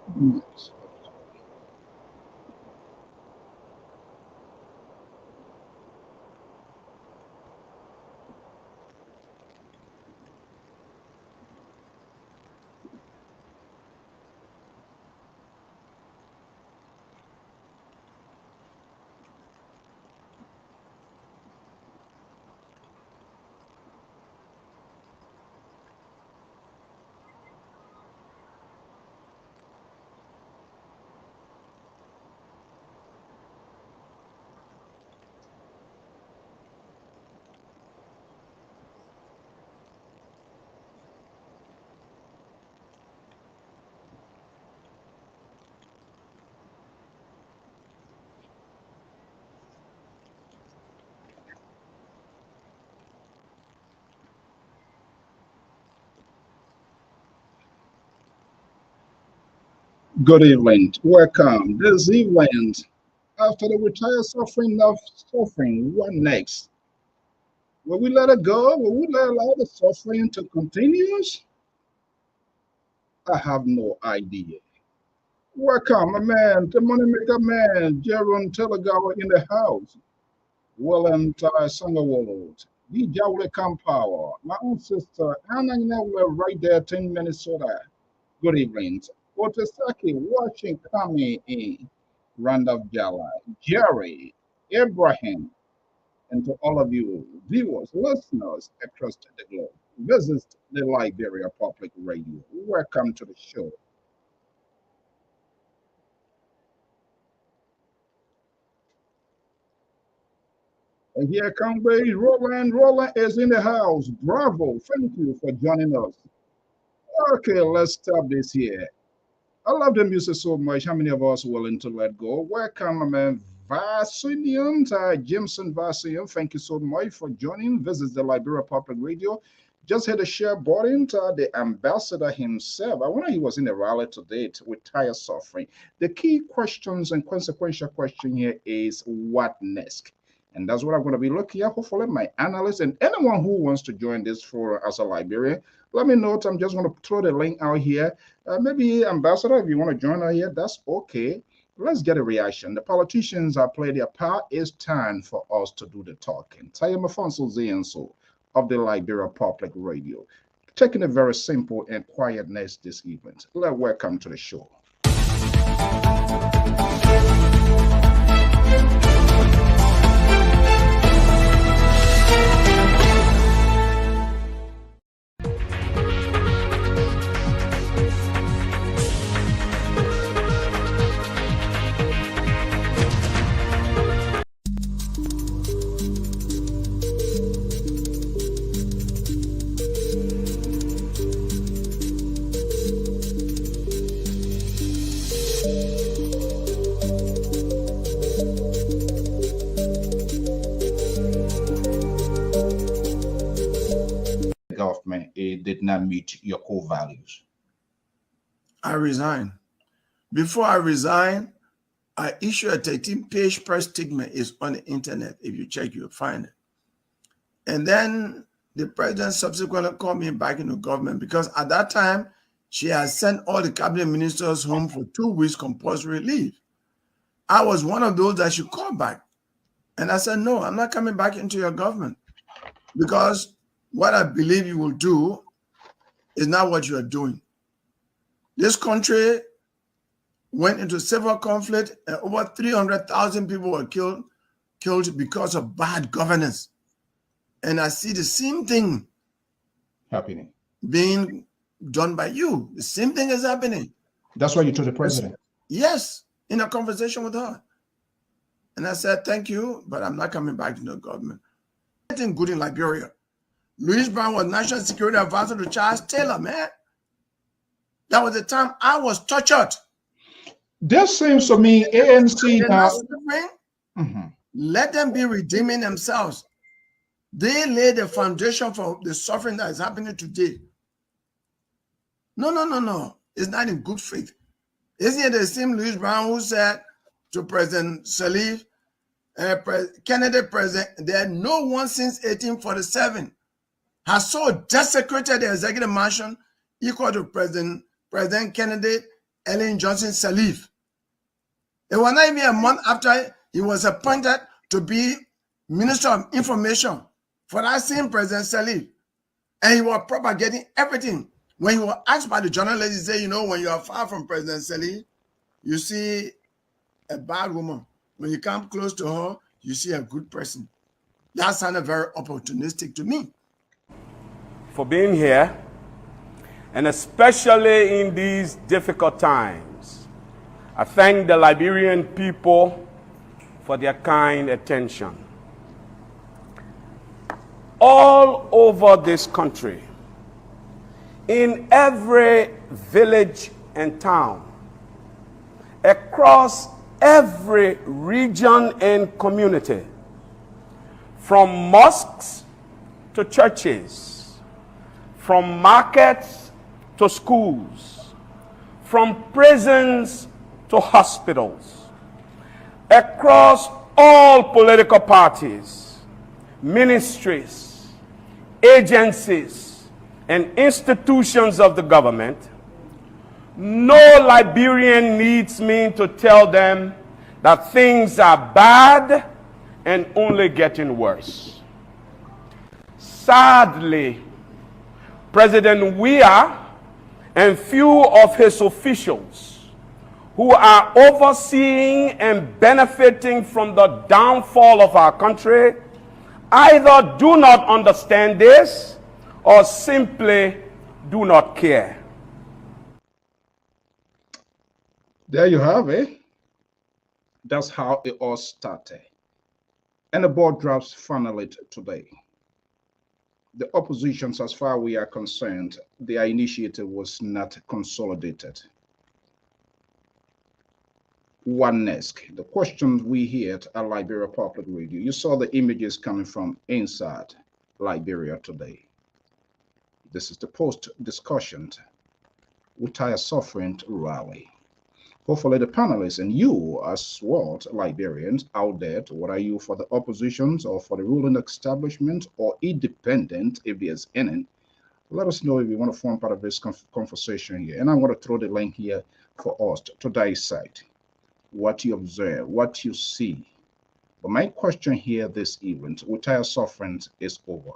Yes. Good evening. Welcome. This evening, after the retire suffering of suffering, what next? Will we let it go? Will we let allow the suffering to continue? I have no idea. Welcome, my man, the money maker man, Jaron Telegawa in the house. William Sangerwald, the Jawle Power, my own sister, Anna, we're right there, 10 Minnesota. Good evening. Otesaki, watching coming in. Randolph Jala, Jerry, Abraham, and to all of you viewers, listeners across the globe. Visit the Liberia Public Radio. Welcome to the show. And here comes Roland. Roland is in the house. Bravo. Thank you for joining us. Okay, let's stop this here. I love the music so much. How many of us are willing to let go? Welcome, my man Vasilium, Jimson Vasilium. Thank you so much for joining. This is the Liberia Public Radio. Just hit the share button to the ambassador himself. I wonder he was in the rally today with Tayah suffering. The key questions and consequential question here is what next? And that's what I'm going to be looking at. Hopefully, my analysts and anyone who wants to join this forum as a Liberian, let me know. I'm just going to throw the link out here. Maybe Ambassador, if you want to join us here, that's okay. Let's get a reaction. The politicians have played their part. It's time for us to do the talking. Tayah Mafonso Zienso of the Liberia Public Radio. Taking a very simple and quietness this evening. Welcome to the show. Government, it did not meet your core values? I resign. Before I resign, I issue a 13-page press statement. It's on the internet. If you check, you'll find it. And then the president subsequently called me back into government because at that time, she had sent all the cabinet ministers home for 2 weeks compulsory leave. I was one of those that she called back. And I said, no, I'm not coming back into your government because what I believe you will do is not what you are doing. This country went into civil conflict and over 300,000 people were killed because of bad governance. And I see the same thing happening, being done by you. The same thing is happening. That's why you told the president? Yes, in a conversation with her. And I said, thank you, but I'm not coming back to the government. Anything good in Liberia. Louis Brown was National Security Advisor to Charles Taylor, man. That was the time I was tortured. This seems to me ANC now. Let them be redeeming themselves. They laid the foundation for the suffering that is happening today. No. It's not in good faith. Isn't it the same Louis Brown who said to President Salif, Kennedy president, that no one since 1847 has so desecrated the executive mansion equal to President Kennedy Ellen Johnson Sirleaf. It was not even a month after he was appointed to be Minister of Information for that same President Sirleaf. And he was propagating everything. When he was asked by the journalist, he said, you know, when you are far from President Sirleaf, you see a bad woman. When you come close to her, you see a good person. That sounded very opportunistic to me. For being here, and especially in these difficult times, I thank the Liberian people for their kind attention. All over this country, in every village and town, across every region and community, from mosques to churches, from markets to schools, from prisons to hospitals, across all political parties, ministries, agencies, and institutions of the government, no Liberian needs me to tell them that things are bad and only getting worse. Sadly, President Weah and few of his officials who are overseeing and benefiting from the downfall of our country either do not understand this or simply do not care. There you have it. That's how it all started. And the ball drops finally today. The oppositions, as far as we are concerned, their initiative was not consolidated. Oneness. The questions we hear at Liberia Public Radio. You saw the images coming from inside Liberia today. This is the post-discussion with Tayah Suffering rally. Hopefully the panelists and you as well, Liberians out there, what are you for the oppositions or for the ruling establishment or independent, if there's any, let us know if you want to form part of this conversation here. And I'm going to throw the link here for us to dissect what you observe, what you see. But my question here this evening with Tayah Suffering is over.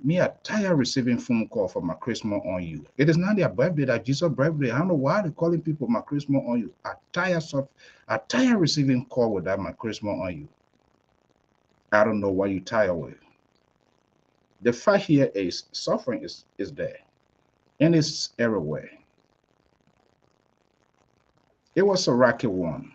Me are tired receiving phone call from my Christmas on you. It is not their birthday, that Jesus' birthday. I don't know why they're calling people my Christmas on you. I tired receiving call with that my Christmas on you. I don't know why you tired with. The fact here is suffering is there. And it's everywhere. It was a rocky one.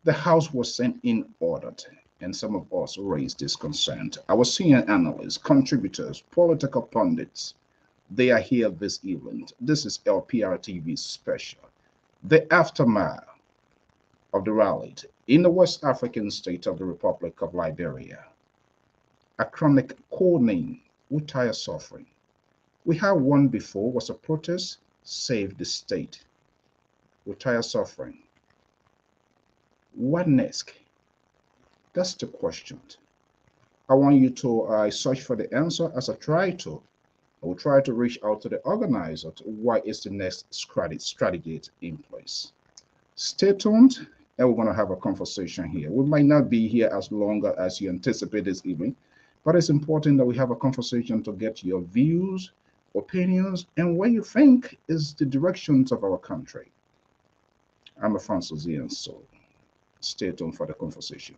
The house was sent in order. And some of us raised this concern. Our senior analysts, contributors, political pundits, they are here this evening. This is Lpr-Tv special. The aftermath of the rally in the West African state of the Republic of Liberia. A chronic code name with Tayah Suffering. We had one before, was a protest, save the state. With Tayah Suffering. What next? That's the question. I want you to search for the answer as I try to. I will try to reach out to the organizer to why is the next strategy in place. Stay tuned and we're going to have a conversation here. We might not be here as long as you anticipate this evening, but it's important that we have a conversation to get your views, opinions, and what you think is the directions of our country. I'm a Francoisian, so stay tuned for the conversation.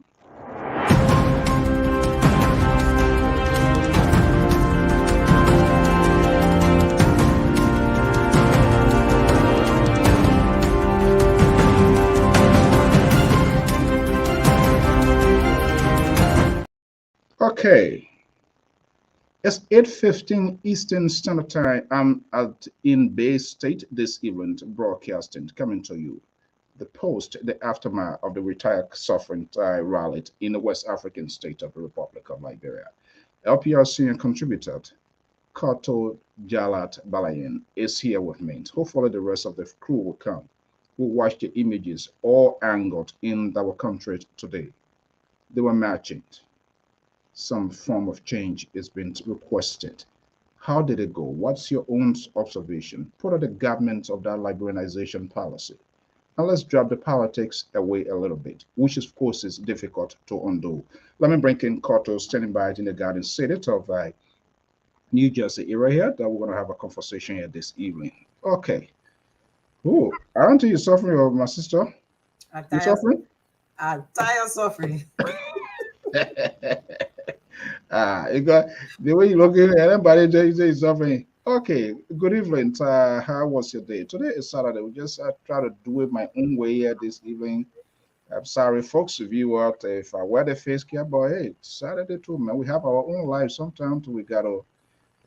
Okay, it's 8:15 Eastern Standard Time. I'm in Bay State this evening, broadcasting, coming to you. The aftermath of the retired suffering rally in the West African state of the Republic of Liberia. LPR senior contributor, Kato Jalat Balayan, is here with me. Hopefully the rest of the crew will come. We'll watch the images all angled in our country today. They were matching. Some form of change is being requested. How did it go? What's your own observation? What are the governments of that liberalization policy? And let's drop the politics away a little bit, which of course is difficult to undo. Let me bring in Cotto standing by in the Garden State of New Jersey area here that we're going to have a conversation here this evening. Okay. Oh, aren't you suffering, my sister? I'm You tired. suffering? I'm tired of suffering. You got the way you looking at everybody is suffering. Okay, good evening. How was your day? Today is Saturday. We just try to do it my own way here this evening. I'm sorry, folks, if you out if I wear the face care, but hey, it's Saturday too, man. We have our own life. Sometimes we gotta,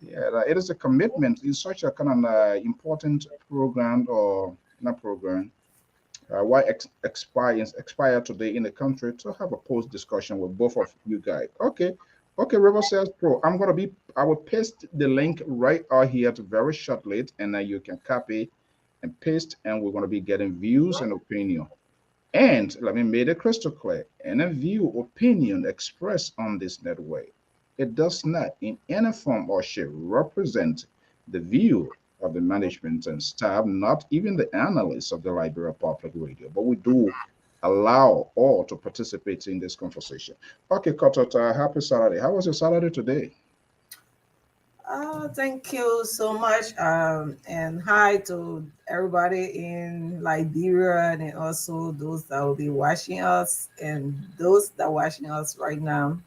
yeah, it is a commitment. It's such a kind of important program or not program. Why expire today in the country to have a post discussion with both of you guys. Okay, okay, River says Pro. I will paste the link right out here to very shortly, and then you can copy and paste, and we're going to be getting views and opinion. And let me make it crystal clear: any view, opinion expressed on this network, it does not in any form or shape represent the view of the management and staff, not even the analysts of the Liberia Public Radio. But we do allow all to participate in this conversation. Okay, Kotota, happy Saturday. How was your Saturday today? Oh, thank you so much. And hi to everybody in Liberia and also those that will be watching us and those that are watching us right now.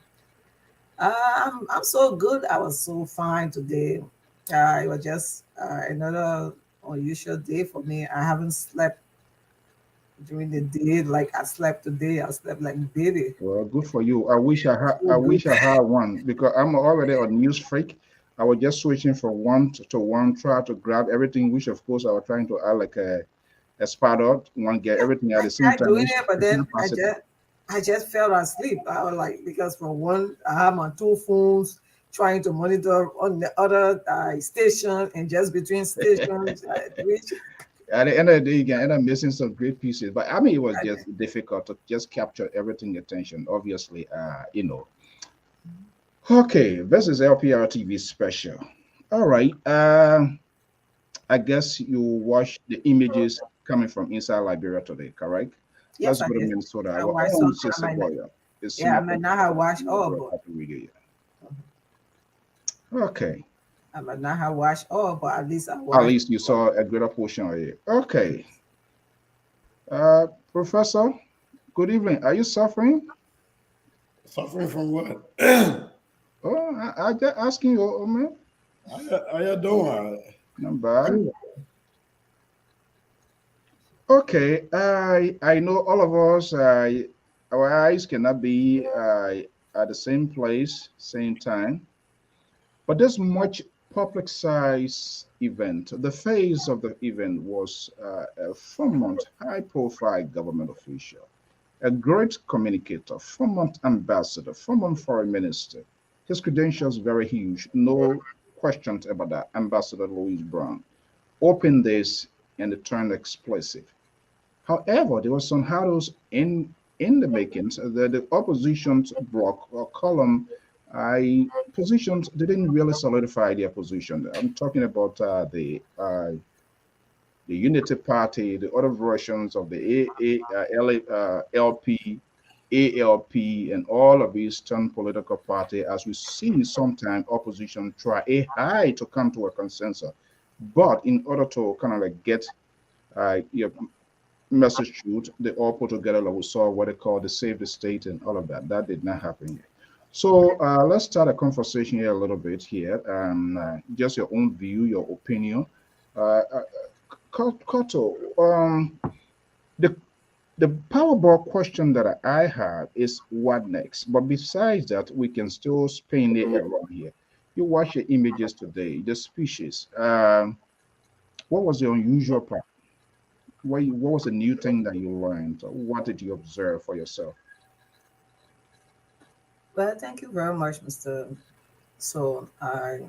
I'm so good. I was so fine today. It was just another unusual day for me. I haven't slept during the day like I slept today. I slept like a baby. Well, good for you. So I good. wish I had one because I'm already a news freak. I was just switching from one to one, try to grab everything, which of course I was trying to add like a spider, one get everything at I the same tried time, doing which it, but you then can't pass it. I just fell asleep. I was like because from one I have my two phones trying to monitor on the other station and just between stations, which At the end of the day, you can end up missing some great pieces. But I mean, it was I, just difficult to just capture everything attention. Obviously, Okay, this is Lpr-Tv special. All right. I guess you watched the images coming from inside Liberia today, correct? yes, Let's I go to did. Minnesota. I Our watched some. own sister boy is Yeah, I Senior might not have watched all, but Radio. Okay. I might not have watched all, but at least I At watched. least you saw a greater portion of it. Okay. Professor, good evening. Are you suffering? Suffering from what? How Oh, I just asking you, oh, man. you doing? Not bad. Okay, I know all of us. Our eyes cannot be at the same place, same time. But this much public size event, the phase of the event was a 4 month high profile government official, a great communicator, 4 month ambassador, 4 month foreign minister. His credentials very huge, no questions about that. Ambassador Louis Brown opened this and it turned explosive. However, there were some hurdles in the makings. The opposition's bloc or column, I positions didn't really solidify their position. I'm talking about the Unity Party, the other versions of the LP, ALP, and all of these turn political party. As we see, sometimes opposition try a high to come to a consensus, but in order to kind of like get your message shoot, they all put together like we saw what they call the save the state and all of that. That did not happen yet. So let's start a conversation here a little bit here. Just your own view, your opinion. Uh, uh, Koto, the the Powerball question that I have is what next? But besides that, we can still spin it around here. You watch the images today, the species. What was the unusual part? What was the new thing that you learned? What did you observe for yourself? Well, thank you very much, Mr. So, I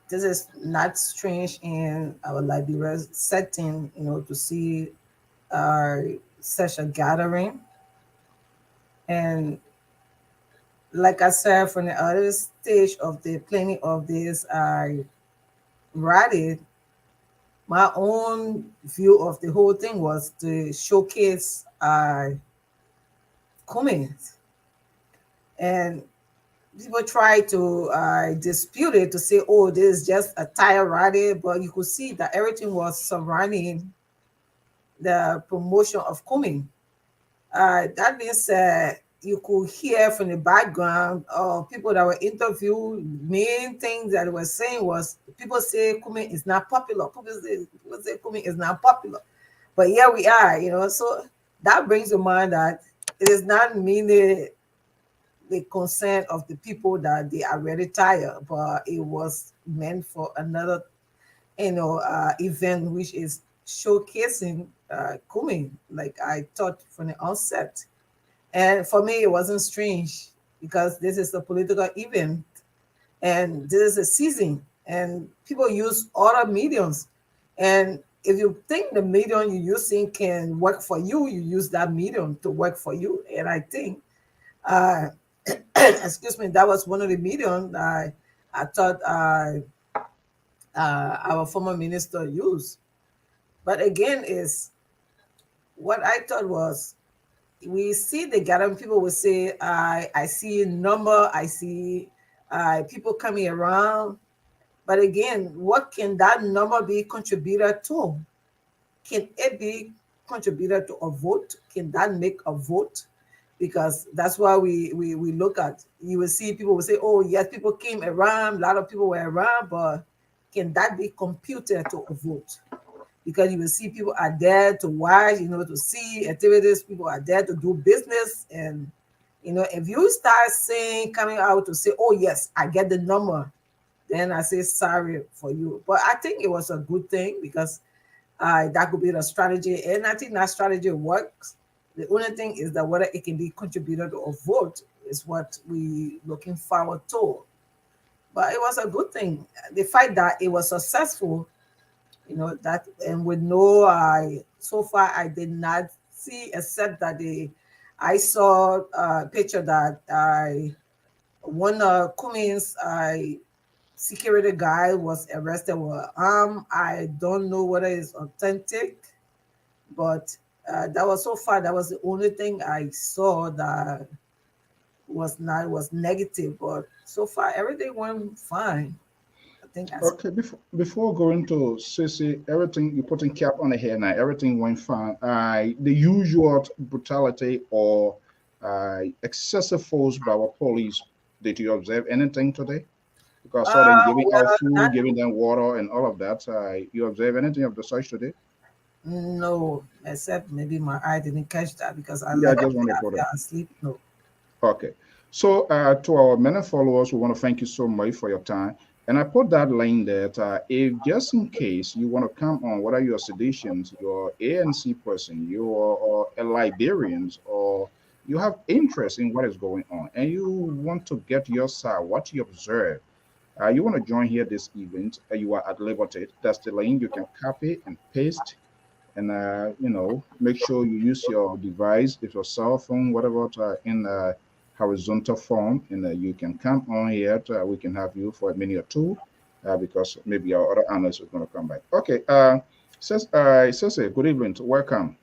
this is not strange in our Liberia setting, to see uh, such a gathering. And like I said, from the other stage of the planning of this rally, my own view of the whole thing was to showcase Cummings. And people try to dispute it to say, oh, this is just a tire rally, but you could see that everything was surrounding the promotion of Cummings. That being said, you could hear from the background of people that were interviewed. Main things that they were saying was people say Cummings is not popular. People say Cummings is not popular, but here we are, So that brings to mind that it is not merely the consent of the people that they are already tired, but it was meant for another, event, which is showcasing Cummings, like I thought from the onset. And for me, it wasn't strange because this is a political event and this is a season and people use other mediums. And if you think the medium you're using can work for you, you use that medium to work for you. And I think, uh, excuse me, that was one of the mediums I thought our former minister used. But again, is what I thought was we see the gathering, people will say, I see number, I see people coming around. But again, what can that number be contributor to? Can it be contributor to a vote? Can that make a vote? Because that's why we look at, you will see people will say, oh, yes, people came around, a lot of people were around, but can that be computed to a vote? Because you will see people are there to watch, to see activities. People are there to do business. And, if you start saying, coming out to say, oh, yes, I get the number, then I say sorry for you. But I think it was a good thing because that could be the strategy. And I think that strategy works. The only thing is that whether it can be contributed to a vote is what we looking forward to. But it was a good thing. The fact that it was successful, that, and with no so far I did not see, except that I saw a picture that one Cummings security guy was arrested with arm. I don't know whether it's authentic, but that was, so far that was the only thing I saw that was negative. But so far everything went fine. I think that's Okay, before going to Sissy, everything you putting cap on the head now, everything went fine. The usual brutality or excessive force by our police. Did you observe anything today? Because I saw them giving out well, food, giving them water, and all of that. You observe anything of the such today? no, except maybe my eye didn't catch that because I Yeah, I left just it want to put after it. I sleep. No. Okay. So to our many followers, we want to thank you so much for your time. And I put that link that if just in case you want to come on, whether you're seditions, you're ANC person, you're or a Liberians, or you have interest in what is going on, and you want to get your side, what you observe, you want to join here this event, you are at liberty. That's the link. You can copy and paste and make sure you use your device, if your cell phone, whatever, in horizontal form, and you can come on here. We can have you for a minute or two, because maybe our other analyst is going to come back. Okay, says good evening, welcome.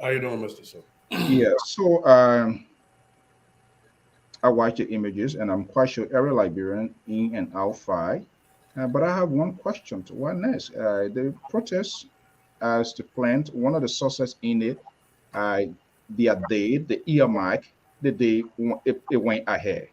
How you doing, Mr. Sir? Yeah, so I watch the images, and I'm quite sure every Liberian in and out fine. But I have one question to what next. The protest as the plant, one of the sources in it, uh, their date, the earmark, the day it went ahead.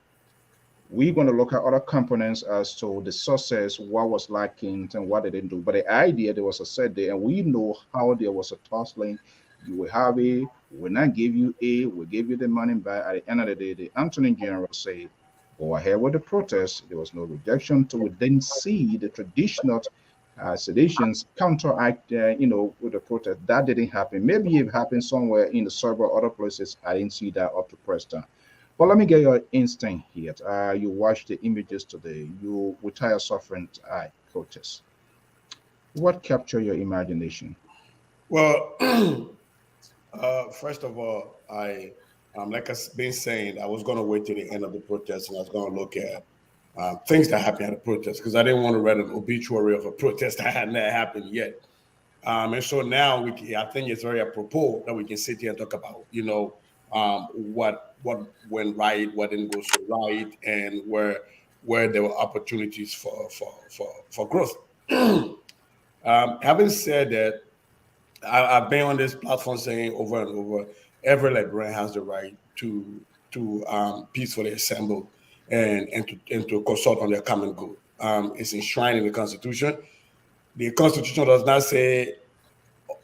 We're going to look at other components as to the sources, what was lacking, and what they didn't do. But the idea, there was a set there, and we know how there was a tussling. You will have A, we'll not give you A, we'll give you the money back. At the end of the day, the Attorney General said, go ahead with the protest. There was no rejection. So we didn't see the traditional seditions counteract, with the protest. That didn't happen. Maybe it happened somewhere in the several other places. I didn't see that up to Preston. But let me get your instinct here. You watched the images today. You retire suffering protest. What captured your imagination? Well, first of all, I like I've been saying, I was going to wait till the end of the protest, and I was going to look at things that happened at the protest, because I didn't want to read an obituary of a protest that hadn't happened yet. And so now I think it's very apropos that we can sit here and talk about, what went right, what didn't go so right, and where there were opportunities for growth. Having said that, I've been on this platform saying over and over, every Liberian has the right to peacefully assemble and to consult on their common good. It's enshrined in the Constitution. The Constitution does not say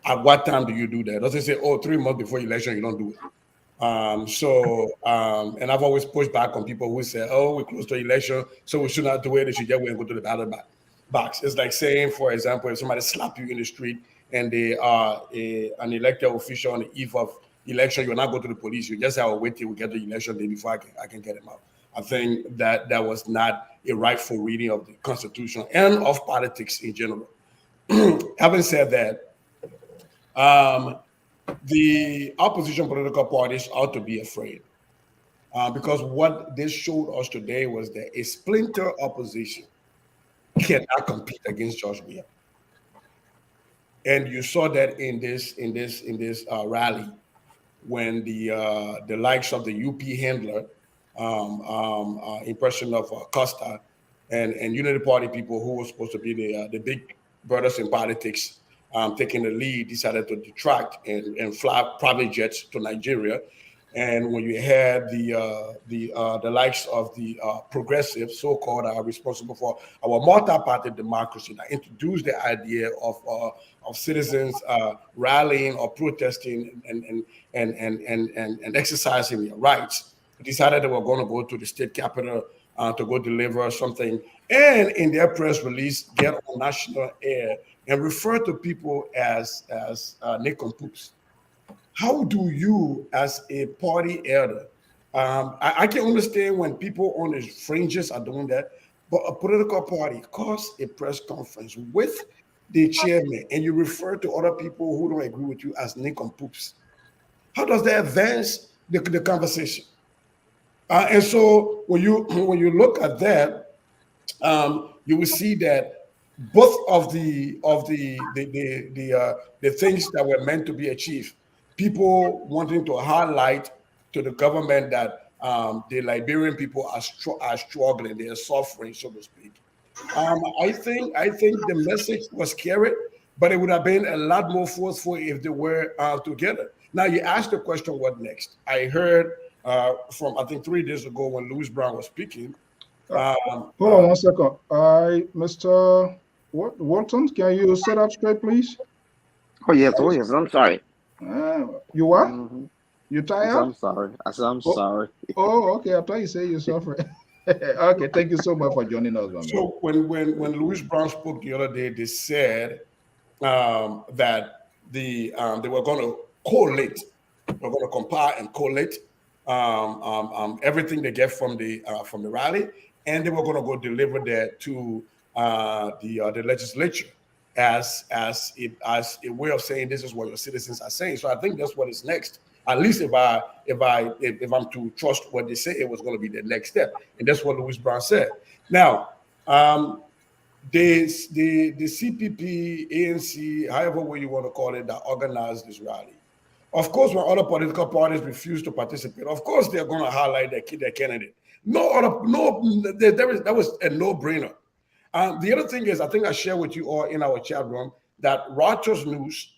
at what time do you do that. It doesn't say, 3 months before election you don't do it. And I've always pushed back on people who say, we're close to election, so we should not do it. They should just wait and go to the ballot box. It's like saying, for example, if somebody slap you in the street and they are an elected official on the eve of election, you'll not go to the police. You just have to wait till we get the election day before I can get him out. I think that was not a rightful reading of the Constitution and of politics in general. Having said that, the opposition political parties ought to be afraid, because what this showed us today was that a splinter opposition cannot compete against George Weah. And you saw that in this rally, when the likes of the UP handler, impression of Costa, and Unity Party people who were supposed to be the big brothers in politics, taking the lead, decided to detract and fly private jets to Nigeria. And when you had the likes of the progressives, so-called, are responsible for our multi-party democracy, that introduced the idea of citizens rallying or protesting and exercising their rights, decided they were going to go to the state capitol to go deliver something, and in their press release, get on national air and refer to people as nincompoops. How do you, as a party elder, I can understand when people on the fringes are doing that, but a political party calls a press conference with the chairman and you refer to other people who don't agree with you as nincompoops. How does that advance the conversation? And so when you look at that, you will see that both of the things that were meant to be achieved, people wanting to highlight to the government that the Liberian people are struggling, they are suffering, so to speak. I think the message was carried, but it would have been a lot more forceful if they were together. Now, you asked the question, what next? I heard from, I think 3 days ago when Louis Brown was speaking. Hold on 1 second. Mr. Walton, can you sit up straight, please? Oh, yes, I'm sorry. You are? Mm-hmm. You tired? I'm sorry. I'm sorry. Oh, okay. I thought you said you're suffering. Okay, thank you so much for joining us. So when Louis Brown spoke the other day, they said that they were going to collate, we're going to compile and collate everything they get from the rally, and they were going to go deliver that to the legislature as a way of saying this is what your citizens are saying. So I think that's what is next. At least if I'm to trust what they say, it was going to be the next step, and that's what Louis Brown said. Now, the CPP, ANC, however way you want to call it, that organized this rally. Of course, when other political parties refuse to participate, of course they're going to highlight their candidate. That was a no-brainer. The other thing is, I think I shared with you all in our chat room that Reuters news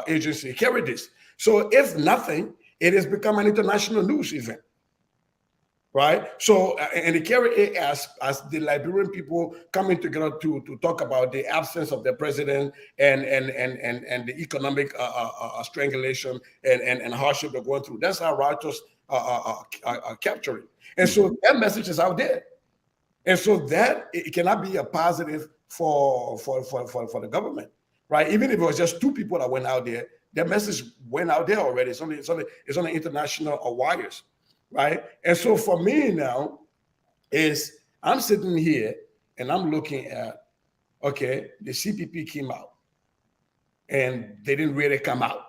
agency carried this. So if nothing, it has become an international news event, right? So, and they carry it as the Liberian people coming together to talk about the absence of the president and the economic strangulation and hardship they're going through. That's how Reuters are capturing. And so that message is out there. And so that it cannot be a positive for the government, right? Even if it was just 2 people that went out there, that message went out there already. It's on the international wires, right? And so for me now, is I'm sitting here and I'm looking at, okay, the CPP came out and they didn't really come out.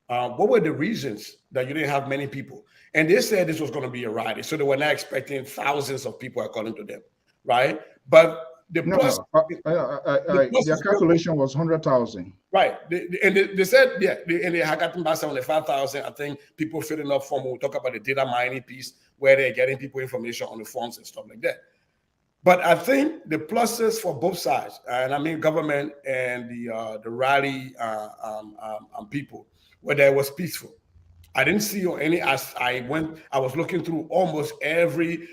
What were the reasons that you didn't have many people? And they said this was going to be a riot, so they were not expecting thousands of people, according to them, right? But the plus, No, the plus their is good. calculation was 100,000. Right. They said, yeah, and they had gotten about 75,000. I think people filling up form. We'll talk about the data mining piece where they're getting people information on the forms and stuff like that. But I think the pluses for both sides, and I mean government and the rally people, whether it was peaceful. I didn't see any. As I was looking through almost every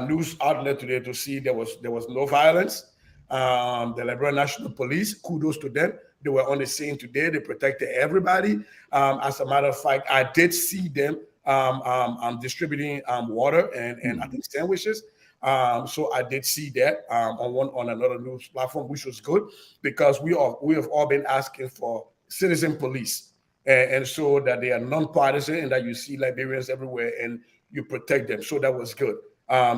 news outlet today to see there was no violence. The Liberal National Police, kudos to them. They were on the scene today. They protected everybody. As a matter of fact, I did see them distributing water and I think sandwiches. So I did see that on another news platform, which was good because we have all been asking for citizen police, and so that they are non-partisan and that you see Liberians everywhere and you protect them. So that was good.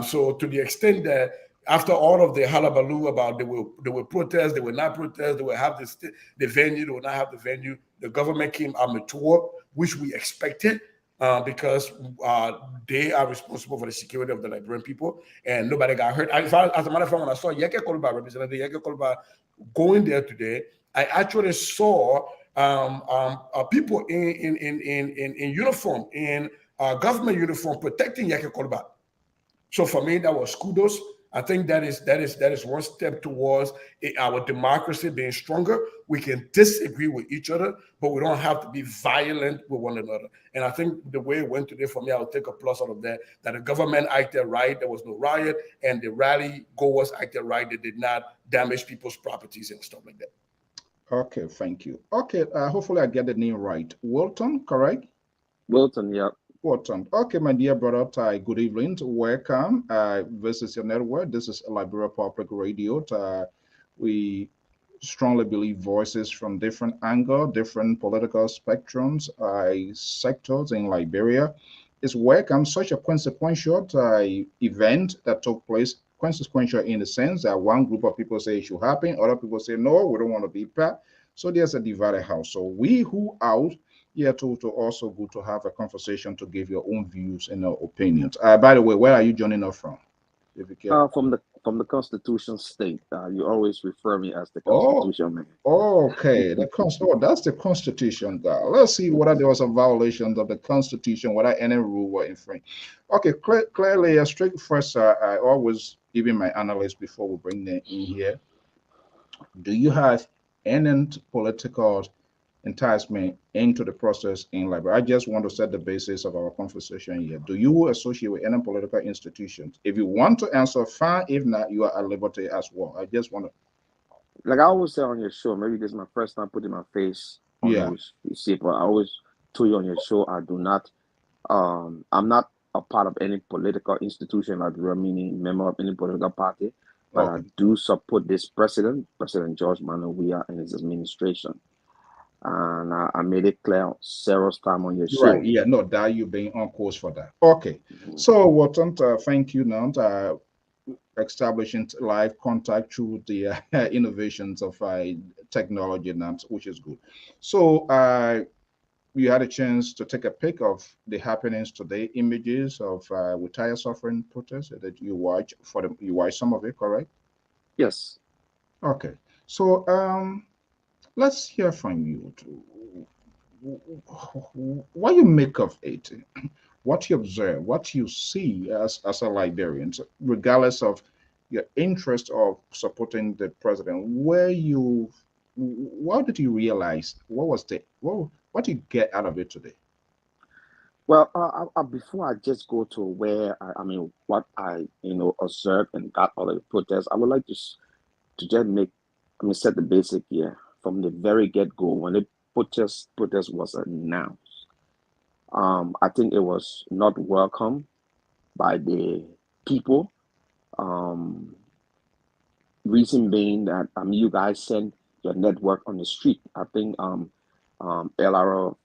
So to the extent that after all of the hullabaloo about they will protest, they will not protest, they will have the venue, they will not have the venue. The government came out mature, which we expected. Because they are responsible for the security of the Liberian people, and nobody got hurt. As a matter of fact, when I saw Yeke Koluba, Representative Yeke Koluba, going there today, I actually saw people in uniform, in government uniform, protecting Yeke Koluba. So for me, that was kudos. I think that is one step towards our democracy being stronger. We can disagree with each other, but we don't have to be violent with one another. And I think the way it went today, for me, I'll take a plus out of that the government acted right, there was no riot, and the rally goers acted right. They did not damage people's properties and stuff like that. Okay, thank you. Okay, hopefully I get the name right. Wilton, correct? Wilton, yeah. Wilton. Okay, my dear brother Ty, good evening. Welcome. This is your network. This is Liberia Public Radio. We strongly believe voices from different angles, different political spectrums, sectors in Liberia is welcome. Such a consequential event that took place, consequential in the sense that one group of people say it should happen, other people say no, we don't want to be part. So there's a divided house. So we who out to also good to have a conversation to give your own views and opinions. By the way, where are you joining us from? If you care. From the Constitution State. You always refer me as the Constitution man. Okay, that's the Constitution guy. Let's see whether there was a violation of the Constitution, whether any rule were infringed. Okay, clearly, a strict first. I always even my analysts before we bring them in here. Do you have any political enticement into the process in Liberia? I just want to set the basis of our conversation here. Do you associate with any political institutions? If you want to answer, fine. If not, you are at liberty as well. I just want to. Like I always say on your show, maybe this is my first time putting my face on you see, but I always told you on your show, I do not, I'm not a part of any political institution, like meaning member of any political party, but I do support this President George Manuel Weah and his administration. And I made it clear several times on your show. Right, yeah, no, that you've been on course for that. Okay, so Walton, thank you now. Establishing live contact through the innovations of technology now, which is good. So you had a chance to take a pic of the happenings today, images of with Tayah suffering protests that you watch you watch some of it, correct? Yes. Okay, so let's hear from you. What you make of it, what you observe, what you see as a Liberian, regardless of your interest of supporting the president. What did you realize? What did you get out of it today? Well, before I just go to where what I observed and got all of the protests, I would like to just set the basic here. From the very get-go, when the protest was announced, I think it was not welcome by the people. Reason being that you guys sent your network on the street. I think LRO,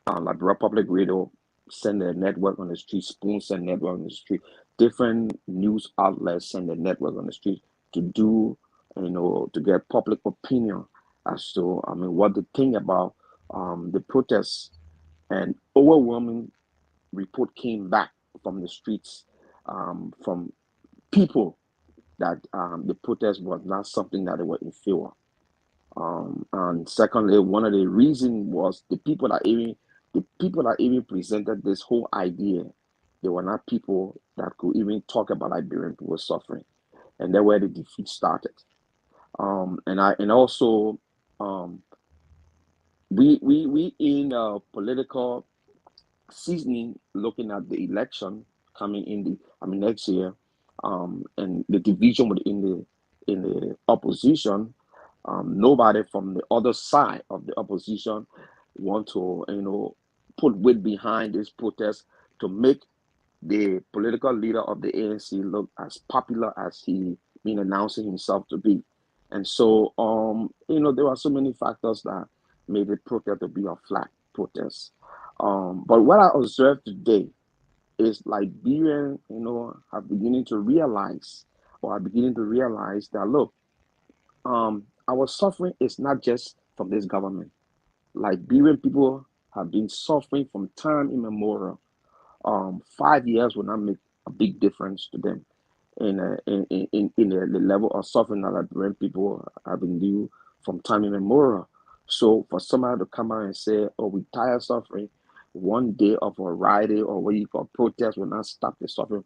Liberia Public Radio, send their network on the street. Spoon send network on the street. Different news outlets send their network on the street to do, to get public opinion as to what they think about the protests and overwhelming report came back from the streets, from people, that the protest was not something that they were in favor. And secondly, one of the reasons was the people that even presented this whole idea, they were not people that could even talk about Liberian people suffering, and that's where the defeat started. And also, we in political seasoning, looking at the election coming in next year, and the division within the opposition. Nobody from the other side of the opposition want to put weight behind this protest to make the political leader of the ANC look as popular as he been announcing himself to be. And so there were so many factors that made the protest to be a flat protest. But what I observed today is Liberians, are beginning to realize that, look, our suffering is not just from this government. Liberian people have been suffering from time immemorial. 5 years will not make a big difference to them in the level of suffering that Liberian people have been due from time immemorial. So for somebody to come out and say, "Oh, we tired of suffering," one day of a riot or what you call protest will not stop the suffering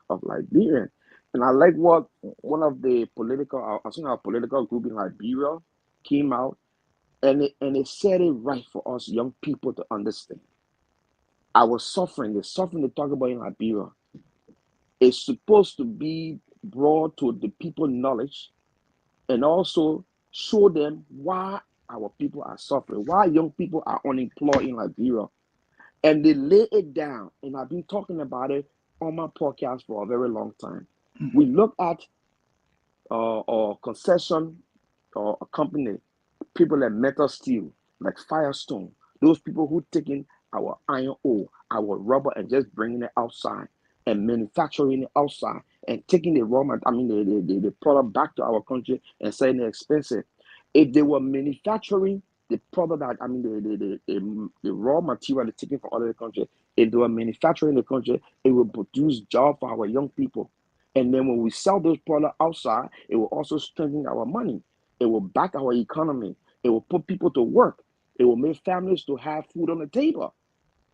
of Liberia. And I like what one of the I think our political group in Liberia came out and it said it right for us young people to understand. Our suffering, the suffering they talk about in Liberia, is supposed to be brought to the people knowledge and also show them why our people are suffering, why young people are unemployed in Liberia. And they lay it down. And I've been talking about it on my podcast for a very long time. We look at a concession or a company, people like Metal Steel, like Firestone, those people who taking our iron ore, our rubber, and just bringing it outside and manufacturing it outside and taking the the product back to our country and selling it expensive. If they were manufacturing the product that the raw material they're taking from other countries, if they were manufacturing the country, it will produce jobs for our young people. And then when we sell those products outside, it will also strengthen our money. It will back our economy. It will put people to work. It will make families to have food on the table.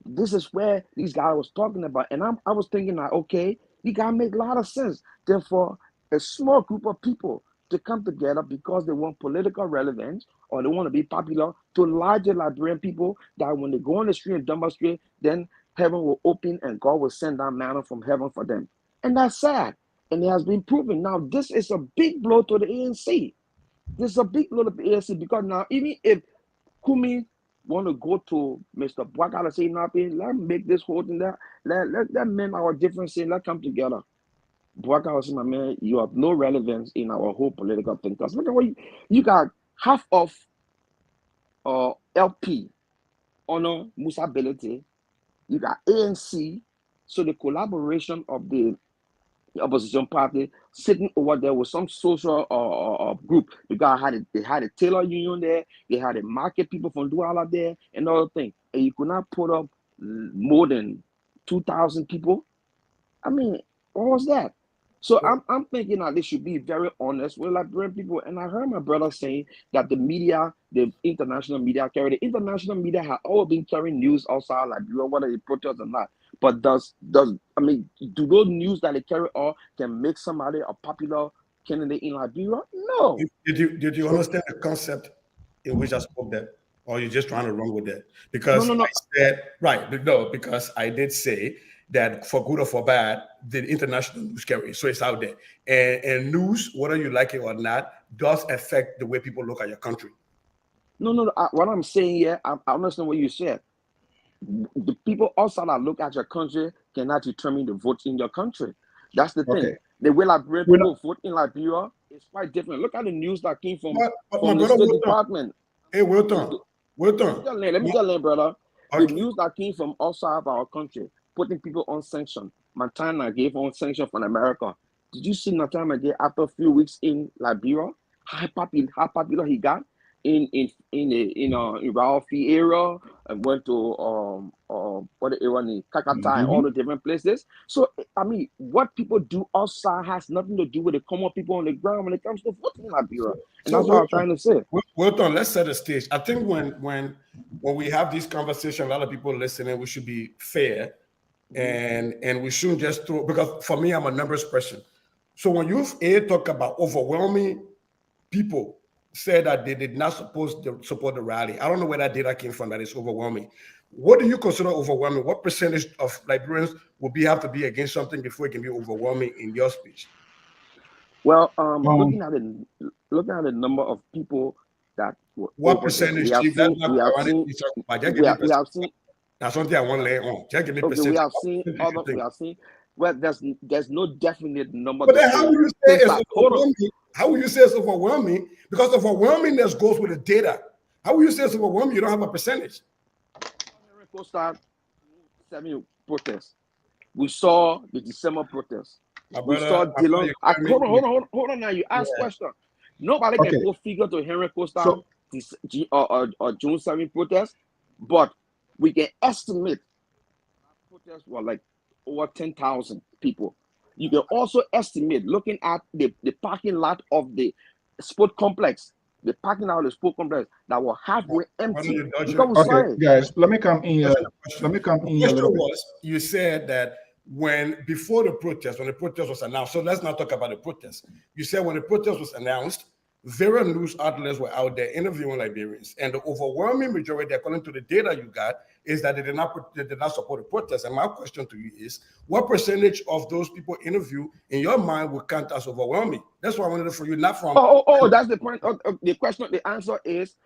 This is where these guys was talking about. And I was thinking that, okay, you guys make a lot of sense. Therefore, a small group of people to come together because they want political relevance or they want to be popular to larger Liberian people that when they go on the street and dump a street, then heaven will open and God will send down manna from heaven for them. And that's sad. And it has been proven. Now, this is a big blow to the ANC. This is a big blow to the ANC because now, even if Kumi want to go to Mr. Bwaka and say nothing, let's make this whole thing there. Let mend our differences. Let's come together. Bwaka was saying, my man, you have no relevance in our whole political thing. Because look at what you got half of LP, Honor, Musa Belete. You got ANC. So the collaboration of the opposition party sitting over there with some social group. They had a tailor union there. They had a market people from Douala there and other things. And you could not put up more than 2,000 people. I mean, what was that? So I'm thinking that they should be very honest with Liberian people. And I heard my brother saying that the media, the international media had all been carrying news outside Liberia, whether they protest or not. But do those news that they carry on can make somebody a popular candidate in Liberia? No. Did you understand the concept in which I spoke that? Or you're just trying to run with that? Because No. I said, right, no, because I did say that for good or for bad, the international news carry. So it's out there. And news, whether you like it or not, does affect the way people look at your country. No. What I'm saying here, I understand what you said. The people outside that look at your country cannot determine the vote in your country. That's the thing. The way Liberian people vote in Liberia is quite different. Look at the news that came from the State Department. Hey, Wilton. Let me tell you, brother. Okay. The news that came from outside of our country, putting people on sanction. Montana gave on sanction from America. Did you see Montana again after a few weeks in Liberia? How popular he got in Ralphie area, and went to what the Irani, Kakatai, all the different places. So I mean, what people do outside has nothing to do with the common people on the ground when it comes to voting in Liberia. And that's what I'm trying to say. Wilton, let's set the stage. I think when we have this conversation, a lot of people listening, we should be fair, and we shouldn't just throw, because for me, I'm a numbers person. So when you talk about overwhelming people said that they did not supposed to support the rally, I don't know where that data came from that is overwhelming. What do you consider overwhelming? What percentage of Liberians will have to be against something before it can be overwhelming in your speech? Well, looking at the number of people that were what percentage? we have seen. That's something I want to lay on. Just give me percentage. We have seen. Well, there's no definite number. But then how will you say it's overwhelming? How will you say it's overwhelming? Because overwhelmingness goes with the data. How will you say it's overwhelming? You don't have a percentage. Protest. We saw the December protest. We saw Dylan. Hold on now. You ask question. Nobody can go figure to Henry Costa or June 7 protest, but we can estimate protests were like over 10,000 people. You can also estimate, looking at the parking lot of the sport complex, that were halfway empty. Okay, guys, let me come in. You said that before the protest, when the protest was announced, so let's not talk about the protest. You said when the protest was announced, various news outlets were out there interviewing Liberians, and the overwhelming majority, according to the data you got, is that they did not support the protest. And my question to you is, what percentage of those people interviewed in your mind would count as overwhelming? That's what I wanted for you, not from. That's the point of the question. The answer is,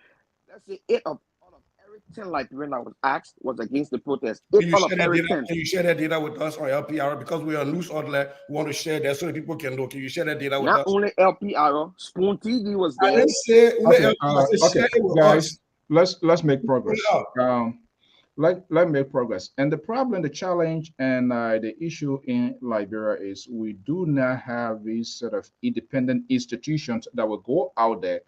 let's say 8 out of every 10 Liberian that was asked was against the protest. Can you share that data with us on LPR? Because we are a news outlet, we want to share that so that people can know. Can you share that data with us? Not only LPR, Spoon TV was there. I didn't say okay, guys, let's make progress. Let's make progress. And the problem, the challenge, and the issue in Liberia is we do not have these sort of independent institutions that will go out there.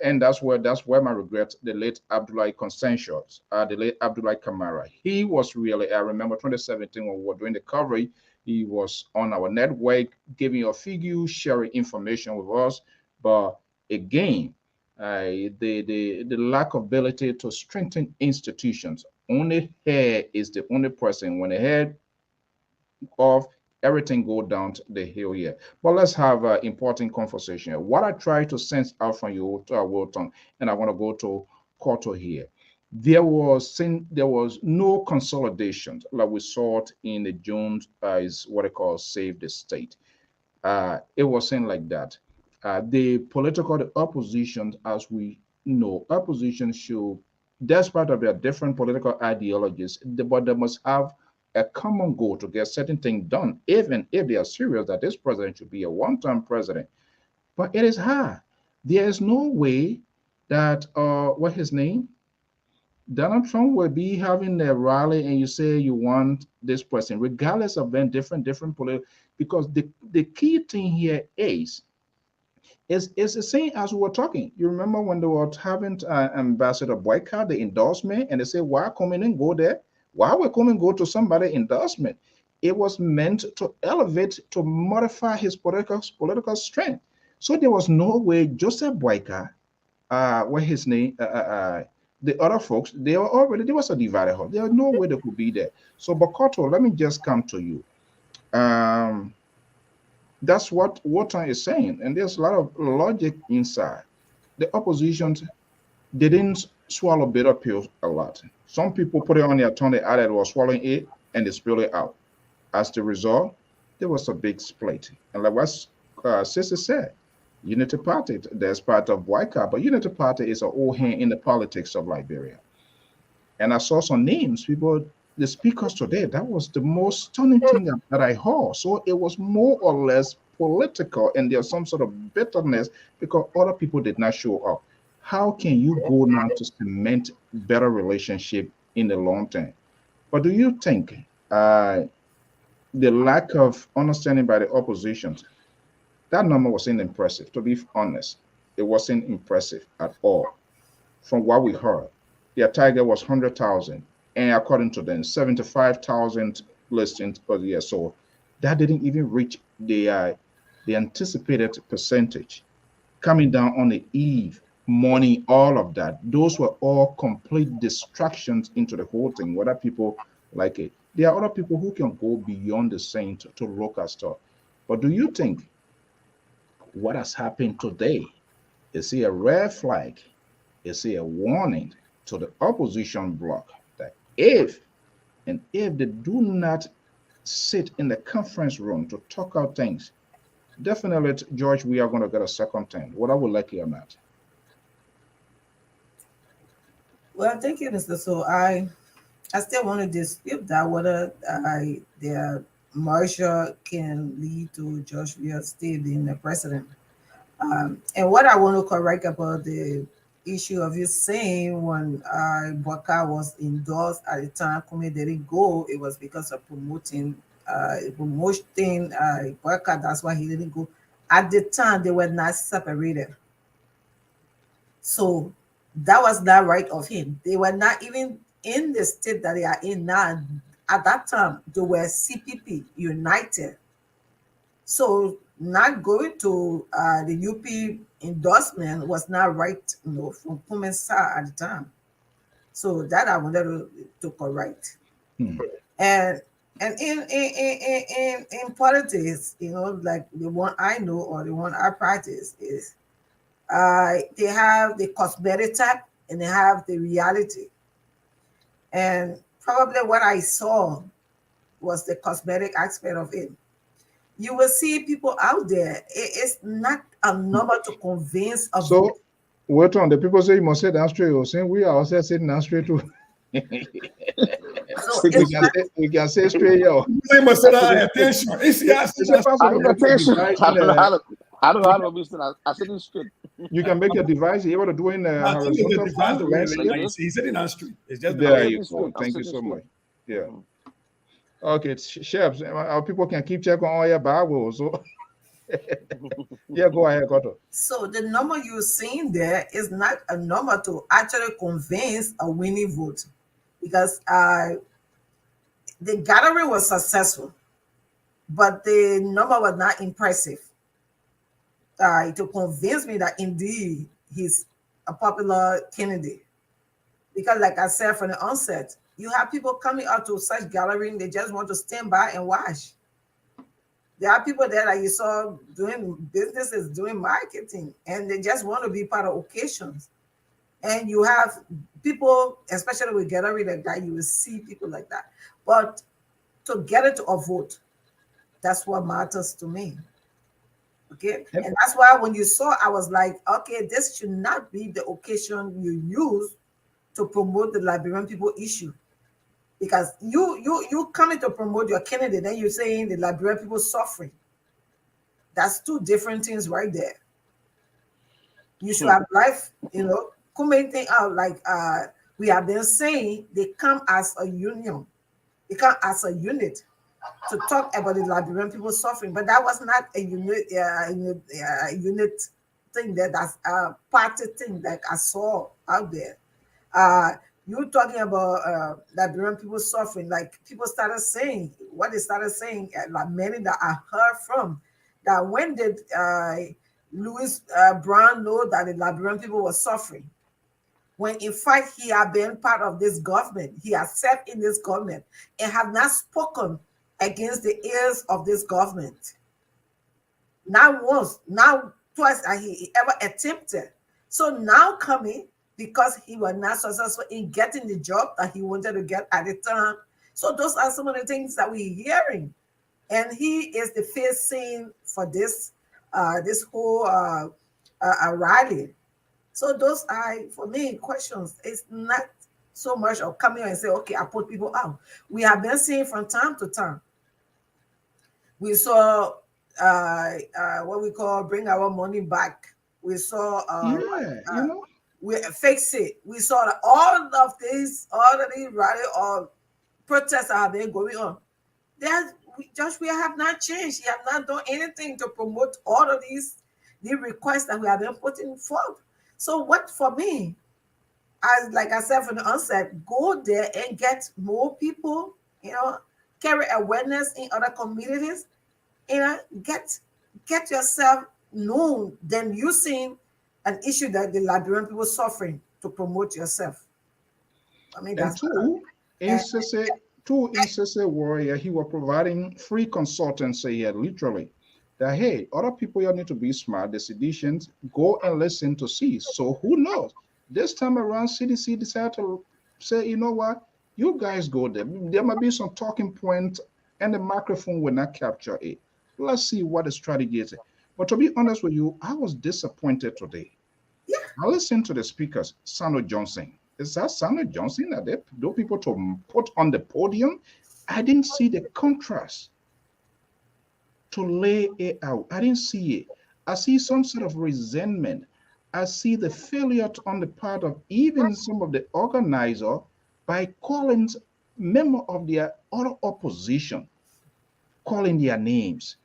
And that's where my regret, the late Abdullahi Consensus, the late Abdullahi Kamara. He was really, I remember 2017 when we were doing the coverage, he was on our network, giving a figure, sharing information with us. But again, the lack of ability to strengthen institutions. Only here is the only person when the head of everything go down the hill here. But let's have an important conversation. What I try to sense out from you, Wilton, and I want to go to Koto here. There was no consolidation like we saw it in the June is what I call Save the State. It wasn't like that. The opposition, as we know, opposition should, despite of their different political ideologies, but they must have a common goal to get certain things done, even if they are serious that this president should be a one-term president. But it is hard. There is no way that what his name? Donald Trump will be having a rally and you say you want this person, regardless of them different political, because the key thing here is the same as we were talking. You remember when they were having Ambassador Boycott, the endorsement, and they say, why come in and go there? Why we come and go to somebody endorsement? It was meant to elevate, to modify his political strength. So there was no way Joseph Boycott, what his name, the other folks, there was a divided house. There was no way they could be there. So Bokoto, let me just come to you. That's what Wharton is saying, and there's a lot of logic inside. The opposition, they didn't swallow bitter pills a lot. Some people put it on their tongue, they added was swallowing it, and they spilled it out. As the result, there was a big split. And like what Sissy said, Unity Party, there's part of boycott, but Unity Party is an old hand in the politics of Liberia. And I saw some names, people, the speakers today, that was the most stunning thing that I heard. So it was more or less political, and there's some sort of bitterness because other people did not show up. How can you go now to cement better relationship in the long term? But do you think the lack of understanding by the opposition, that number wasn't impressive, to be honest. It wasn't impressive at all from what we heard. their target was 100,000, and according to them, 75,000 listings per year. So that didn't even reach the anticipated percentage. Coming down on the eve, money, all of that. Those were all complete distractions into the whole thing, whether people like it. There are other people who can go beyond the saint to look at stuff. But do you think what has happened today is a red flag? Is a warning to the opposition bloc that if they do not sit in the conference room to talk out things, definitely, George, we are going to get a second term, whether we like it or not. Well, thank you, Mr. So I still want to dispute that whether their merger can lead to George Weah still being the president. And what I want to correct about the issue of you saying when Baka was endorsed at the time, Kume didn't go, it was because of promoting Baka. That's why he didn't go. At the time, they were not separated. So that was not right of him. They were not even in the state that they are in now. At that time, they were CPP, United. So not going to the UP endorsement was not right, from Kume's side at the time. So that I wanted to correct. And in politics, like the one I know or the one I practice is they have the cosmetic type and they have the reality. And probably what I saw was the cosmetic aspect of it. You will see people out there. It's not a number to convince a So, wait on. The people say you must say that straight. You're saying we are also saying that straight too. So we can say straight, yo. You must say that attention. I don't know how to be still. I sitting straight. You can make a device. You able to do in the horizontal landscape. He's sitting on street. It's just there you go. Thank you so much. Yeah. Okay, chefs. Our people can keep checking on all your Bibles. So yeah, go ahead, Koto. So the number you're seeing there is not a number to actually convince a winning vote, because the gathering was successful, but the number was not impressive to convince me that indeed he's a popular candidate. Because like I said from the onset, you have people coming out to such gathering, they just want to stand by and watch. There are people there that you saw doing businesses, doing marketing, and they just want to be part of occasions. And you have people, especially with gathering like that, you will see people like that. But to get it to a vote, that's what matters to me. Okay. Yep. And that's why when you saw, I was like, okay, this should not be the occasion you use to promote the Liberian people issue. Because you coming to promote your candidate, then you're saying the Liberian people suffering. That's two different things right there. You should have life, coming thing out like we have been saying, they come as a union. They come as a unit to talk about the Liberian people suffering. But that was not a unit thing that's a party thing like I saw out there. You're talking about Liberian people suffering, like people started saying, what they started saying, like many that I heard from, that when did Louis Brown know that the Liberian people were suffering? When in fact he had been part of this government, he has sat in this government and have not spoken against the ears of this government. Not once, not twice that he ever attempted. So now coming, because he was not successful in getting the job that he wanted to get at the time. So those are some of the things that we're hearing. And he is the face scene for this whole rally. So those are, for me, questions. It's not so much of coming and say, okay, I put people out. We have been seeing from time to time. We saw what we call bring our money back. We saw we fix it. We saw that all of these rally or protests that have been going on. We have not changed. We have not done anything to promote all of the requests that we have been putting forth. So what for me, as like I said from the onset, go there and get more people, carry awareness in other communities, get yourself known than using an issue that the Liberian people suffering to promote yourself. I mean, And that's two instances where he was providing free consultancy here, literally. That hey, other people here need to be smart. The seditious go and listen to see. So who knows? This time around, CDC decided to say, you know what? You guys go there. There might be some talking point, and the microphone will not capture it. Let's see what the strategy is. But to be honest with you, I was disappointed today. Yeah. I listened to the speakers, Samuel Johnson. Is that Samuel Johnson that those people to put on the podium? I didn't see the contrast to lay it out. I didn't see it. I see some sort of resentment. I see the failure on the part of even some of the organizer by calling member of their other opposition, calling their names.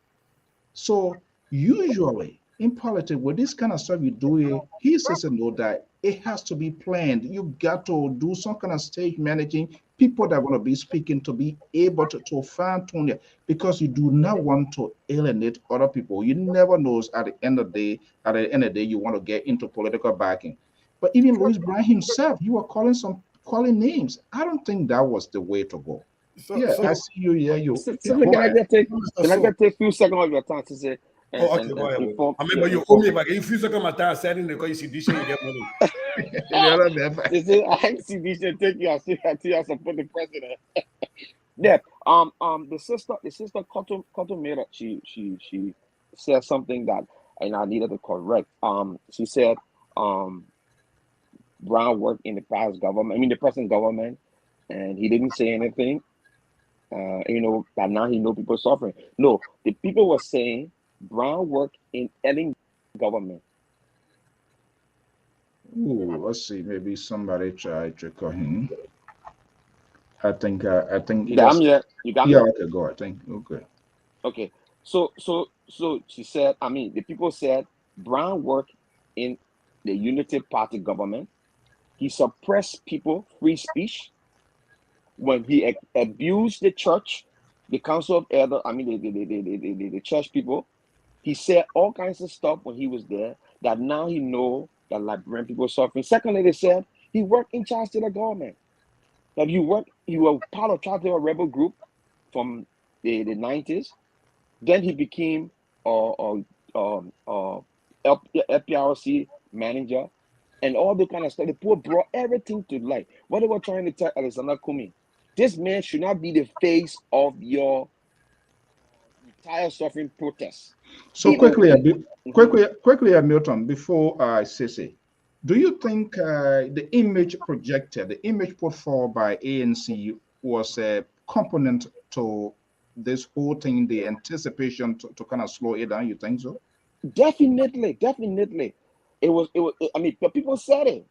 So usually in politics, with this kind of stuff you do it, he says no that it has to be planned. You got to do some kind of stage managing, people that want to be speaking to be able to fine tune it, because you do not want to alienate other people. You never know at the end of the day, you want to get into political backing. But even Louis Bryan himself, you were calling names. I don't think that was the way to go. I see you. Yeah, you. So can I just take a few seconds of your time to say? Okay, go ahead. I remember you owe me, but if you second my time setting the call, you see this you get money. They say I see this and take you. I see I support the president. Yeah. The sister Cotton made up. She said something that and I needed to correct. She said Brown worked in the past government. I mean the present government, and he didn't say anything. That now he know people suffering. No, the people were saying Brown worked in any government. Ooh, let's see. Maybe somebody tried to call him. I think. I'm here. You got me. Yeah. Okay. Go. I think. Okay. Okay. So she said. I mean, the people said Brown worked in the Unity Party government. He suppressed people, free speech. When he abused the church, the council of elders, I mean the church people, he said all kinds of stuff when he was there that now he know that Liberian people are suffering. Secondly, they said he worked in charge to the government. That you were part of Charter Rebel Group from the 90s. Then he became Lpr-Tv manager and all the kind of stuff. The poor brought everything to light. What they were trying to tell Alexander Kumi, this man should not be the face of your entire suffering protests. So quickly, Milton, before I say, do you think the image projected, the image put forward by ANC was a component to this whole thing, the anticipation to kind of slow it down? You think so? Definitely. It was. I mean, people said it.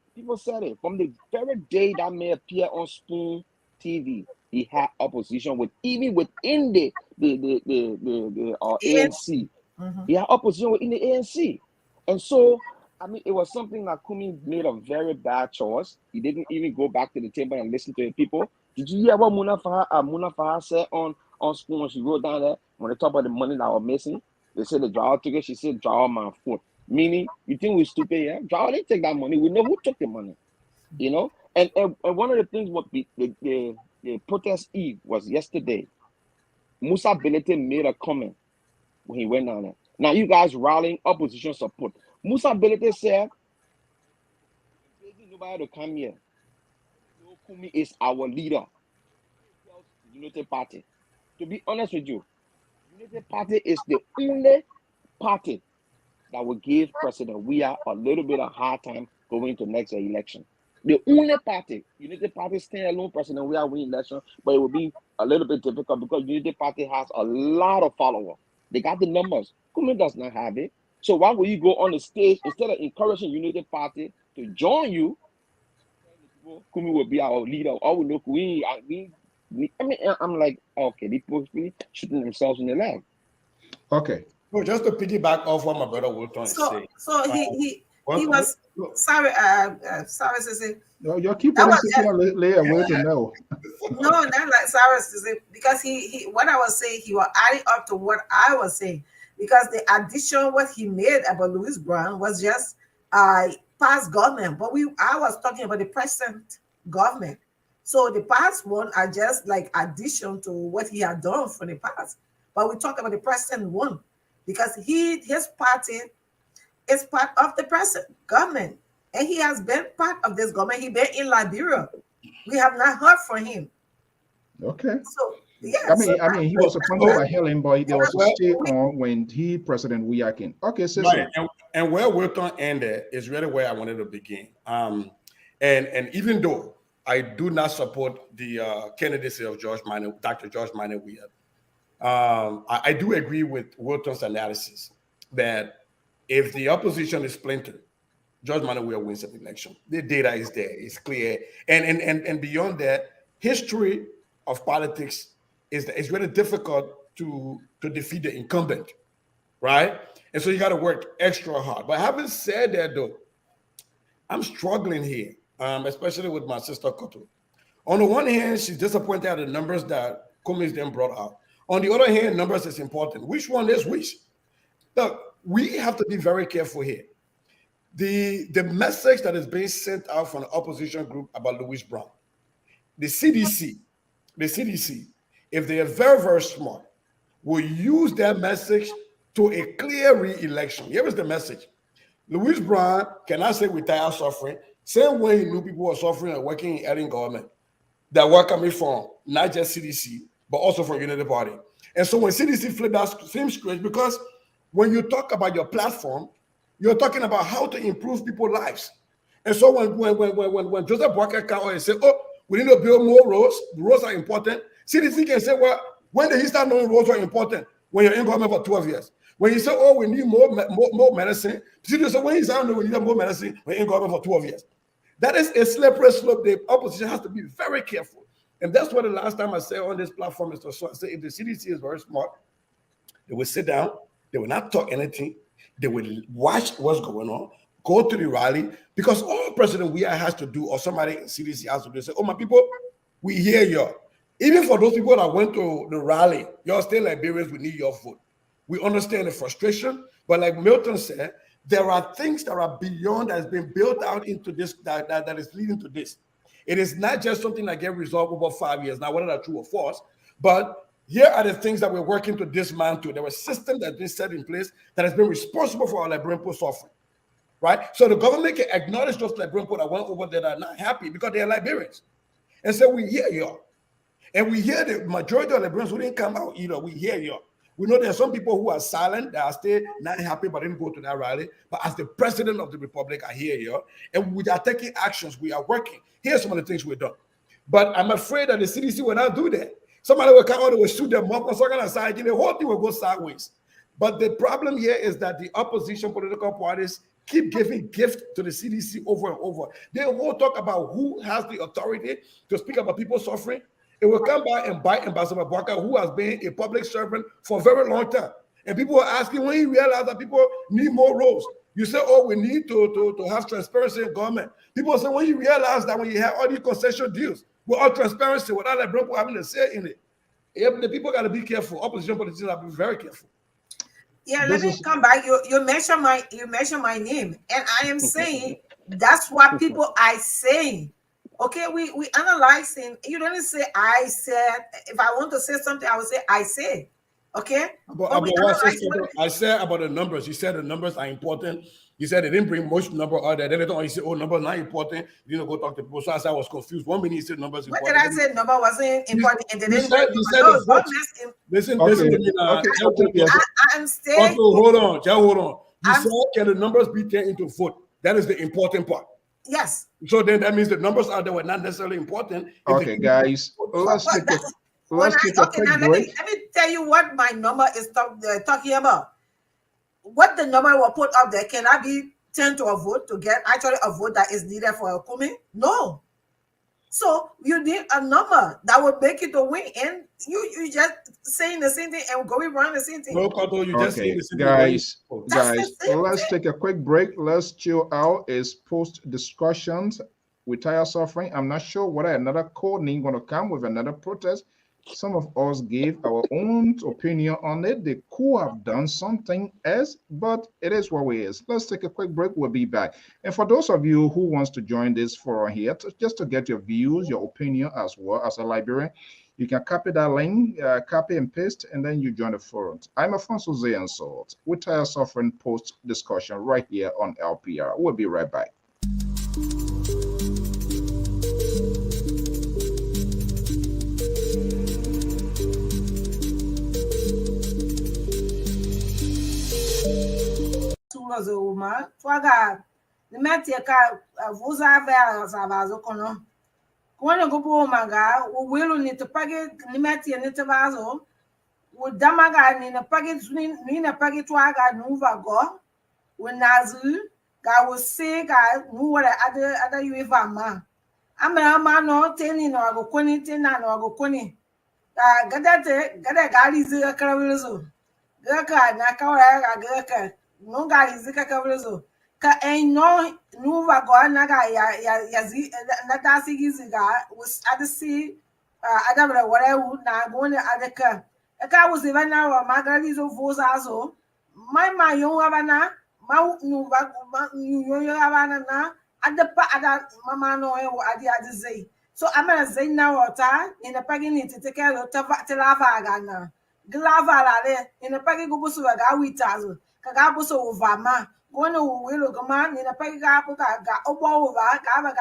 From the very day that man appeared on Spoon TV. He had opposition even within the ANC. Mm-hmm. He had opposition within the ANC, and so I mean, it was something that Kumi made a very bad choice. He didn't even go back to the table and listen to the people. Did you hear what Muna Faha said on Spoon when she wrote down there when they talk about the money that was missing? They said the drawer took it. She said drawer my foot. Meaning, you think we're stupid? Yeah, drawer didn't take that money. We know who took the money. And one of the things what the protest eve was yesterday. Musa Belete made a comment when he went down there. Now you guys rallying opposition support. Musa Belete said, nobody to come here. Kumi is our leader. Unity Party. To be honest with you, Unity Party is the only party that will give President Weah a little bit of hard time going to next election. The only party, Unity Party, stand alone, President Weah win election, but it will be a little bit difficult because Unity Party has a lot of followers. They got the numbers. Kumi does not have it. So why would you go on the stage instead of encouraging Unity Party to join you? Kumi will be our leader. All we know, I'm like, okay, these people really shooting themselves in the leg. Okay. No, just to piggyback off what my brother Wilton is saying. So he he was sorry, Sissy. No, you keep That on was sitting on layer way to know. No, not like Cyrus Sissy, because he what I was saying, he was adding up to what I was saying, because the addition what he made about Louis Brown was just past government, but I was talking about the present government. So the past one are just like addition to what he had done for the past. But we talk about the present one because his party is part of the present government. And he has been part of this government. He been in Liberia. We have not heard from him. Okay. So yeah. I mean, he was appointed by Helen, but there was a stay on when President Weah came. Okay, so right. And where Wilton ended is really where I wanted to begin. And even though I do not support the candidacy of Dr. George Minor Weah, I do agree with Wilton's analysis that if the opposition is splintered, George Minor Weah wins an election. The data is there, it's clear. And beyond that, history of politics is really difficult to defeat the incumbent, right? And so you got to work extra hard. But having said that, though, I'm struggling here, especially with my sister Koto. On the one hand, she's disappointed at the numbers that Cummings then brought out. On the other hand, numbers is important. Which one is which? Look, we have to be very careful here. The message that is being sent out from the opposition group about Louis Brown, the CDC, if they are very, very smart, will use that message to a clear re-election. Here is the message. Louis Brown cannot say with Tayah suffering, same way he knew people were suffering and working in alien government that were coming from not just CDC, but also from Unity Party. And so when CDC flipped that same script, because when you talk about your platform, you're talking about how to improve people's lives. And so when Joseph Walker came out and said, oh, we need to build more roads, the roads are important, CDC can say, well, when did he start knowing roads are important? When you're in government for 12 years. When you say, oh, we need more medicine, CDC said, when he started knowing we need more medicine, we're in government for 12 years. That is a slippery slope. The opposition has to be very careful. And that's what the last time I said on this platform is to say, if the CDC is very smart, they will sit down, they will not talk anything, they will watch what's going on, go to the rally, because all President Weah has to do, or somebody in CDC has to do, say, oh, my people, we hear you. Even for those people that went to the rally, you're still Liberians, we need your vote. We understand the frustration, but like Milton said, there are things that are beyond that has been built out into this, that is leading to this. It is not just something that get resolved over 5 years. Now, whether that's true or false, but here are the things that we're working to dismantle. There was a system that's been set in place that has been responsible for our Liberian poor suffering, right? So the government can acknowledge those Liberian poor that went over there that are not happy because they are Liberians. And so we hear y'all. And we hear the majority of Liberians who didn't come out either. We hear y'all. We know there are some people who are silent, that are still not happy, but didn't go to that rally. But as the president of the republic, I hear you. And we are taking actions. We are working. Here's some of the things we've done. But I'm afraid that the CDC will not do that. Somebody will come out and will shoot them up on second aside. The whole thing will go sideways. But the problem here is that the opposition political parties keep giving gifts to the CDC over and over. They will talk about who has the authority to speak about people suffering. It will come by and bite Ambassador Barker, who has been a public servant for a very long time. And people are asking when he realized that people need more roles. You say, oh, we need to have transparency in government. People say, when you realize that when you have all these concession deals, with all transparency, without like people having a say in it, the people got to be careful. Opposition politicians have to be very careful. Yeah, let me come back. You mentioned my name, and I am saying that's what people are saying. Okay, we analyzing. You don't say I said. If I want to say something, I will say I said. Okay. I said about the numbers. You said the numbers are important. You said they didn't bring much number out there. Then later on you said, oh, numbers not important. You didn't go talk to people. So I was confused. 1 minute you said numbers important. What did I say? Number wasn't important. And then listen to me now. I'm staying. Hold on. You said, can the numbers be turned into vote? That is the important part. Yes. So then that means the numbers out there were not necessarily important. Okay, guys, let's take a quick break. Let me tell you what my number is talking about. What the number will put up there, can I be turned to a vote to get actually a vote that is needed for a coming? No. So you need a number that would make it a win, and you just saying the same thing and going around the same thing. No, Koto, you just saying Okay, the same thing. That's the same let's thing. take a quick break. Let's chill out. It's post discussions with Tayah suffering. I'm not sure whether another code name going to come with another protest. Some of us gave our own opinion on it. They could have done something else, but it is what it is. Let's take a quick break. We'll be back. And for those of you who wants to join this forum here, just to get your views, your opinion as well as a librarian, you can copy that link, copy and paste, and then you join the forum. I'm Afonso Zayansalt with Tayah Suffering post discussion right here on LPR. We'll be right back. Quando go manga, o will need to paget limati and it vaso, would damaga in a packet in a packet waga nuva go, when Nazu, ga will say, I knew what other you ever ma. I'm a man no telling or go conning ten or go conning. Gadate, Gada Gadi Zika Caravizo. Gurka, Nakara, Gurka, no guy is Zika Caravizo. Ka ain't no nuva go naga yazi natasi giziga was at the sea adabra whatever na going at the car. A car was even now a magalizo vosazo. My young Havana, Mount Nuva, Havana na at the pa mama no at the other say. So I'm gonna say now water in a pagging to take care of Telavagana. Glava in a pagging Gubusuga witazo. Kagabuso Vama. One will go man in a peggy got over, Gavaga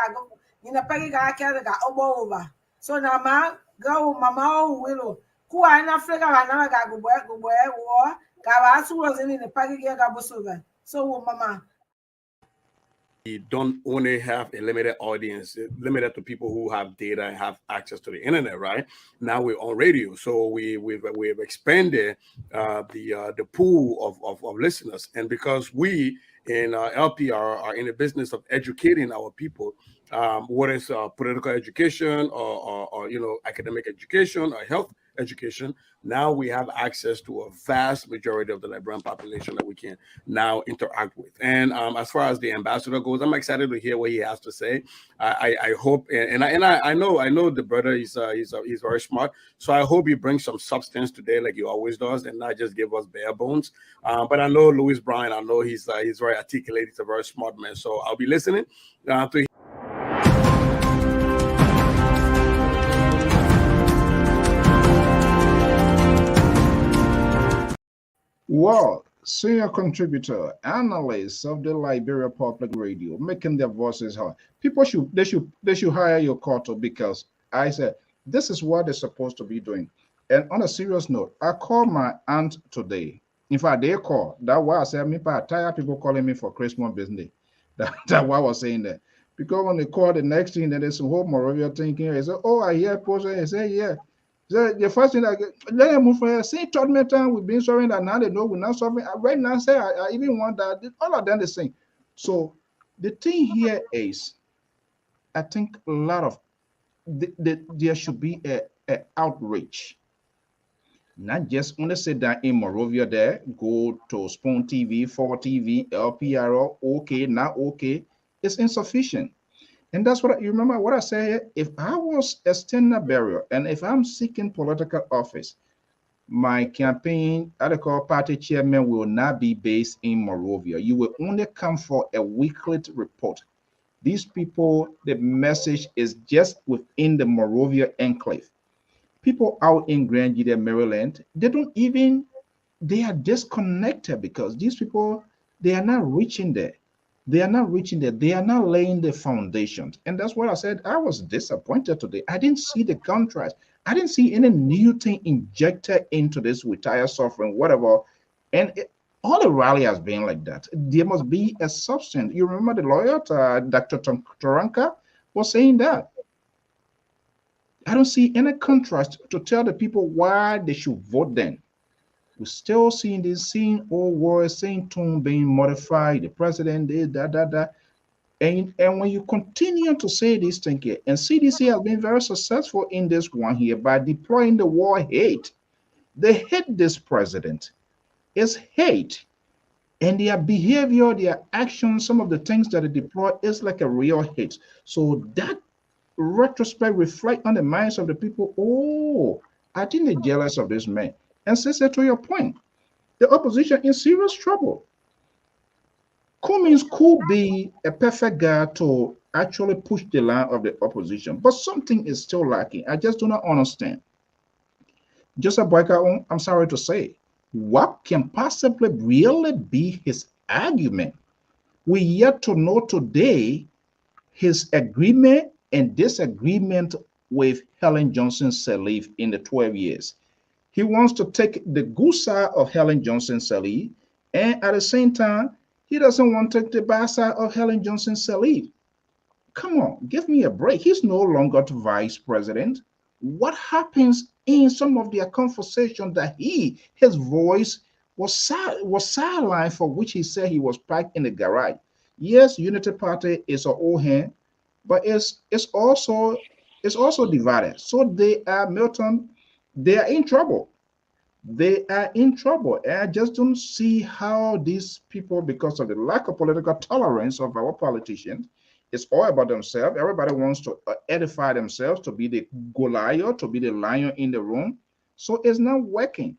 in a peggy got over. So now, ma, go, mamma, willow. Who I not figure I never got go where war, Gavasu was in the peggy gabusuga. So, mamma. We don't only have a limited audience, limited to people who have data and have access to the internet. Right now, we're on radio, so we've expanded the pool of listeners, and because we in LPR are in the business of educating our people, what is political education or academic education or health education. Now we have access to a vast majority of the Liberian population that we can now interact with. And as far as the ambassador goes, I'm excited to hear what he has to say. I hope, and I know the brother is he's very smart. So I hope he brings some substance today, like he always does, and not just give us bare bones. But I know Louis Bryan. I know he's very articulate. He's a very smart man. So I'll be listening to. Well, senior contributor, analyst of the Liberia Public Radio, making their voices heard. People should hire your Koto, because I said this is what they're supposed to be doing. And on a serious note, I called my aunt today. In fact, they called. That's why I said, me tired people calling me for Christmas business. That's why I was saying that. Because when they call the next thing, then there's some whole Moravia thinking, they say, oh, I hear post, and say, yeah. The first thing I get, let them move for see tournament time. We've been solving that now. They know we're not solving. Right now, say I even want that. All of them the same. So the thing here is, I think a lot of there should be a outreach. Not just want to sit down in Moravia there, go to Spoon TV, 4TV, LPRO, okay, not okay. It's insufficient. And that's what you remember what I said. If I was a standard bearer and if I'm seeking political office, my campaign article party chairman will not be based in Moravia. You will only come for a weekly report. These people, the message is just within the Moravia enclave. People out in Grand Gita, Maryland, they are disconnected because these people, they are not reaching there. They are not reaching there. They are not laying the foundations. And that's what I said. I was disappointed today. I didn't see the contrast. I didn't see any new thing injected into this with Tayah suffering, whatever. And all the rally has been like that. There must be a substance. You remember the lawyer, Dr. Toranka, was saying that. I don't see any contrast to tell the people why they should vote then. We're still seeing old words, same tone being modified. The president did that. And when you continue to say this thing here, and CDC has been very successful in this one here by deploying the war hate. They hate this president. It's hate. And their behavior, their actions, some of the things that they deploy is like a real hate. So that retrospect reflect on the minds of the people. Oh, I think they're jealous of this man. And sister, to your point, the opposition in serious trouble. Cummings could be a perfect guy to actually push the line of the opposition, but something is still lacking. I just do not understand. Joseph Boyka, I'm sorry to say, what can possibly really be his argument? We yet to know today his agreement and disagreement with Helen Johnson Sirleaf in the 12 years. He wants to take the good side of Helen Johnson Sirleaf, and at the same time, he doesn't want to take the bad side of Helen Johnson Sirleaf. Come on, give me a break. He's no longer the vice president. What happens in some of their conversation that his voice was sidelined, for which he said he was parked in the garage? Yes, Unity Party is an old hand, but it's also divided. So they are Milton, they are in trouble. They are in trouble. And I just don't see how these people, because of the lack of political tolerance of our politicians, it's all about themselves. Everybody wants to edify themselves, to be the Goliath, to be the lion in the room. So it's not working.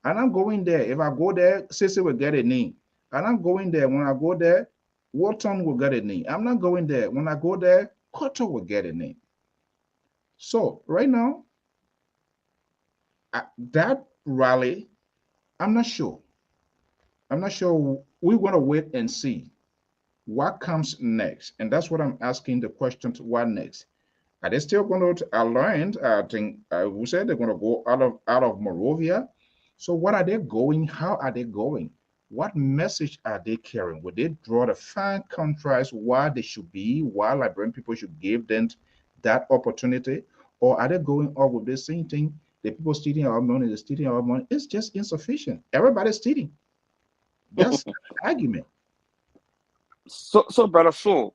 And I'm going there. If I go there, Sissy will get a name. And I'm going there. When I go there, Walton will get a name. I'm not going there. When I go there, Cotto will get a name. So right now, that rally, I'm not sure. I'm not sure. We want to wait and see what comes next. And that's what I'm asking the question to what next. Are they still going to align? I think who said they're going to go out of Morovia. So what are they going? How are they going? What message are they carrying? Would they draw the fine contrast why they should be, why Liberian people should give them that opportunity? Or are they going up with the same thing? The people stealing our money, they're stealing our money. It's just insufficient. Everybody's stealing. That's an argument. So brother, so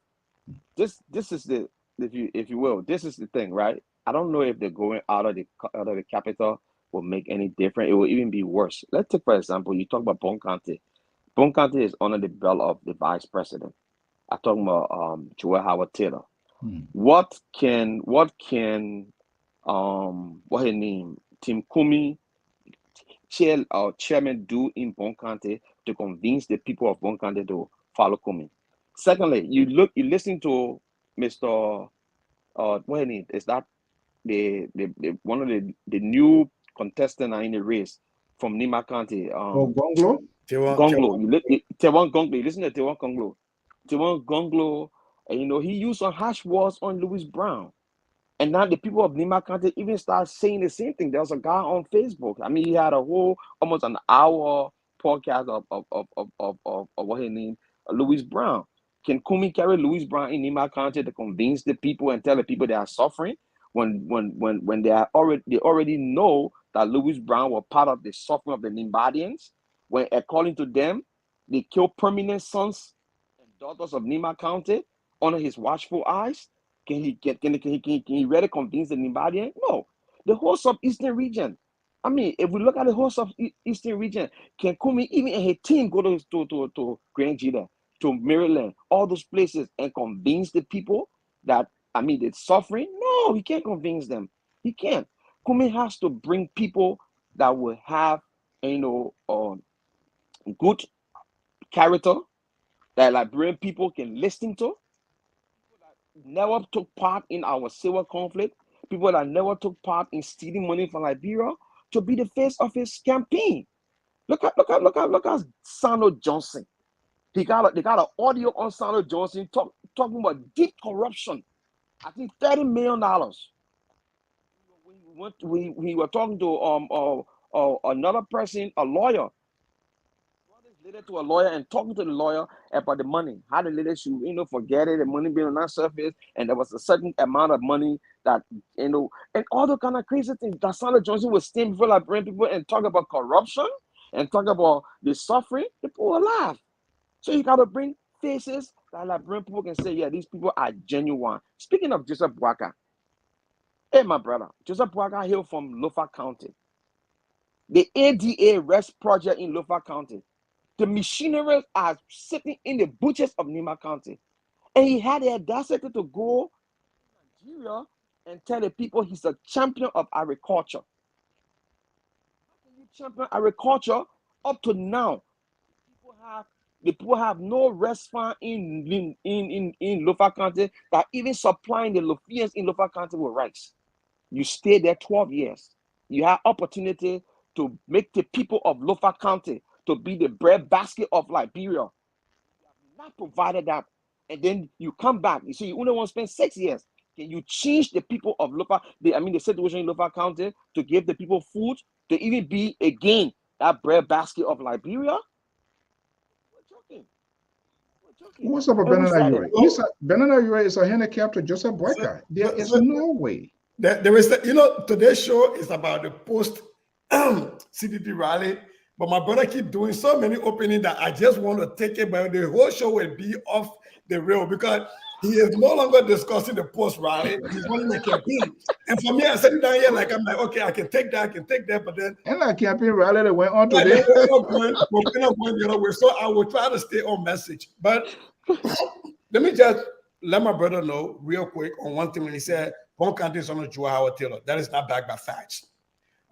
this is the, if you will, this is the thing, right? I don't know if they're going out of the capital will make any difference. It will even be worse. Let's take for example, you talk about Bonkante. Bonkante is under the belt of the vice president. I'm talking about Joel Howard Taylor. What can what his name, Tim Kumi, chairman do in Bonkante to convince the people of Bonkante to follow Kumi? Secondly, you listen to Mr. What his name is, that the one of the new contestant in the race from Nima County. Gonglo? Gonglo. Tewan Gonglo. You listen to Tewan Gonglo. Tewan Gonglo, and he used some harsh words on Louis Brown. And now the people of Nima County even start saying the same thing. There was a guy on Facebook. I mean, he had a whole almost an hour podcast of what his name, Louis Brown. Can Kumi carry Louis Brown in Nima County to convince the people and tell the people they are suffering when they already know that Louis Brown was part of the suffering of the Nimbadians? When according to them, they killed permanent sons and daughters of Nima County under his watchful eyes. Can he really convince the Nimbadian? No. The whole southeastern region. I mean, if we look at the whole southeastern region, can Kumi even and his team go to Grand Jida, to Maryland, all those places, and convince the people that, I mean, they're suffering? No, he can't convince them. He can't. Kumi has to bring people that will have, good character that Liberian people can listen to. People that never took part in our civil conflict, people that never took part in stealing money from Liberia, to be the face of his campaign. Look at Sano Johnson. They got an audio on Sano Johnson talking about deep corruption. I think $30 million. We were talking to another person, a lawyer. Brothers related to a lawyer and talking to the lawyer about the money. How the lady should, forget it, the money being on that surface, and there was a certain amount of money that, and all the kind of crazy things. That Sano Johnson was stand before Liberian people and talk about corruption and talk about the suffering. The people will laugh. So you got to bring faces that Liberian people can say, yeah, these people are genuine. Speaking of Joseph Boaka, hey, my brother, Joseph Boaka hailed from Lofa County. The ADA Rest Project in Lofa County. The machineries are sitting in the butchers of Nima County. And he had the audacity to go to Nigeria and tell the people he's a champion of agriculture. How can you champion agriculture? Up to now, the people have no rest farm in Lofa County that even supplying the Lofians in Lofa County with rice. You stay there 12 years. You have opportunity to make the people of Lofa County to be the bread basket of Liberia. You have not provided that. And then you come back. You see, you only want to spend 6 years. Can you change the people of Lofa, the situation in Lofa County to give the people food, to even be, again, that bread basket of Liberia? What's up with Benana Ure? Benana Ure is a handicap to Joseph Boaka. There is no way. There is, today's show is about the post CPP rally, but my brother keep doing so many openings that I just want to take it, but the whole show will be off the rail because he is no longer discussing the post rally. He's running the campaign. And for me, I said it down here, like, I'm like, okay, I can take that, but then. And that campaign rally that went on today. We're not going the other way. So I will try to stay on message. But let me just let my brother know real quick on one thing when he said, Bon County is on Joa Howard Taylor. That is not backed by facts.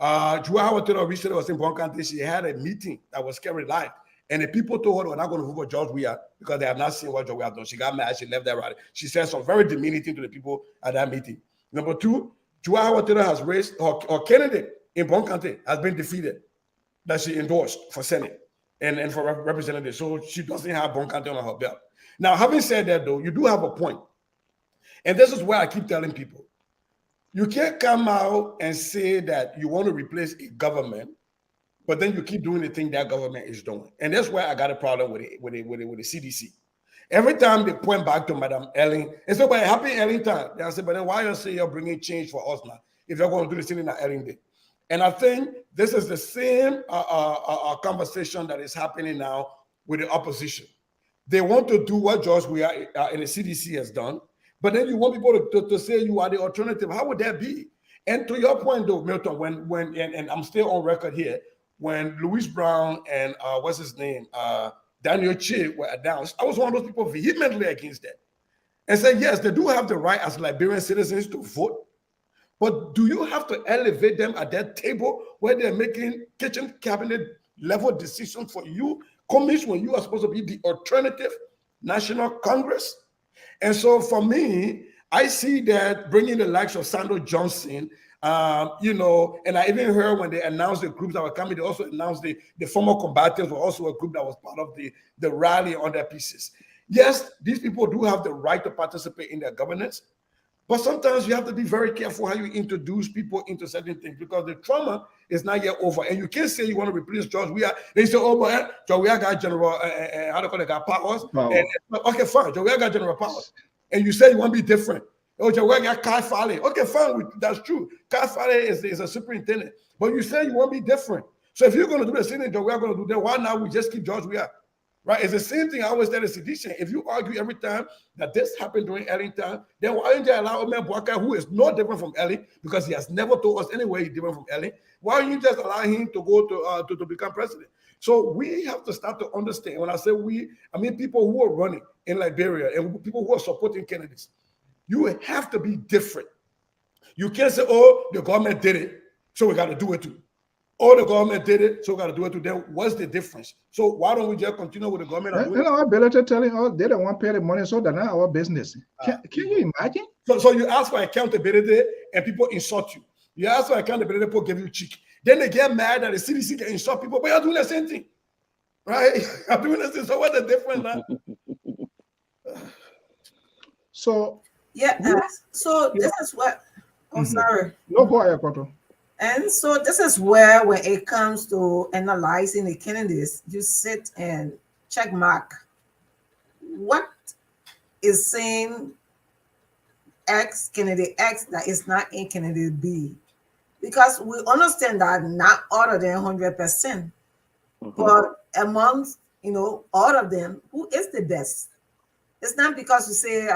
Joa Howard Taylor recently was in Bon County. She had a meeting that was carried live. And the people told her they were not going to vote for George Weah because they have not seen what George Weah has done. She got mad. She left that rally. She said some very demeaning things to the people at that meeting. Number two, Joa Howard Taylor has raised her candidate in Bon County has been defeated that she endorsed for Senate and for representative. So she doesn't have Bon County on her belt. Now, having said that, though, you do have a point. And this is where I keep telling people. You can't come out and say that you want to replace a government, but then you keep doing the thing that government is doing. And that's where I got a problem with the CDC. Every time they point back to Madam Ellen, and say, but happy Ellen time. They say, but then why you say you're bringing change for us now if you're going to do the same that Ellen did? And I think this is the same conversation that is happening now with the opposition. They want to do what George Weah in the CDC has done, but then you want people to say you are the alternative. How would that be? And to your point, though, Milton, when I'm still on record here, when Louis Brown and what's his name, Daniel Che were announced, I was one of those people vehemently against that and said, yes, they do have the right as Liberian citizens to vote, but do you have to elevate them at that table where they're making kitchen cabinet level decisions for you, commission, when you are supposed to be the alternative National Congress? And so for me, I see that bringing the likes of Sandro Johnson, and I even heard when they announced the groups that were coming, they also announced the former combatants were also a group that was part of the rally on their pieces. Yes, these people do have the right to participate in their governance, but sometimes you have to be very careful how you introduce people into certain things because the trauma is not yet over. And you can't say you want to replace George Weah. They say, oh, but George Weah got general, how do you call it, got powers. Okay, fine, George Weah got general powers. And you say you want to be different. Oh, George Weah got Kai Fale. Okay, fine, that's true. Kai Fale is a superintendent. But you say you want to be different. So if you're going to do the same thing George Weah going to do, then why not we just keep George Weah? Right? It's the same thing I always tell the sedition. If you argue every time that this happened during Ellie time, then why don't you allow Omer Boaka, who is no different from Ellie, because he has never told us anyway he's different from Ellie, why don't you just allow him to go to become president? So we have to start to understand. When I say we, I mean people who are running in Liberia and people who are supporting candidates. You have to be different. You can't say, oh, the government did it, so we got to do it too. Oh, the government did it, so we got to do it to them. What's the difference? So why don't we just continue with the government? Our ability telling us they don't want to pay the money, so they're not our business. Can you imagine? So you ask for accountability and people insult you. You ask for accountability, people give you cheek. Then they get mad that the CDC can insult people, but you're doing the same thing. Right? I'm doing the same. So what's the difference now? So yeah, so this is what I'm sorry. No, go ahead, Koto. And so this is where, when it comes to analyzing the candidates, you sit and check mark what is saying X, candidate X, that is not in candidate B. Because we understand that not all of them 100%, but amongst all of them, who is the best? It's not because we say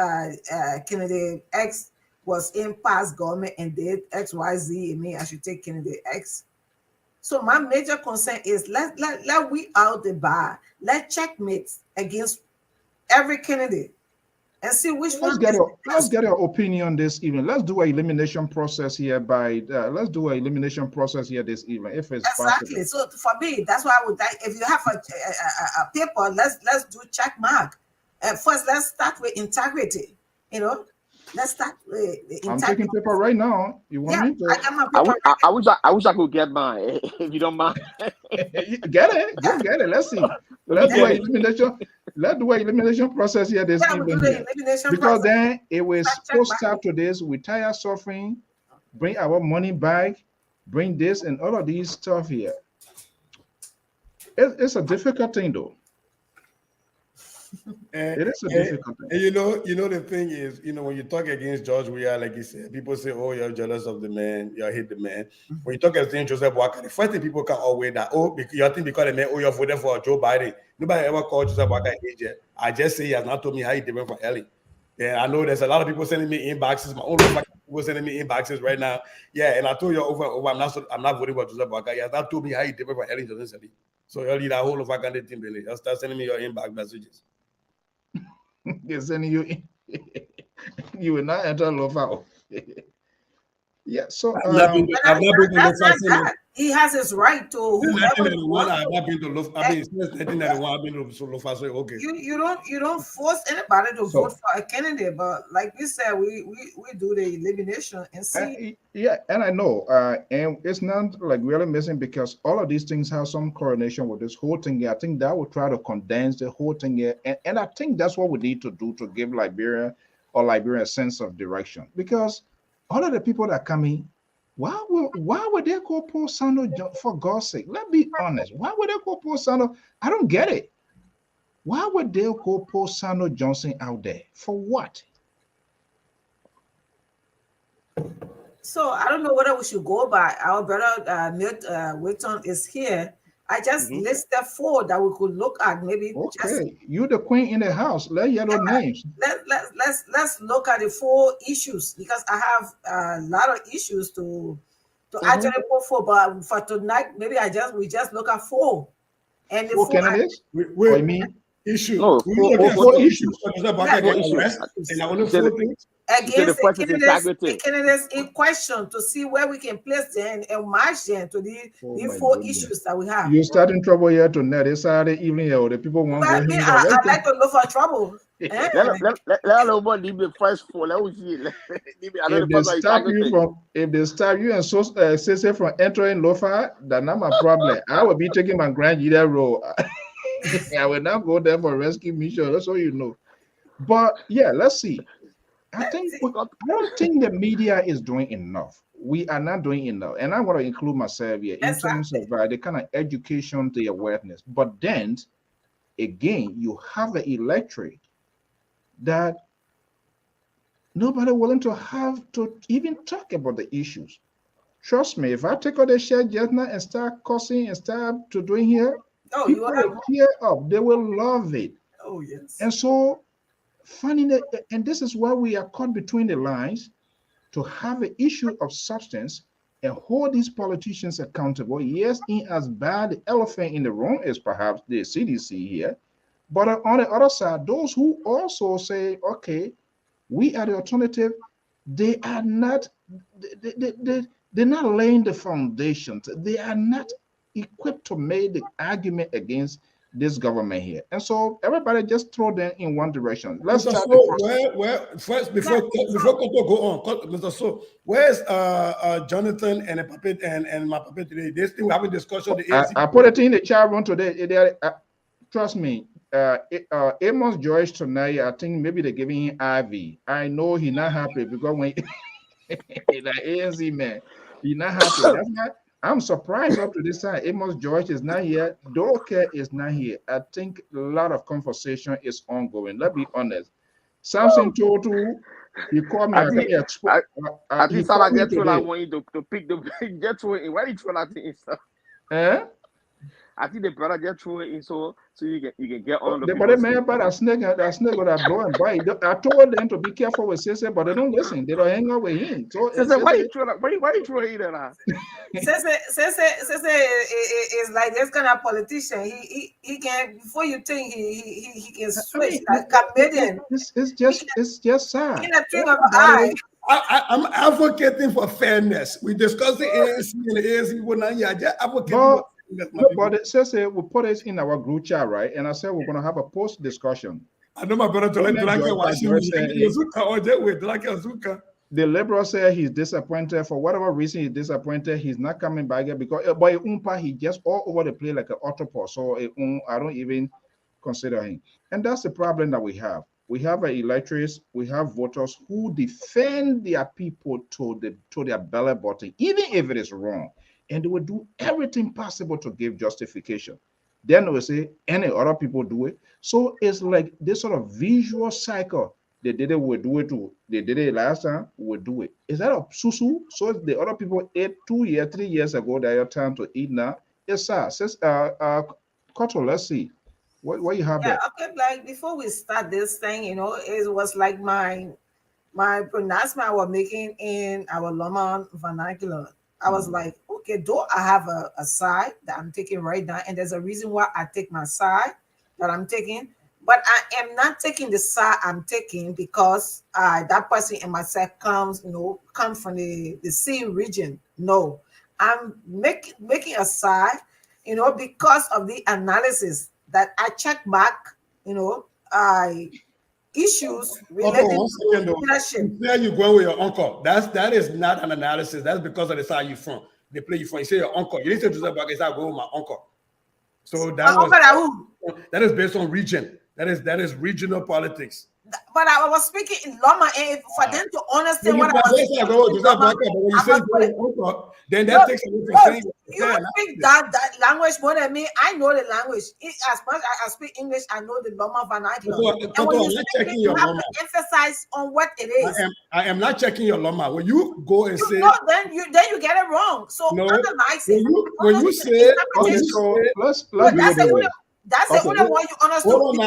candidate X was in past government and did X, Y, Z, and me, I should take candidate X. So my major concern is let we out the bar, let checkmates against every candidate and see which let's get your opinion on this evening. Let's do an elimination process here by let's do an elimination process here this evening if it's exactly possible. So for me, that's why I would like, if you have a paper, let's do check mark. First, let's start with integrity. You know, let's start with integrity. I'm taking paper right now. You want me to? I got my paper. I wish I could get mine if you don't mind. Get it, go get it. Let's see. Let's do an elimination. Let's do an elimination process here this evening. Because then it was supposed to start to this. We Tayah suffering, bring our money back, bring this and all of these stuff here. It's a difficult thing though. It is a difficult thing. And you know the thing is, when you talk against George Weah, like you said, people say, "Oh, you're jealous of the man, you hate the man." When you talk against Joseph Boakai, the first thing people can always that, "Oh, you think because the man, oh, you're voting for Joe Biden." Nobody ever called Joseph Boakai agent. I just say he has not told me how he different from Ellie. Yeah, I know there's a lot of people sending me inboxes. My own people sending me inboxes right now. Yeah, and I told you over and over, I'm not voting for Joseph Boakai. He has not told me how he different from Ellie Johnson. So Ellie, that whole of our team, really, just start sending me your inbox messages. They're sending you you will not enter Lofa. Yeah, so he has his right to whoever. I've not been to Lofa. I mean, since 1991, I've been to Lofa. So okay. You don't force anybody to vote for a candidate, but like we said, we do the elimination and see. Yeah, and I know, and it's not like really missing because all of these things have some correlation with this whole thing. I think that will try to condense the whole thing here, and I think that's what we need to do to give Liberia a sense of direction because all of the people that are coming. Why would they go Paul Sando for God's sake? Let's be honest. Why would they go Paul Sando? I don't get it. Why would they go Paul Sando Johnson out there? For what? So I don't know whether we should go by. Our brother Wilton is here. I just listed 4 that we could look at. Maybe okay. You the queen in the house. Let's hear those names. Let's look at the 4 issues because I have a lot of issues to actually put for. But for tonight, maybe we just look at 4. And the 4 candidates. Wait, me issue. No, 4 issues. Against the candidates in question to see where we can place them and match them to the 4 issues that we have. You're starting trouble here tonight. It's Saturday evening here. The people want to go. I like to look for trouble. Let alone leave the first 4. Let me see. If they stop you and say from entering Lofa, that's not my problem. I will be taking my grand leader role. I will not go there for rescue mission. That's all you know. But yeah, let's see. I don't think the media is doing enough. We are not doing enough. And I want to include myself here in terms of the kind of education, the awareness. But then, again, you have an electorate that nobody willing to have to even talk about the issues. Trust me, if I take all the shit just now and start cussing and start to doing here, people will tear up. They will love it. Oh, yes. And so, finding that, and this is why we are caught between the lines to have an issue of substance and hold these politicians accountable. Yes, in as bad the elephant in the room is perhaps the CDC here, but on the other side, those who also say, okay, we are the alternative, they are not, they're not laying the foundations. They are not equipped to make the argument against this government here, and so everybody just throw them in one direction. Let's start. First, before Koto go on, Mr. So, where's Jonathan and the puppet and my puppet today? They still having discussion. I put it in the chat room today. Trust me, Amos Joyce tonight. I think maybe they're giving him IV. I know he's not happy because when the ANC man, he's not happy. That's not. I'm surprised up to this time. Amos George is not here. Doroke is not here. I think a lot of conversation is ongoing. Let's be honest. Samson Totu, he called me. I think I want you to pick the get to it. Why you throw that thing stuff? I think the brother just threw it in so you can get on the But the man, but that snake with that blow and bite. I told them to be careful with Sese, but they don't listen. They don't hang out with him. So why you throw that? Why you throw it in there? Sese is like this kind of politician. He can, before you think he can switch like comedian. It's just sad. In a trim of an eye. I'm advocating for fairness. We discussed the ANC and the ANC. We're not here. Just advocating for fairness. But it says we put it in our group chat, right? And I said we're going to have a post discussion. I know my brother to like the Liberal said he's disappointed for whatever reason. He's disappointed. He's not coming back here because by Umpa he just all over the place like an autopus. So I don't even consider him, and that's the problem that we have. We have electors, we have voters who defend their people to their belly button, even if it is wrong, and they will do everything possible to give justification. Then they will say any other people do it. So it's like this sort of visual cycle. They did it, we do it too. They did it last time, we do it. Is that a susu? So the other people ate 2 years, 3 years ago, that your time to eat now. Yes, sir. Says Koto, let's see. What you have there? Okay, like before we start this thing, it was like my pronouncement I was making in our Loma vernacular. I was like, okay, though I have a side that I'm taking right now, and there's a reason why I take my side that I'm taking, but I am not taking the side I'm taking because that person and myself come from the same region. No, I'm making a side, because of the analysis that I check back, issues related to leadership. There you go with your uncle. That is not an analysis. That's because of the side you're from. They play you from. You say your uncle. You didn't say Joseph Baga. I go with my uncle. So that is based on region. That is regional politics. But I was speaking in Loma, and for them to understand what I was saying, then that takes away from saying you speak that language more than me. I know the language. As much as I speak English, I know the Loma vernacular. And when you speak, you have to emphasize on what it is. I am not checking your Loma. When you go and say, then you get it wrong. So analyze it. When you say, that's the only one you understood. Hold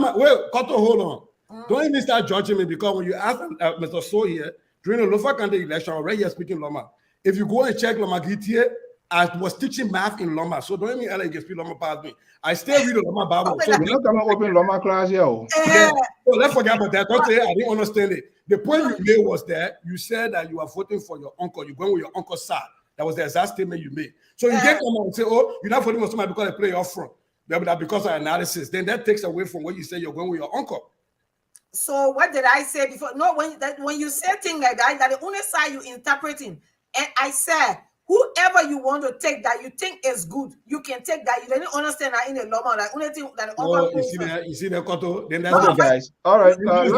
on, wait, Koto, hold on. Don't even start judging me because when you ask Mr. So here during the Lofa County election, already here speaking Loma. If you go and check Loma Gitier, I was teaching math in Loma, so don't even you can speak Loma past me. I still read the Loma Bible. So we're not gonna open Loma class, yo. So let's forget about that. Don't say I didn't understand it. The point you made was that you said that you are voting for your uncle. You're going with your uncle's side. That was the exact statement you made. So you get come out and say, oh, you're not voting for somebody because they play off front. That because of analysis. Then that takes away from what you say you're going with your uncle. So what did I say before? No, when you say things like that the only side you're interpreting. And I said, whoever you want to take that you think is good, you can take that. You didn't understand that in the Loma. That only thing that you see that Koto? Then that's okay, guys. All right. I'm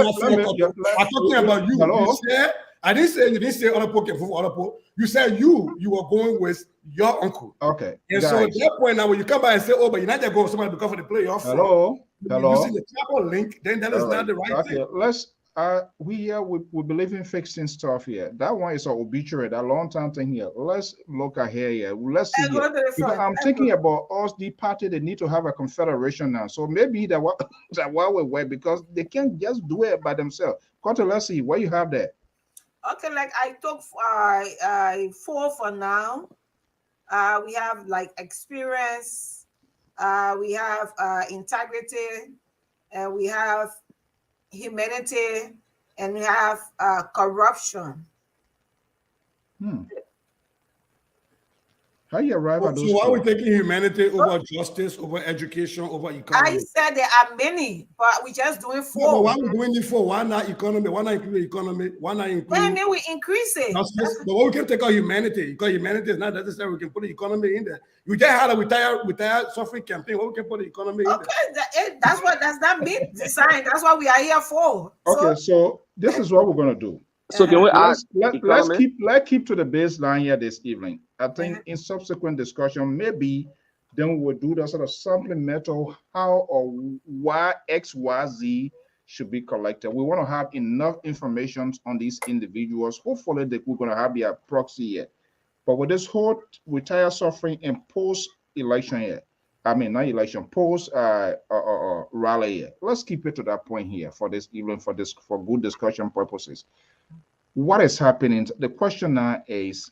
talking about you. Hello? You said, I didn't say you didn't say other people. You said you were going with your uncle. Okay. And guys, so at that point now, when you come back and say, oh, but you're not just going with somebody because of the playoff. Hello. You see the travel link, then that is not the right thing. Let's we believe in fixing stuff here. That one is an obituary, that long time thing here. Let's look at here. Let's see here. Because I'm thinking about us, the party, they need to have a confederation now. So maybe that will work because they can't just do it by themselves. Let's see what you have there. Okay, like I took 4 for now. We have like experience, we have integrity, and we have humanity, and we have corruption. How you arrive at those? So why are we taking humanity over justice, over education, over economy? I said there are many, but we're just doing 4. No, but why are we doing it for? Why not economy? Why not include economy? Why not include? Well, then we increase it. Justice? But we can take out humanity because humanity is not necessary. We can put the economy in there. You just had a retire suffering campaign. What we can put the economy in there? That's not me design. That's what we are here for. Okay, so this is what we're gonna do. So can we let's keep to the baseline here this evening. I think in subsequent discussion, maybe then we will do the sort of supplemental how or why X, Y, Z should be collected. We want to have enough information on these individuals. Hopefully that we're going to have their proxy here. But with this whole retire suffering and post election yet. I mean, not election, post rally yet. Let's keep it to that point here for this, even for this, for good discussion purposes. What is happening? The question now is,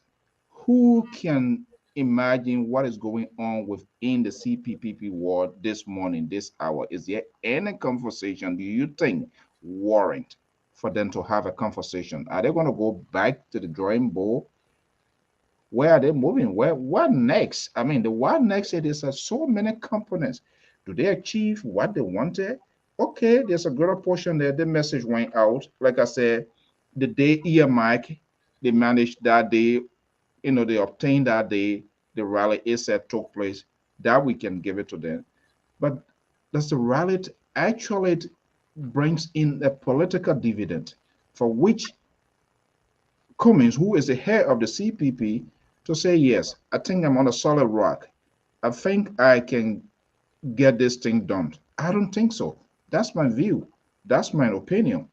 who can imagine what is going on within the CPPP world this morning, this hour? Is there any conversation do you think warrant for them to have a conversation? Are they going to go back to the drawing board? Where are they moving? What next? I mean, the what next, it is so many components. Do they achieve what they wanted? Okay, there's a greater portion there. The message went out. Like I said, the day EMI, they managed that day, they obtained that day, the rally ASAP took place, that we can give it to them. But does the rally actually brings in a political dividend for which Cummings, who is the head of the CPP, to say, yes, I think I'm on a solid rock. I think I can get this thing done. I don't think so. That's my view. That's my opinion.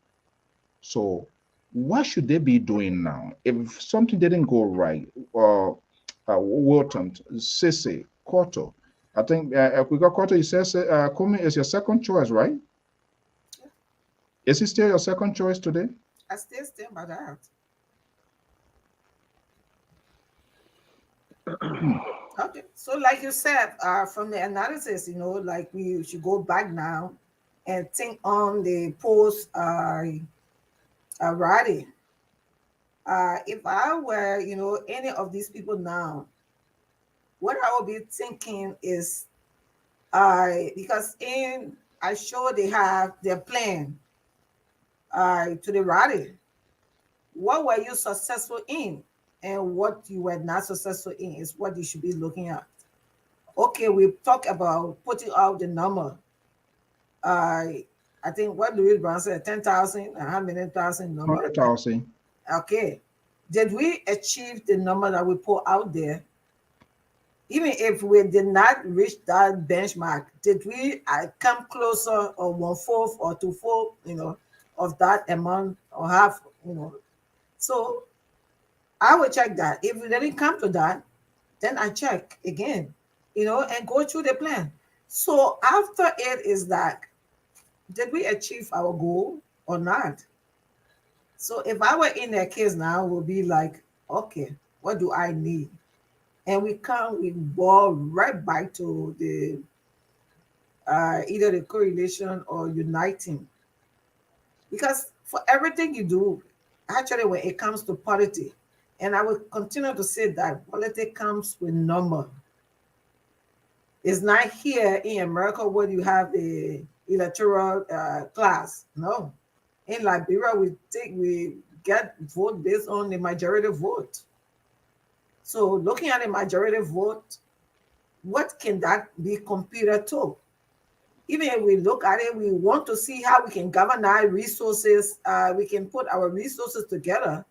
So what should they be doing now? If something didn't go right, Wilton, Sisse, Cotto, I think we got Cotto, he says Cummings is your second choice, right? Is he still your second choice today? I still stand by that. Okay, so like you said, from the analysis, like we should go back now and think on the post rally. If I were, any of these people now, what I would be thinking is, because I sure they have their plan to the rally. What were you successful in? And what you were not successful in is what you should be looking at. Okay, we talk about putting out the number. I think what Louis Brown said, 10,000, how many thousand number? 100,000. Okay. Did we achieve the number that we put out there? Even if we did not reach that benchmark, did we come closer or 1/4 or 2/4, of that amount or half, So I will check that. If we didn't come to that, then I check again, and go through the plan. So after it is that, did we achieve our goal or not? So if I were in their case now, we'll be like, okay, what do I need? And we go right back to the either the correlation or uniting. Because for everything you do, actually when it comes to politics, and I will continue to say that politics comes with number. It's not here in America where you have the electoral class. No. In Liberia, we get vote based on the majority vote. So looking at the majority vote, what can that be compared to? Even if we look at it, we want to see how we can govern our resources. We can put our resources together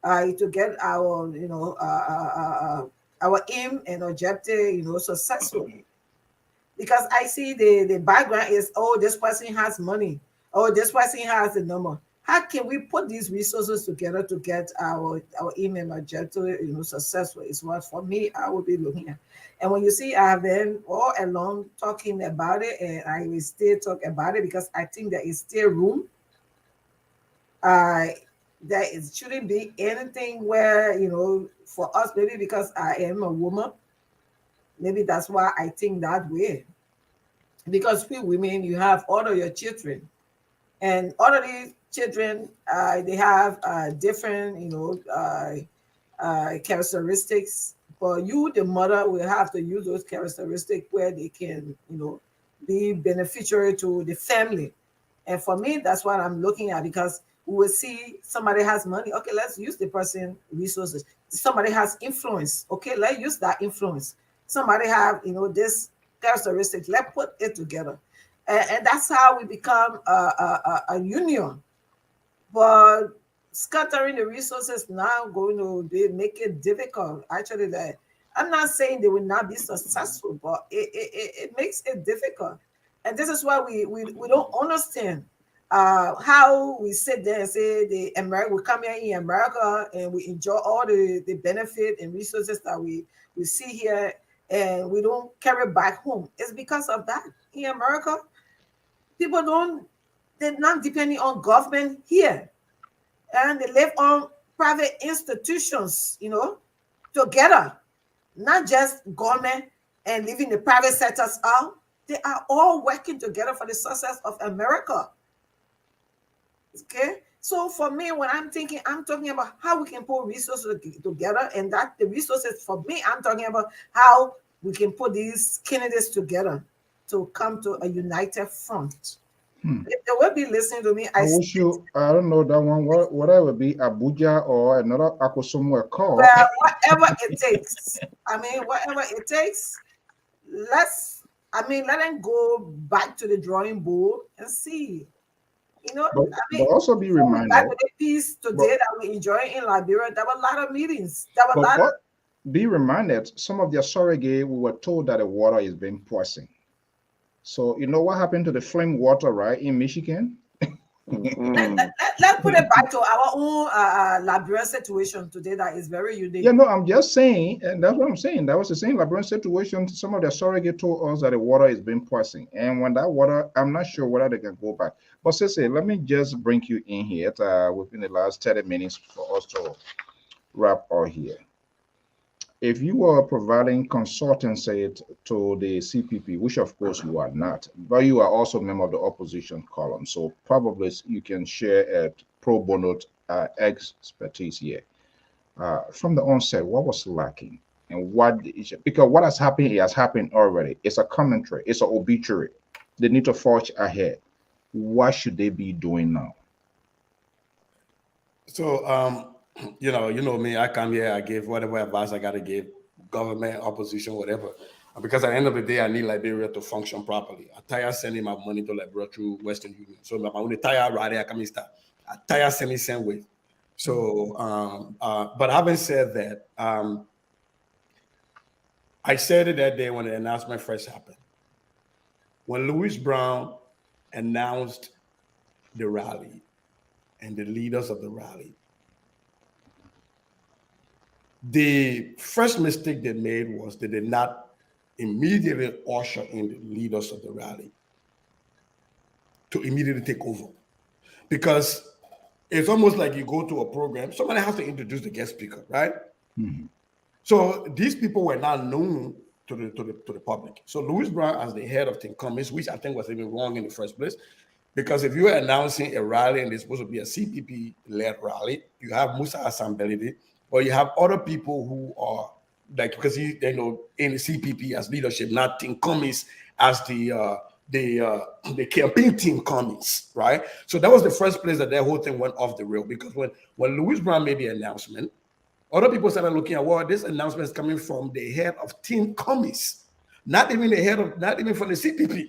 to get our, our aim and objective, successful. Because I see the background is, oh, this person has money. Oh, this person has the number. How can we put these resources together to get our aim and objective, successful? Is what for me I will be looking at. And when you see, I have been all along talking about it, and I will still talk about it because I think there is still room. That it shouldn't be anything where, for us, maybe because I am a woman, maybe that's why I think that way. Because we women, you have all of your children, and all of these children, they have different, characteristics. But you, the mother, will have to use those characteristics where they can, be beneficiary to the family. And for me, that's what I'm looking at, because we will see somebody has money. Okay, let's use the person resources. Somebody has influence. Okay, let's use that influence. Somebody have, this characteristics. Let's put it together. And that's how we become a union. But scattering the resources now going to make it difficult. Actually, I'm not saying they will not be successful, but it makes it difficult. And this is why we don't understand how we sit there and say we come here in America and we enjoy all the benefit and resources that we see here. and we don't carry back home. It's because of that. In America, they're not depending on government here, and they live on private institutions, together, not just government and leaving the private sectors out. They are all working together for the success of America. Okay, so for me, when I'm talking about how we can put resources together, and that the resources for me, I'm talking about how we can put these candidates together to come to a united front. If they will be listening to me, I wish you, I don't know that one, whatever it be, Abuja or another Ako somewhere called. Well, whatever it takes. Whatever it takes, let them go back to the drawing board and see. But also be reminded. Back with the peace today that we enjoy in Liberia, there were a lot of meetings. Be reminded, some of the surrogate, we were told that the water is being poisoned. So you know what happened to the flame water, right, in Michigan? Let's put it back to our own Liberian situation today that is very unique. Yeah, no, I'm just saying, and that's what I'm saying. That was the same Liberian situation. Some of the surrogate told us that the water is being poisoned. And when that water, I'm not sure whether they can go back. But Sissy, let me just bring you in here within the last 30 minutes for us to wrap up here. If you were providing consultancy to the CPP, which of course you are not, but you are also a member of the opposition column, so probably you can share a pro bono expertise here. From the onset, what was lacking, and because what has happened, it has happened already. It's a commentary, it's an obituary. They need to forge ahead. What should they be doing now? So, you know me, I come here, I give whatever advice I got to give, government, opposition, whatever. Because at the end of the day, I need Liberia to function properly. Tayah sending my money to Liberia through Western Union. So my only Tayah right there, I come start. Tayah sending same way. So, but having said that, I said it that day when the announcement first happened. When Louis Brown announced the rally and the leaders of the rally, the first mistake they made was they did not immediately usher in the leaders of the rally to immediately take over. Because it's almost like you go to a program, somebody has to introduce the guest speaker, right? Mm-hmm. So these people were not known to the public. So Louis Brown as the head of Tinkomis, which I think was even wrong in the first place, because if you are announcing a rally and it's supposed to be a CPP-led rally, you have Musa Assembly, or you have other people who are like, because in the CPP as leadership, not Tinkomis as the campaign team commies, right? So that was the first place that whole thing went off the rail, because when Louis Brown made the announcement, other people started looking at, well, this announcement is coming from the head of team commies, not even from the CPP.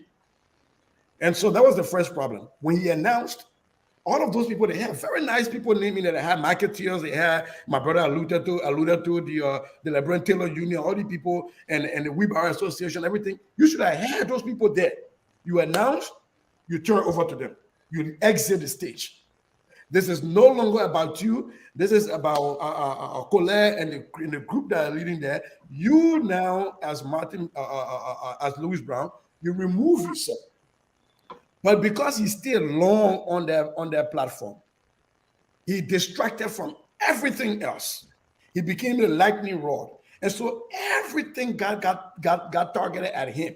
And so that was the first problem. When he announced, all of those people, they had very nice people naming that they had marketeers, they had, my brother alluded to the Liberian Tailor Union, all the people, and the Weber Association, everything. You should have had those people there. You announce, you turn over to them. You exit the stage. This is no longer about you. This is about Colette and the group that are leading there. You now, as Martin, as Louis Brown, you remove yourself. But because he stayed long on their platform, he distracted from everything else. He became the lightning rod. And so everything got targeted at him.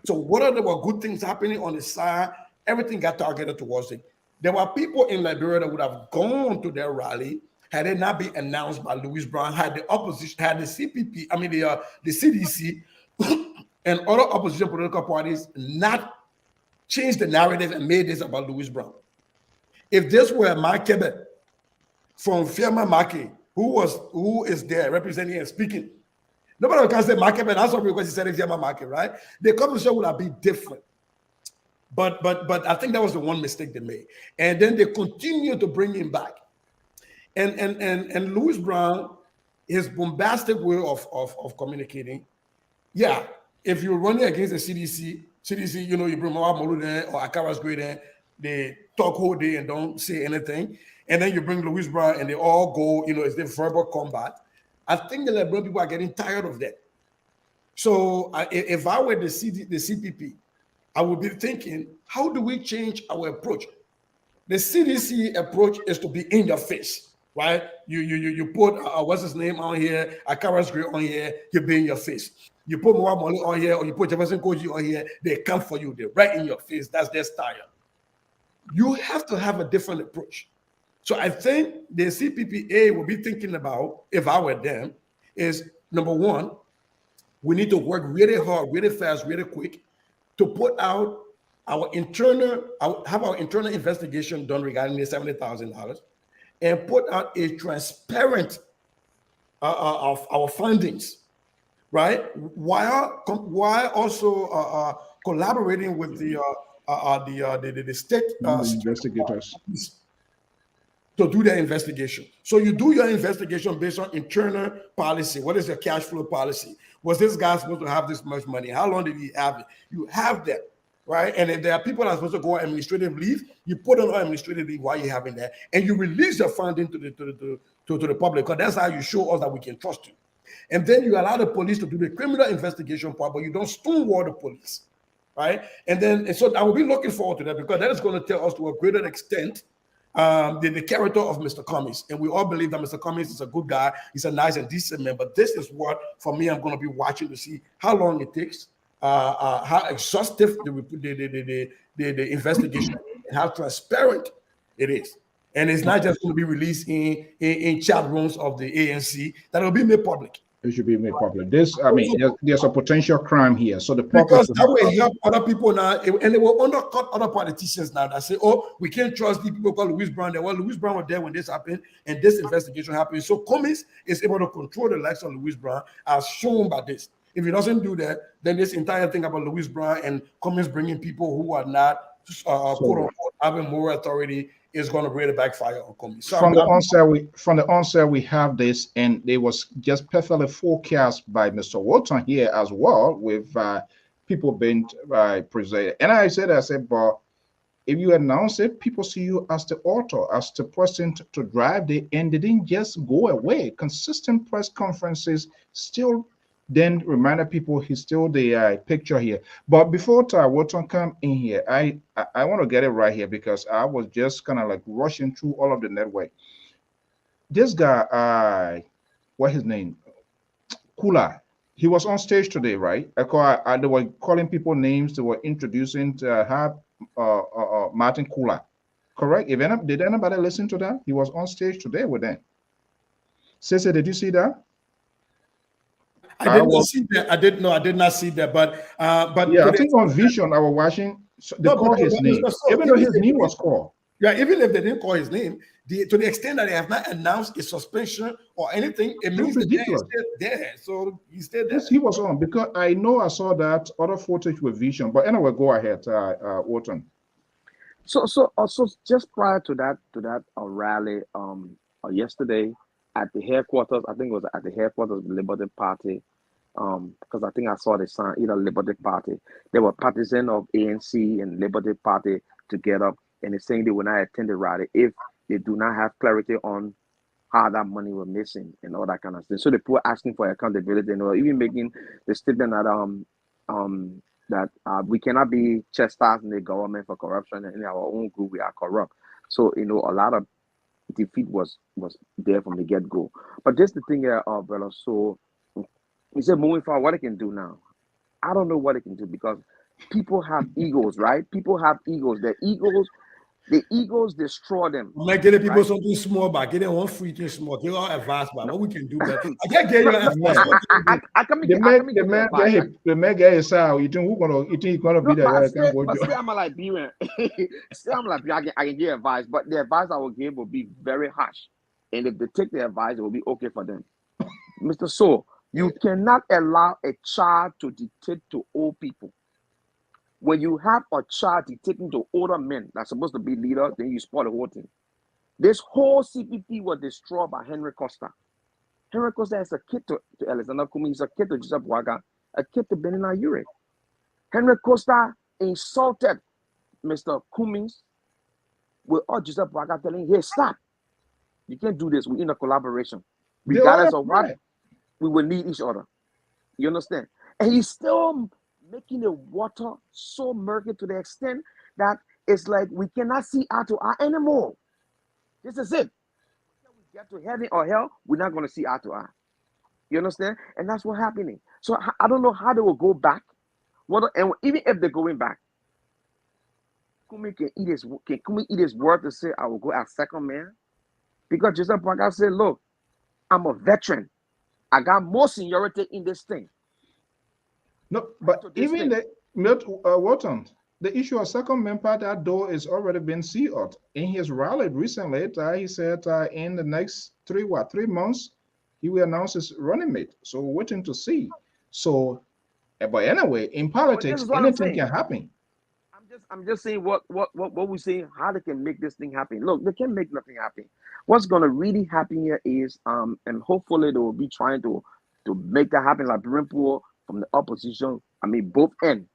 So whatever there were good things happening on the side, everything got targeted towards him. There were people in Liberia that would have gone to their rally had it not been announced by Louis Brown, had the opposition, had the CPP, the CDC, and other opposition political parties not changed the narrative and made this about Louis Brown. If this were Mark Kebet from Firma Maki, who is there representing and speaking, nobody can say Mark Kebet, that's not because he said it's Firma Maki, right? The conversation would have been different. But I think that was the one mistake they made. And then they continued to bring him back. And Louis Brown, his bombastic way of communicating, yeah, if you're running against the CDC, you bring Mawab Molu there or Akara's great there, they talk whole day and don't say anything. And then you bring Louis Brown and they all go, it's the verbal combat. I think the Liberian people are getting tired of that. So if I were the CPP, I would be thinking, how do we change our approach? The CDC approach is to be in your face, right? You put what's his name on here, Akara's Gray on here, you be in your face. You put Moa Molly on here, or you put Jefferson Koji on here, they come for you. They're right in your face. That's their style. You have to have a different approach. So I think the CPPA will be thinking about, if I were them, is number one, we need to work really hard, really fast, really quick to put out have our internal investigation done regarding the $70,000 and put out a transparent of our findings, right? While also collaborating with the state investigators to do their investigation. So you do your investigation based on internal policy. What is your cash flow policy? Was this guy supposed to have this much money? How long did he have it? You have that, right? And if there are people that are supposed to go on administrative leave, you put them on administrative leave while you're having that, and you release your funding to the public, because that's how you show us that we can trust you. And then you allow the police to do the criminal investigation part, but you don't stonewall the police, right? And so I will be looking forward to that, because that is going to tell us to a greater extent the character of Mr. Cummings. And we all believe that Mr. Cummings is a good guy. He's a nice and decent man. But this is what, for me, I'm going to be watching to see how long it takes, how exhaustive the investigation, and how transparent it is. And it's not just going to be released in chat rooms of the ANC. That will be made public. It should be made public. This, I mean, there's a potential crime here. So the because that will help other people now, and they will undercut other politicians now that say, "Oh, we can't trust the people called Louis Brown." Well, Louis Brown was there when this happened, and this investigation happened. So Cummings is able to control the likes of Louis Brown, as shown by this. If he doesn't do that, then this entire thing about Louis Brown and Cummings bringing people who are not quote unquote having moral authority is going to really backfire on Cummings. So from the onset, we have this, and it was just perfectly forecast by Mr. Walton here as well, with people being presented. And I said, but if you announce it, people see you as the author, as the person to drive the, and they didn't just go away. Consistent press conferences still then reminded people he's still the picture here. But before Tayah Walton come in here, I want to get it right here, because I was just kind of like rushing through all of the network. This guy, what's his name? Kula. He was on stage today, right? They were calling people names. They were introducing to Martin Kula. Correct? Did anybody listen to that? He was on stage today with them. Cece, did you see that? I did not see that. I did not see that. But yeah, I think on Vision I was watching. They called his name, even though his name was called. Yeah, even if they didn't call his name, to the extent that they have not announced a suspension or anything, it means that he's still there. So he's still there. Yes, he was on, because I know I saw that other footage with Vision. But anyway, go ahead, Walton. So just prior to that rally yesterday at the headquarters, I think it was at the headquarters of the Liberty Party, because I think I saw the sign, either Liberty Party. They were partisans of ANC and Liberty Party together, and they're saying they will not attend the rally if they do not have clarity on how that money was missing and all that kind of thing. So the people asking for accountability, and or even making the statement that we cannot be chastising the government for corruption, and in our own group we are corrupt. So a lot of defeat was there from the get-go. But just the thing here, brother. So he said, moving forward, what they can do now? I don't know what they can do, because people have egos, right? People have egos. The egos destroy them. I'm not getting people something small, but getting one free thing small. They all advanced, but what we can do better. I can't get you advice. The mega is how you think you think gonna be there. Still, I'm like I can give advice, but the advice I will give will be very harsh. And if they take the advice, it will be okay for them. Mr. So, you cannot allow a child to dictate to old people. When you have a child dictating to older men that's supposed to be leaders, then you spoil the whole thing. This whole CPP was destroyed by Henry Costa. Henry Costa is a kid to Alexander Cummings, he's a kid to Joseph Waga, a kid to Benin Ayure. Henry Costa insulted Mr. Cummings with all Joseph Waga telling him, hey, stop. You can't do this. We're in a collaboration. Regardless of what, we will need each other. You understand? And he's still making the water so murky to the extent that it's like we cannot see eye to eye anymore. This is it. When we get to heaven or hell, we're not going to see eye to eye. You understand? And that's what's happening. So I don't know how they will go back. And even if they're going back, Kumi can eat his word to say, I will go as second man? Because Joseph Boakai said, look, I'm a veteran. I got more seniority in this thing. No, but even Walton, the issue of second man part, that door is already been sealed. In his rally recently, he said in the next 3 months, he will announce his running mate. So we're waiting to see. So, but anyway, in politics, anything can happen. I'm just saying what we're saying, how they can make this thing happen. Look, they can't make nothing happen. What's gonna really happen here is and hopefully they will be trying to make that happen, like Brimpool from the opposition. I mean both ends.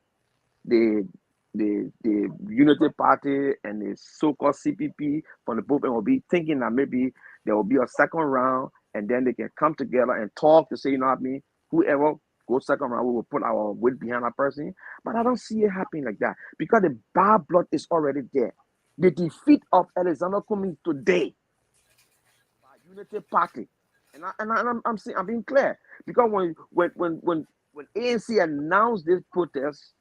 The Unity Party and the so-called CPP from the both end will be thinking that maybe there will be a second round and then they can come together and talk to say, you know what I mean, whoever go second round, we will put our weight behind that person. But I don't see it happening like that because the bad blood is already there. The defeat of Alexander coming today by Unity Party, and I'm being clear because when ANC announced this protest,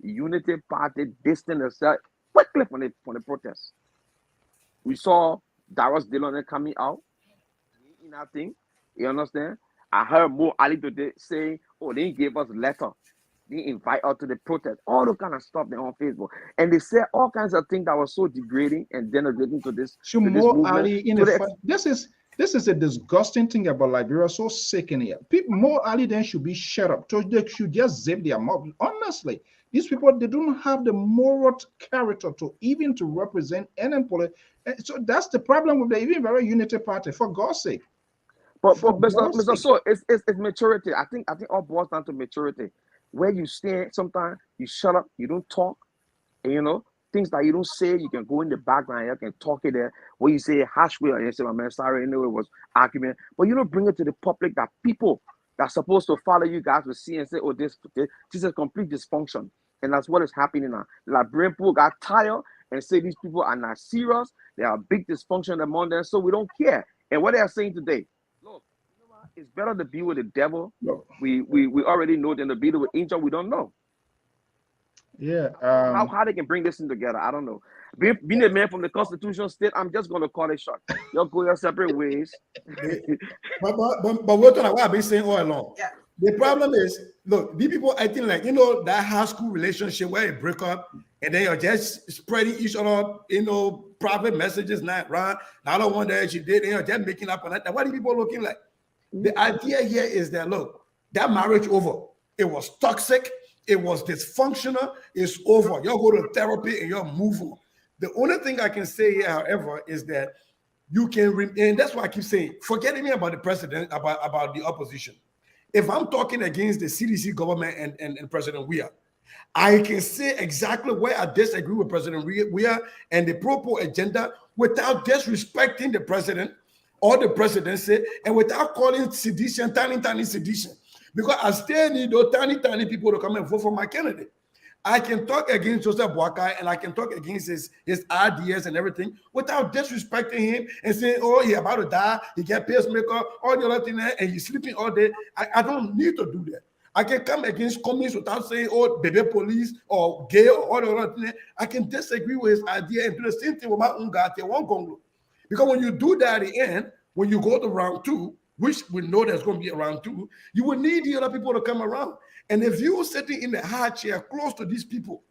Unity Party distanced itself quickly from the protest. We saw Darius Dillon coming out in that thing. You understand? I heard Mo Ali today saying, oh, they gave us a letter. They invite us to the protest. All the kind of stuff they're on Facebook. And they said all kinds of things that were so degrading and denigrating to this, so Mo Ali in this is a disgusting thing about Liberia. So sick in here. Mo Ali then should be shut up. So they should just zip their mouth. Honestly, these people, they don't have the moral character to even to represent any politics. So that's the problem with the even very Unity Party, for God's sake. But Mr. So it's maturity. I think all boils down to maturity. Where you stand, sometimes you shut up, you don't talk, and you know things that you don't say, you can go in the background, you can talk it there. Where you say harsh way, and you say, "My man, sorry, I know it was argument," but you don't bring it to the public that people that's supposed to follow you guys will see and say, "Oh, this is complete dysfunction," and that's what is happening now. Like Brimpool got tired and say these people are not serious. There are big dysfunction among them, so we don't care. And what they are saying today. Look, you know what? It's better to be with the devil. No. We already know than to be with angel. We don't know. Yeah. How they can bring this in together, I don't know. Being a man from the constitutional state, I'm just going to call it short. You'll go your separate ways. but what I've been saying all along. Yeah. The problem is, look, these people, I think, like, you know, that high school relationship where you break up and then you're just spreading each other, you know, private messages, not right. The other one that she did, and you're just making up on that. What are people looking like? The idea here is that, look, that marriage over. It was toxic. It was dysfunctional. It's over. You'll go to therapy and you'll move on. The only thing I can say here, however, is that you can, and that's why I keep saying, forget me about the president, about the opposition. If I'm talking against the CDC government and President Weah, I can say exactly where I disagree with President Weah and the Propo agenda without disrespecting the president or the presidency and without calling sedition, tiny sedition. Because I still need those tiny people to come and vote for my candidate. I can talk against Joseph Boakai and I can talk against his ideas and everything without disrespecting him and saying, oh, he's about to die, he get pacemaker, all the other things, and he's sleeping all day. I don't need to do that. I can come against communists without saying, oh, baby police or gay or all the other things. I can disagree with his idea and do the same thing with my own guy, because when you do that at the end, when you go to round two, which we know there's going to be a round two, you will need the other people to come around. And if you're sitting in the high chair close to these people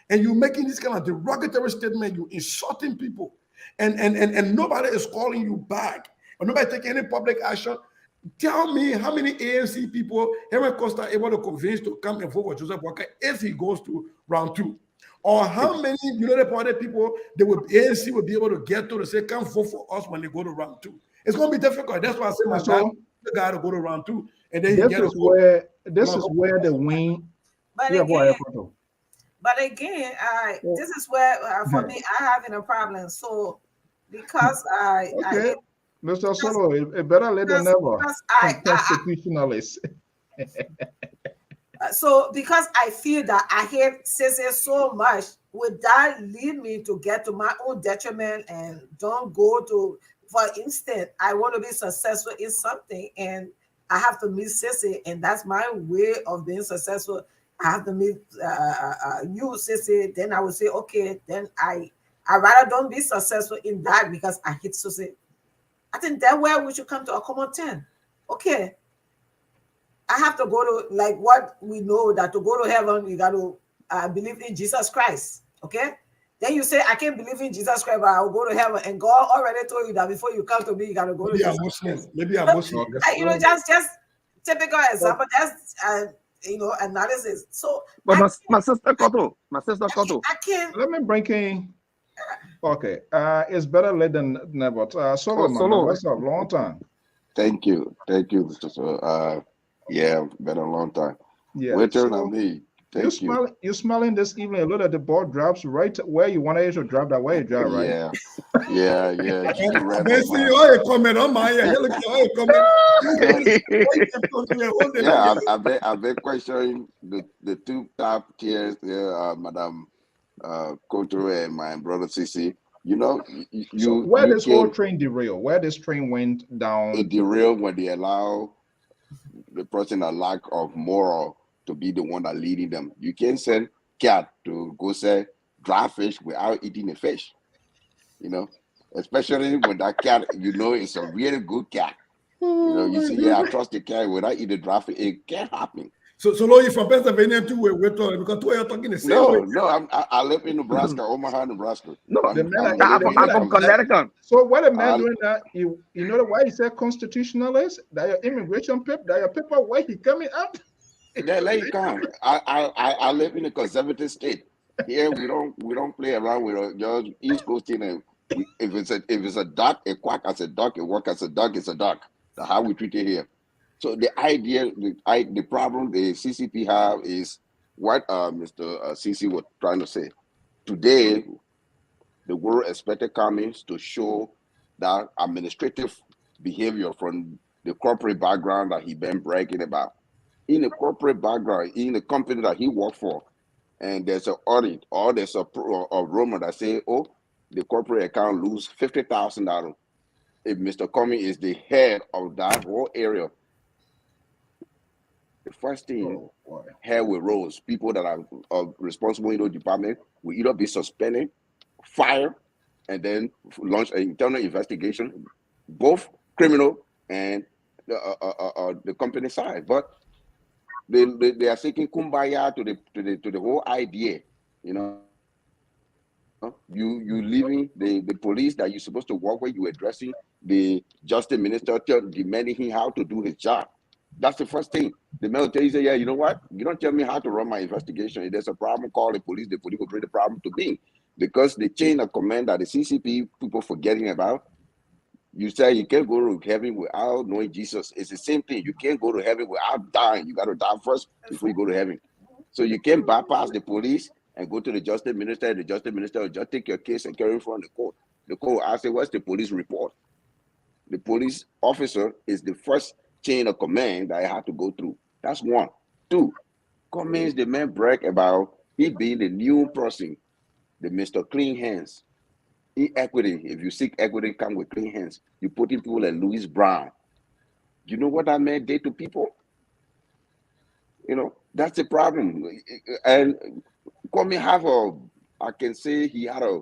and you're making this kind of derogatory statement, you're insulting people, and nobody is calling you back, or nobody taking any public action, tell me how many ANC people Henry Costa able to convince to come and vote for Joseph Boakai if he goes to round two? Or how many United Party people ANC will be able to get to say, come vote for us when they go to round two? It's going to be difficult. That's why I say the guy to go to round two. And then this is where the win. But again, this is where for me I having a problem. So because Mr. Solo, it better late than never. Constitutionalist. So because I feel that I hate Sissy so much, would that lead me to get to my own detriment and don't go to, for instance, I want to be successful in something and I have to meet Sissy, and that's my way of being successful. I have to meet you, Sissy. Then I would say, okay, then I rather don't be successful in that because I hate Sissy. I think that way we should come to a common term. Okay, I have to go to, like what we know, that to go to heaven, you got to believe in Jesus Christ. Okay. Then you say, I can't believe in Jesus Christ, but I'll go to heaven. And God already told you that before you come to me, you got to go to Jesus Christ. Maybe I'm Muslim. You know, just typical example. That's, you know, analysis. So, but my sister Koto, I can't. Let me bring in. Okay. It's better late than never. Solomon, Solo. that's a long time. Thank you, Mr. So, yeah, been a long time. Yeah. Winter, So me. Thank you. you're smelling this evening. A lot of the ball drops right where you want it to drop. That way you drop, right? Yeah, yeah. Basically, you comment on my look, you comment. Yeah, I've been questioning the two top tiers there, Madam Koto and my brother Sisi. You know, So where this whole can train derail, where this train went down. it derail when they allow the person a lack of moral to be the one that leading them. You can't send cat to go say dry fish without eating the fish. You know, especially when that cat, you know, is a really good cat. You know, you say, yeah, I trust the cat without eating dry fish. It can't happen. So you from Pennsylvania too, we're talking, because two are talking the same way. No, I live in Nebraska, Omaha, Nebraska. No, I'm from Connecticut. So what the man doing that? You know why he said constitutionalist? That your immigration paper, that your paper, where he coming up? Yeah, let you come. I live in a conservative state. Here we don't play around with just East Coast thing. And if it's a duck, a quack as a duck, a walk as a duck, it's a duck. That's how we treat it here. So the idea, the problem the CCP have is what Mr. CC was trying to say. Today, the world expected Cummings to show that administrative behavior from the corporate background that he been bragging about. In a corporate background, in the company that he worked for, and there's an audit or there's a rumor that say, oh, the corporate account lose $50,000. If Mr. Cummings is the head of that whole area, the first thing here with roles, people that are responsible in the department will either be suspended, fired, and then launch an internal investigation, both criminal and the company side. But they are seeking kumbaya to the whole idea, you know. You leaving the police that you're supposed to work with, you addressing the justice minister, demanding him how to do his job. That's the first thing. The military say, yeah, you know what? You don't tell me how to run my investigation. If there's a problem, call the police will bring the problem to me. Because the chain of command that the CCP people forgetting about, you say you can't go to heaven without knowing Jesus. It's the same thing. You can't go to heaven without dying. You got to die first before you go to heaven. So you can't bypass the police and go to the justice minister. The justice minister will just take your case and carry it from the court. The court will ask you, what's the police report? The police officer is the first chain of command that I have to go through. That's one. Two, Cummings, the man brag about he being the new person, the Mr. Clean Hands. Equity, if you seek equity, come with clean hands. You put in people like Louis Brown. You know what that man did to people? You know, that's the problem. And Cummings I can say he had a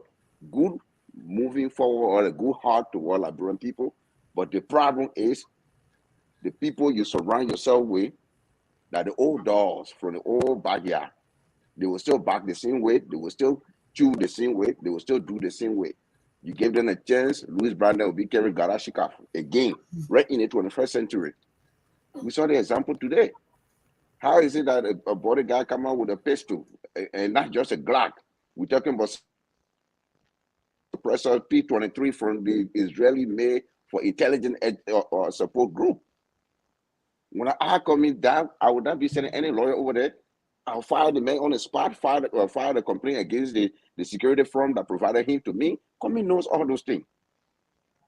good moving forward or a good heart toward Liberian people. But the problem is the people you surround yourself with, that the old dogs from the old backyard, they will still back the same way, they will still chew the same way, they will still do the same way. You gave them a chance, Louis Brandon will be carrying Garashika again, right in the 21st century. We saw the example today. How is it that a body guy come out with a pistol and not just a Glock? We're talking about suppressor P-23 from the Israeli made for intelligence or support group. When I come in down, I would not be sending any lawyer over there. I'll file the man on the spot, file the complaint against the security firm that provided him to me. Cummings knows all those things.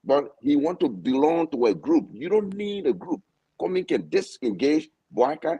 But he wants to belong to a group. You don't need a group. Cummings can disengage Boyka,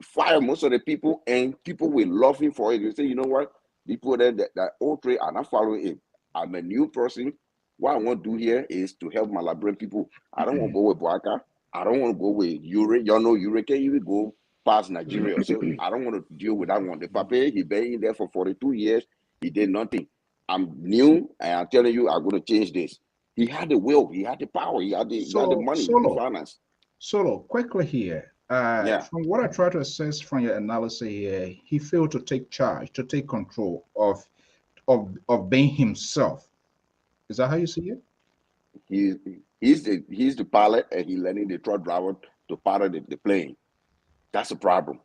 fire most of the people, and people will love him for it. You say, you know what? People that old trade are not following him. I'm a new person. What I want to do here is to help my Liberian people. I don't want to go with Boaka. I don't want to go with Ure. Y'all know Ure can't even go past Nigeria. So I don't want to deal with that one. The Papa, he been in there for 42 years. He did nothing. I'm new, and I'm telling you, I'm going to change this. He had the will. He had the power. He had the money, the finance. Solo, quickly here. From what I try to assess from your analysis here, he failed to take charge, to take control of being himself. Is that how you see it? He's the pilot, and he's letting the truck driver to pilot the plane. That's a problem.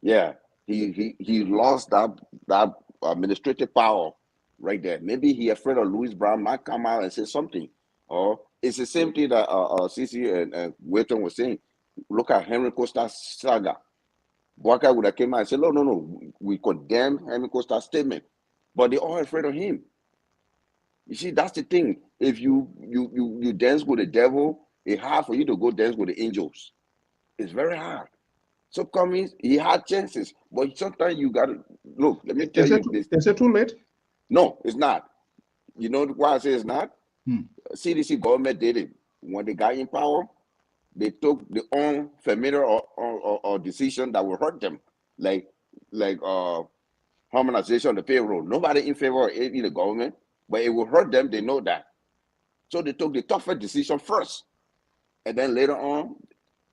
Yeah, he lost that administrative power right there. Maybe he afraid of Louis Brown might come out and say something. Or it's the same thing that Cici and Wayton was saying. Look at Henry Costa's saga. Boaka would have came out and said, no, we condemn Henry Costa's statement. But they're all afraid of him. You see, that's the thing. If you dance with the devil, it's hard for you to go dance with the angels. It's very hard. So Cummings, he had chances, but sometimes you got to look. Let me tell you this. Is it too late? No, it's not. You know why I say it's not? CDC government did it when they got in power. They took their own familiar or decision that will hurt them, like harmonization of the payroll. Nobody in favor of it in the government, but it will hurt them. They know that. So they took the tougher decision first, and then later on,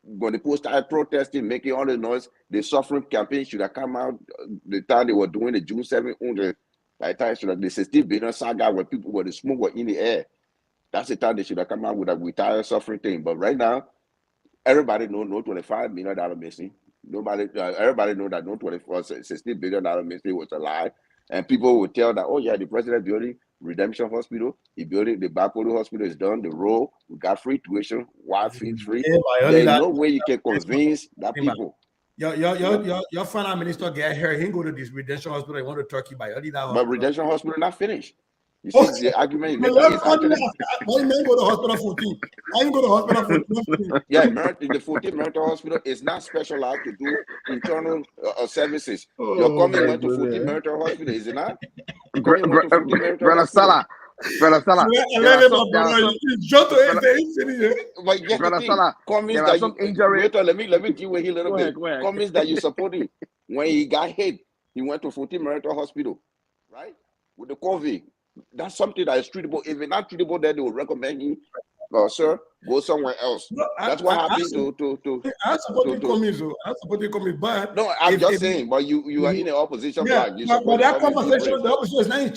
when the people started protesting, making all the noise, the suffering campaign should have come out the time they were doing the June 7th. Like time should have the 16 billion saga where the smoke were in the air. That's the time they should have come out with a retired suffering thing. But right now, everybody know no $25 million missing. Everybody know that no $16 billion missing was a lie. And people will tell that, oh yeah, the president building Redemption Hospital, he building the bipolar hospital is done, the road, we got free tuition, Wi-Fi free. There's no way you can convince that people. Your finance minister get here, he go to this Redemption Hospital, he want to Turkey by early that. But Redemption Hospital not finished. You see, the argument you make is actually... Why you go to hospital 14? Why you go to hospital 14? Yeah, the 14 Marital Hospital is not specialized to do internal services. Your company went to 14 Marital Hospital, is it not? Brother Salah. Brother Salah. Let me deal with him a little bit. Comments that you supporting. When he got hit, he went to 14 Marital Hospital, right? With the COVID. That's something that is treatable. If it's not treatable, then they will recommend him, sir, go somewhere else. No, that's what happened to. I support the Cummings, but no, I'm just saying. But you are in the opposition. Yeah, but that conversation, the opposition is not in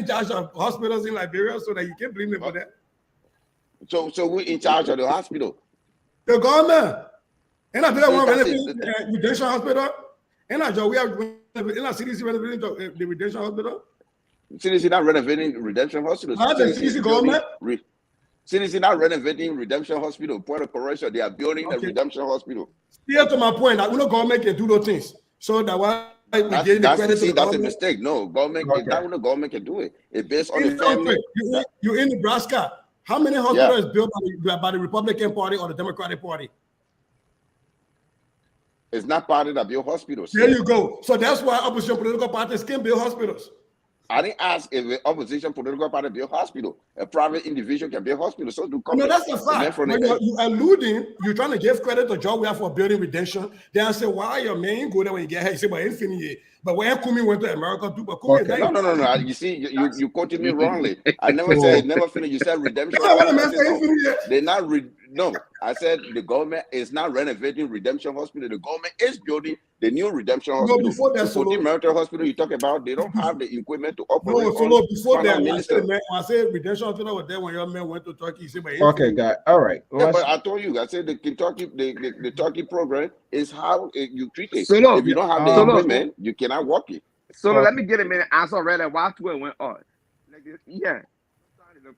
charge of hospitals in Liberia, so that you can't blame them for that. So we're in charge of the hospital. The government. And I feel like Redemption Hospital. And I we have in our CDC renovating the Redemption Hospital. CDC not renovating Redemption Hospital. CDC government. CDC not renovating Redemption Hospital. Point of correction, they are building the Redemption Hospital. Still to my point, that government can do those things. So that why we get the credit to the government. That's a mistake. No, government that the government can do it. It's based on the family. You in Nebraska. How many hospitals is built by the Republican Party or the Democratic Party? It's not party that build hospitals. There you go. So that's why opposition political parties can build hospitals. I didn't ask if the opposition political party build hospital. A private individual can build hospital. So do come. No, that's a fact. When you alluding, you're trying to give credit to Joe Weah for building Redemption. Then I say, why your man go there when you get here? You say, but infinity. But when Kumi went to America too, but Kumi No. You see, you quoted me wrongly. I never said never finished. You said Redemption. They're not no. I said the government is not renovating Redemption Hospital. The government is building the new Redemption Hospital. No, before that, the Marital Hospital you talk about, they don't have the equipment to operate. No, before that, I said Redemption Hospital was there when your man went to Turkey. Said, okay, guy. All right. Yeah, but I told you, I said the Kentucky, the Turkey program is how you treat it. So if you don't have the equipment, you cannot walk it. So let me get a minute answer right and why it went on.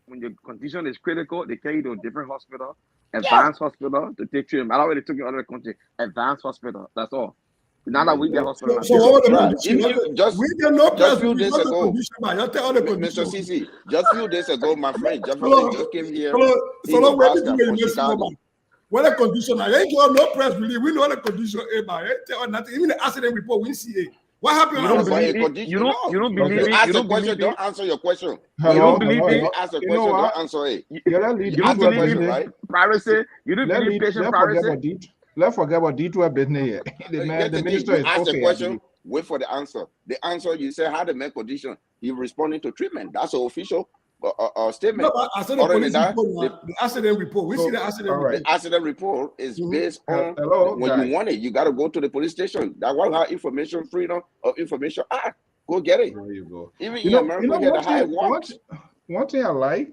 When your condition is critical, they carry you to a different hospital, advanced hospital to take treatment. I already took you out of the country, advanced hospital. That's all. Now that we get hospital, just few days ago, Mr. CC, just few days ago, my friend Jefferson just came here. What a condition. I ain't got no press release. We know the condition. Nothing. Even the accident report, we see it. What happened? You don't believe it? You don't believe it? Ask You a don't question, believe it? don't answer your question. You don't believe it? Ask a You know question, what? don't answer it. Yeah, let's lead You don't into a believe business. right? Privacy? You don't believe patient privacy? Let's forget about D2 business here. The minister you is ask okay. a question, wait for the answer. The answer, you say, how the man condition, he responding to treatment. That's an official statement. No, but I said the police report, the accident report. We see the accident report. The accident report is based on when guys. you want it, you got to go to the police station. That was how Information Freedom of Information Act. Go get it. There you go. Even in America, here, the high works. One thing I like,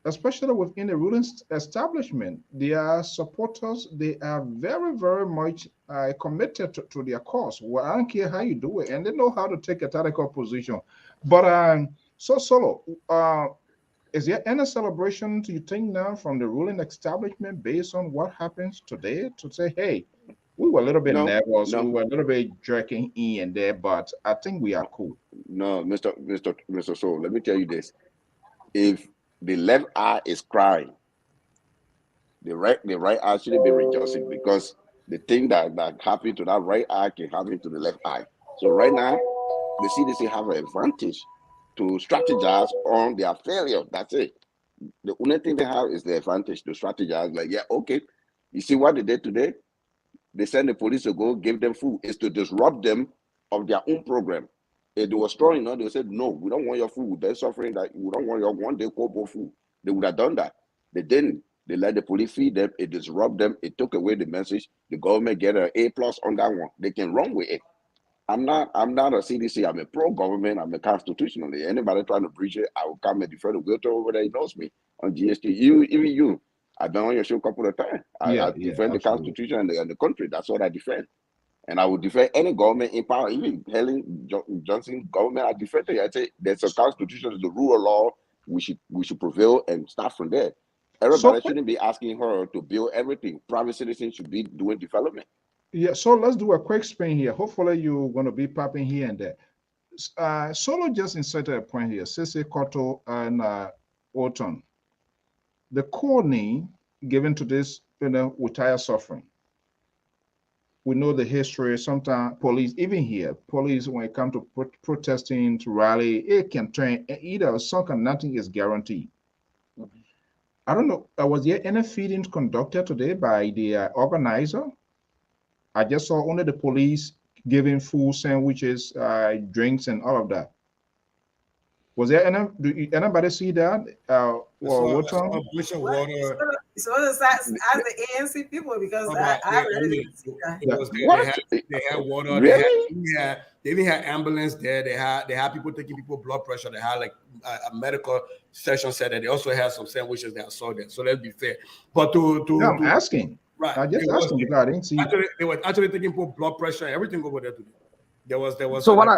especially within the ruling establishment, their supporters, they are very, very much committed to their cause. Well, I don't care how you do it, and they know how to take a tactical position. But so Solo, is there any celebration you think now from the ruling establishment based on what happens today to say, hey, we were a little bit nervous, we were a little bit jerking in and there, but I think we are cool. No, Mr. Soul, let me tell you this. If the left eye is crying, the right eye shouldn't be rejoicing, because the thing that happened to that right eye can happen to the left eye. So right now, the CDC have an advantage to strategize on their failure. That's it. The only thing they have is the advantage to strategize. Like, yeah, okay. You see what they did today? They sent the police to go give them food. It's to disrupt them of their own program. If they were strong enough, they said, no, we don't want your food. They're suffering that we don't want your one-day Kobo food. They would have done that. They didn't. They let the police feed them. It disrupted them. It took away the message. The government get an A+ on that one. They can run with it. I'm not a CDC. I'm a pro-government. I'm a constitutionalist. Anybody trying to breach it, I will come and defend the Wilton over there. He knows me on GST. Even you. I've been on your show a couple of times. I defend the Constitution and the country. That's what I defend. And I would defend any government in power, even Helen Johnson government. I defend it. I say there's a constitution, there's the rule of law. We should prevail and start from there. Everybody shouldn't be asking her to build everything. Private citizens should be doing development. Yeah, so let's do a quick spin here. Hopefully you're going to be popping here and there. Solo just inserted a point here. Sese Koto and Orton. The core name given to this, with Tayah suffering. We know the history. Sometimes police, even here, police, when it comes to protesting, to rally, it can turn either something, nothing is guaranteed. I don't know. Was there any feedings conducted today by the organizer? I just saw only the police giving food, sandwiches, drinks, and all of that. Was there anybody see that? What time? So it's as the ANC people, because I really didn't see that. They had water. Really? They even had ambulance there. They had people taking people blood pressure. They had like a medical section said that they also had some sandwiches that I saw there. So let's be fair. But I'm asking. Right. I just asking because I didn't see. They were actually taking people blood pressure, everything over there today. There was. So what I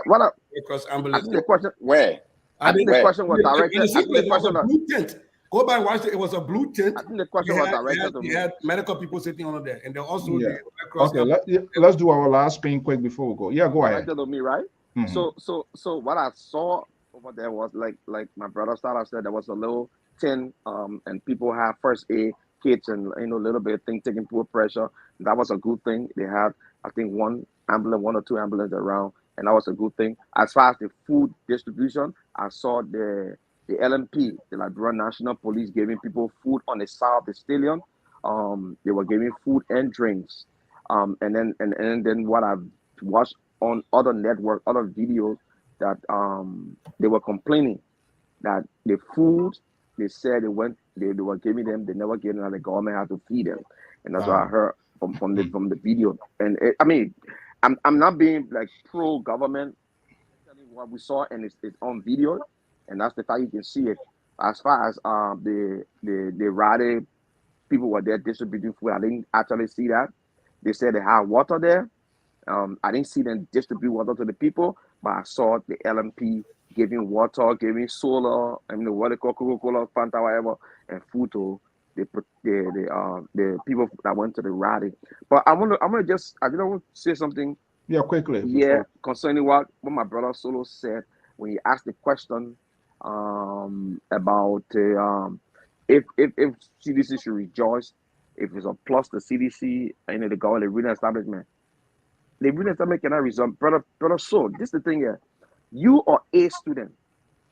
ambulance. I think the question where? I think the question was directed. I think the question was blue tent. Go back and watch it. It was a blue tent. I think the question was directed to me. They had medical people sitting on there, and they also let's do our last spin quick before we go. Yeah, go ahead. Directed to me, right? So what I saw over there was like my brother started said, there was a little tent, and people had first aid kits and little bit of thing taking blood pressure. That was a good thing. They had I think one or two ambulances around. And that was a good thing. As far as the food distribution, I saw the LMP, the Liberian National Police, giving people food on the side of the stadium. They were giving food and drinks. And then what I've watched on other network, other videos, that they were complaining that the food they said they were giving them, they never gave them, and the government had to feed them. And that's what I heard from the video. And I'm not being like pro-government, telling what we saw, and it's on video, and that's the fact you can see it. As far as the rowdy people were there distributing food, I didn't actually see that. They said they had water there. I didn't see them distribute water to the people, but I saw the LMP giving water, giving solar, what they call Coca-Cola, Fanta, whatever, and food to the people that went to the rally. But I want to say something. Yeah, quickly. Yeah, concerning what my brother Solo said when he asked the question about if CDC should rejoice, if it's a plus the CDC and the government, the reading establishment, the reading establishment cannot resume. Brother, so this is the thing here. You are a student.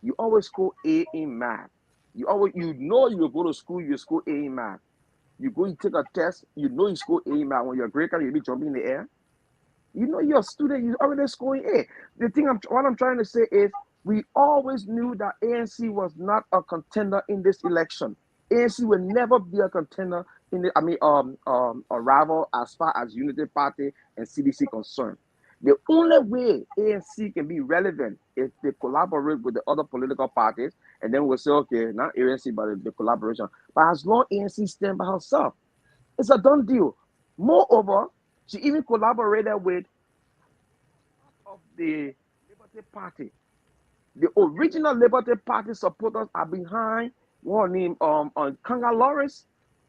You always score A in math. You go to school, you score A in math. You go, you take a test, you know you score A in math. When you're a grade card, you be jumping in the air. You know you're a student, you already scoring A. The thing what I'm trying to say is we always knew that ANC was not a contender in this election. ANC will never be a contender in the a rival as far as Unity Party and CDC concerned. The only way ANC can be relevant is they collaborate with the other political parties, and then we'll say, okay, not ANC, but the collaboration. But as long as ANC stands by herself, it's a done deal. Moreover, she even collaborated with of the Liberty Party. The original Liberty Party supporters are behind one named Kanga Lawrence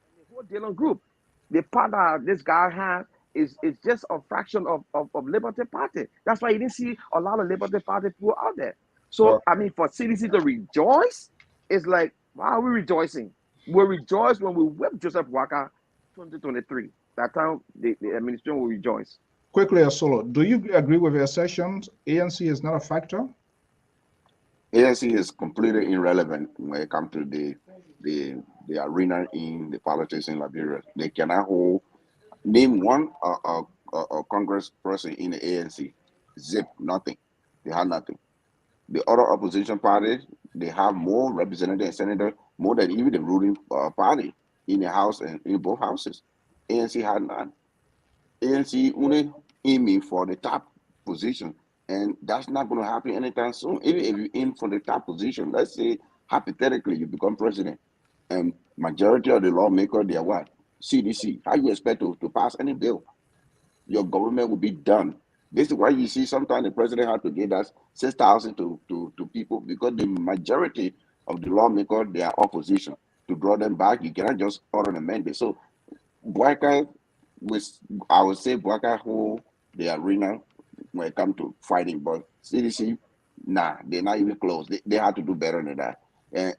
and the whole Dylan group. The part that this guy has is just a fraction of Liberty Party. That's why you didn't see a lot of Liberty Party people out there. So I mean, for CDC to rejoice, it's like, why are we rejoicing? We rejoice when we whip Joseph Walker 2023. That time the administration will rejoice. Quickly, Asolo, do you agree with your assertions? ANC is not a factor? ANC is completely irrelevant when it comes to the arena in the politics in Liberia. They cannot hold, name one Congress person in the ANC. Zip, nothing. They have nothing. The other opposition parties, they have more representatives and senators, more than even the ruling party in the House and in both houses. ANC had none. ANC only aiming for the top position, and that's not going to happen anytime soon. Even if you aim for the top position, let's say hypothetically you become president, and majority of the lawmakers, they are what? CDC. How you expect to pass any bill? Your government will be done. This is why you see sometimes the president had to give us 6,000 to people, because the majority of the lawmakers, they are opposition. To draw them back, you cannot just order an amendment. So Boyka, I would say Boyka hold the arena when it comes to fighting, but CDC, nah, they're not even close. They have to do better than that. And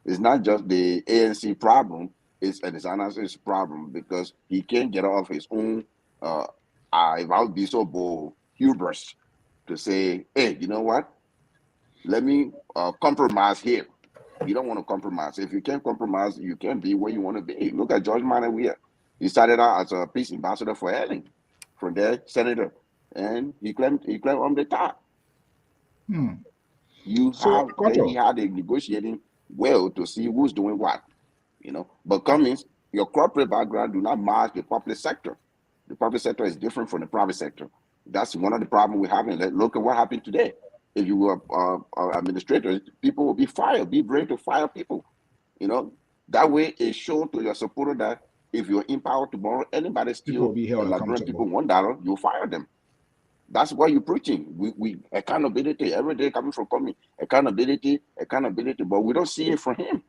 it's not just the ANC problem, it's an Anas's problem, because he can't get off his own, if I would be so bold, hubris to say, hey, you know what? Let me compromise here. You don't want to compromise. If you can't compromise, you can't be where you want to be. Look at George Manawia. He started out as a peace ambassador for Ellen, from there, senator, and he claimed on the top. He had a negotiating well to see who's doing what, you know. But Cummings, your corporate background do not match the public sector. The public sector is different from the private sector. That's one of the problems we're having. Look at what happened today. If you were administrators, people will be fired. Be brave to fire people. You know, that way it shows to your supporter that if you're in power tomorrow, anybody steal Liberian people $1, you'll fire them. That's what you're preaching. We accountability every day coming from Coming. Accountability, but we don't see it from him.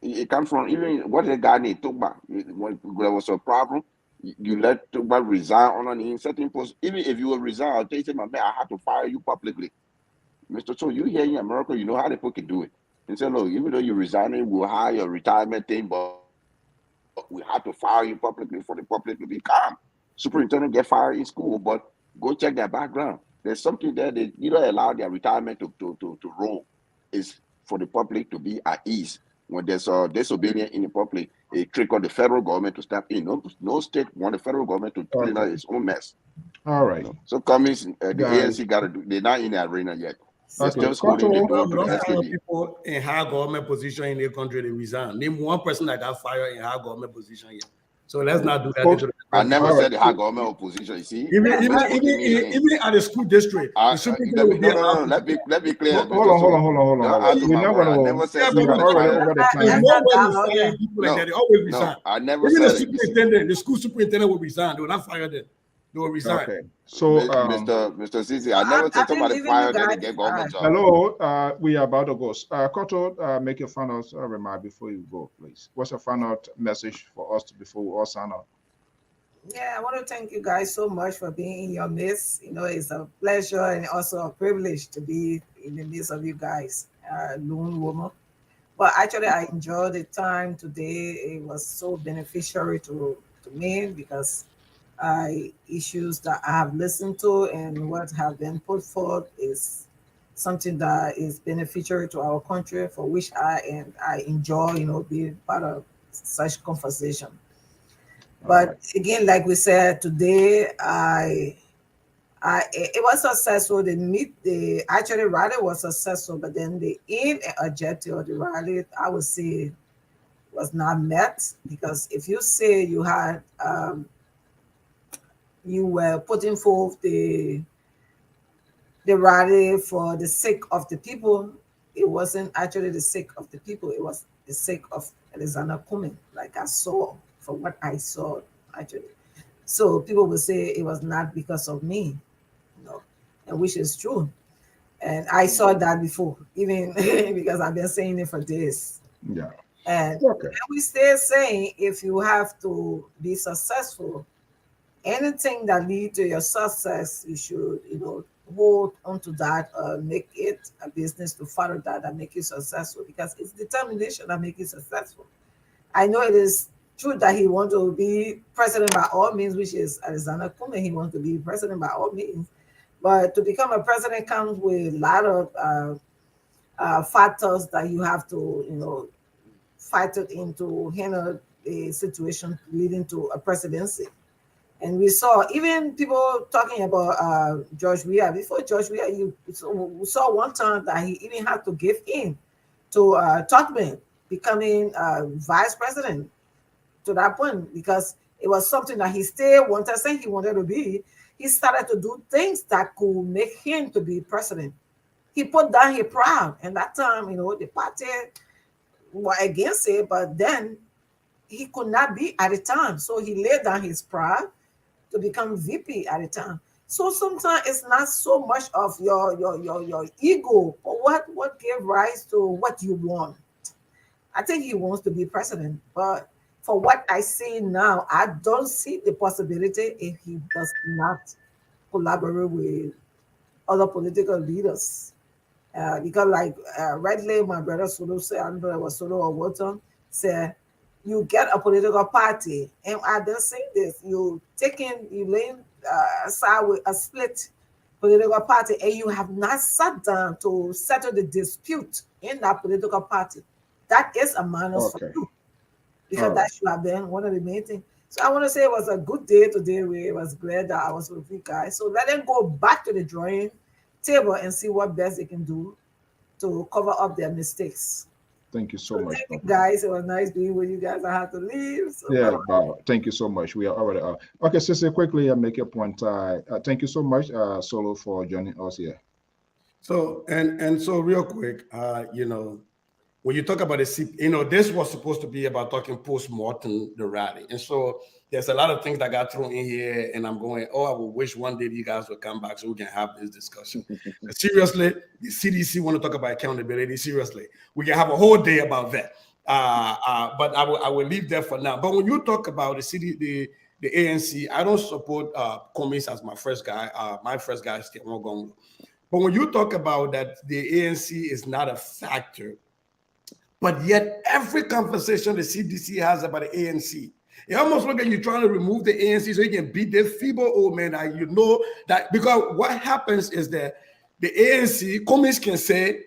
It comes from even what the guy need Tugba. When there was a problem, you let Tugba resign on an certain post. Even if you will resign, I'll tell you, man, I have to fire you publicly. Mr. So you here in America, you know how the people can do it. And say, look, even though you're resigning, we'll hire your retirement thing, but we have to fire you publicly for the public to be calm. Superintendent get fired in school, but go check their background. There's something there that you don't allow their retirement to roll. It's for the public to be at ease. When there's disobedience in the public, it trickles the federal government to step in. No state want the federal government to clean up its own mess. All right. You know? So Cummings, the ANC got to do. They're not in the arena yet. They're still holding the door to the SKD. People in high government position in the country, they resign. Name one person that got fired in high government position yet. So let's not do that. I never said the high government opposition. You see, even at the school district. No. Let me clear. Hold on. We're not going to. I never said somebody fired. They always resign. I never said the superintendent. The school superintendent will resign. They will not fire them. They will resign. Okay. So, Mr. Sisi, I never said somebody fired and they get government job. Hello, we are about to go. Koto, make your final remark before you go, please. What's your final message for us before we all sign off? Yeah, I want to thank you guys so much for being in your midst. You know, it's a pleasure and also a privilege to be in the midst of you guys, lone woman. But actually, I enjoyed the time today. It was so beneficiary to me because issues that I have listened to and what have been put forth is something that is beneficiary to our country, for which I enjoy, being part of such conversation. But again, like we said today, it was successful. The actually rally was successful, but then the aim and objective of the rally, I would say, was not met, because if you say you were putting forth the rally for the sake of the people, it wasn't actually the sake of the people. It was the sake of Alexander Cumming, like I saw, from what I saw, actually. So people will say it was not because of me, and which is true. And I saw that before, even because I've been saying it for days. Yeah. And Okay. we still saying, if you have to be successful, anything that leads to your success, you should, hold onto that, make it a business to follow that and make you successful, because it's determination that make you successful. I know it is true that he wants to be president by all means, which is Alexander Cumming. He wants to be president by all means. But to become a president comes with a lot of factors that you have to, fight it into handle a situation leading to a presidency. And we saw even people talking about George Weah. Before George Weah, we saw one time that he even had to give in to Tubman becoming vice president to that point, because it was something that he still wanted, saying he wanted to be. He started to do things that could make him to be president. He put down his pride, and that time, the party were against it, but then he could not be at the time. So he laid down his pride to become VP at the time. So sometimes it's not so much of your ego, but what gave rise to what you want. I think he wants to be president, but for what I see now, I don't see the possibility if he does not collaborate with other political leaders. Because like rightly my brother Solo said, I don't know if it was Solo or Walton, said, you get a political party, and I've been saying this, you laying aside with a split political party, and you have not sat down to settle the dispute in that political party. That is a minus for you, because that should have been one of the main things. So I want to say it was a good day today. We was glad that I was with you guys. So let them go back to the drawing table and see what best they can do to cover up their mistakes. Thank you so much, thank you guys. It was nice being with you guys. I have to leave. So yeah, thank you so much. We are already okay. Sister, quickly, make a point. Thank you so much, Solo, for joining us here. So so real quick, when you talk about the this was supposed to be about talking post-mortem the rally, and so there's a lot of things that got thrown in here, and I'm going, I will wish one day you guys would come back so we can have this discussion. Seriously, the CDC want to talk about accountability. Seriously, we can have a whole day about that. But I will leave that for now. But when you talk about the ANC, I don't support Cummings as my first guy. My first guy is still going. But when you talk about that, the ANC is not a factor. But yet, every conversation the CDC has about the ANC, it almost look like you're trying to remove the ANC so you can beat this feeble old man. That because what happens is that the ANC, Cummings can say,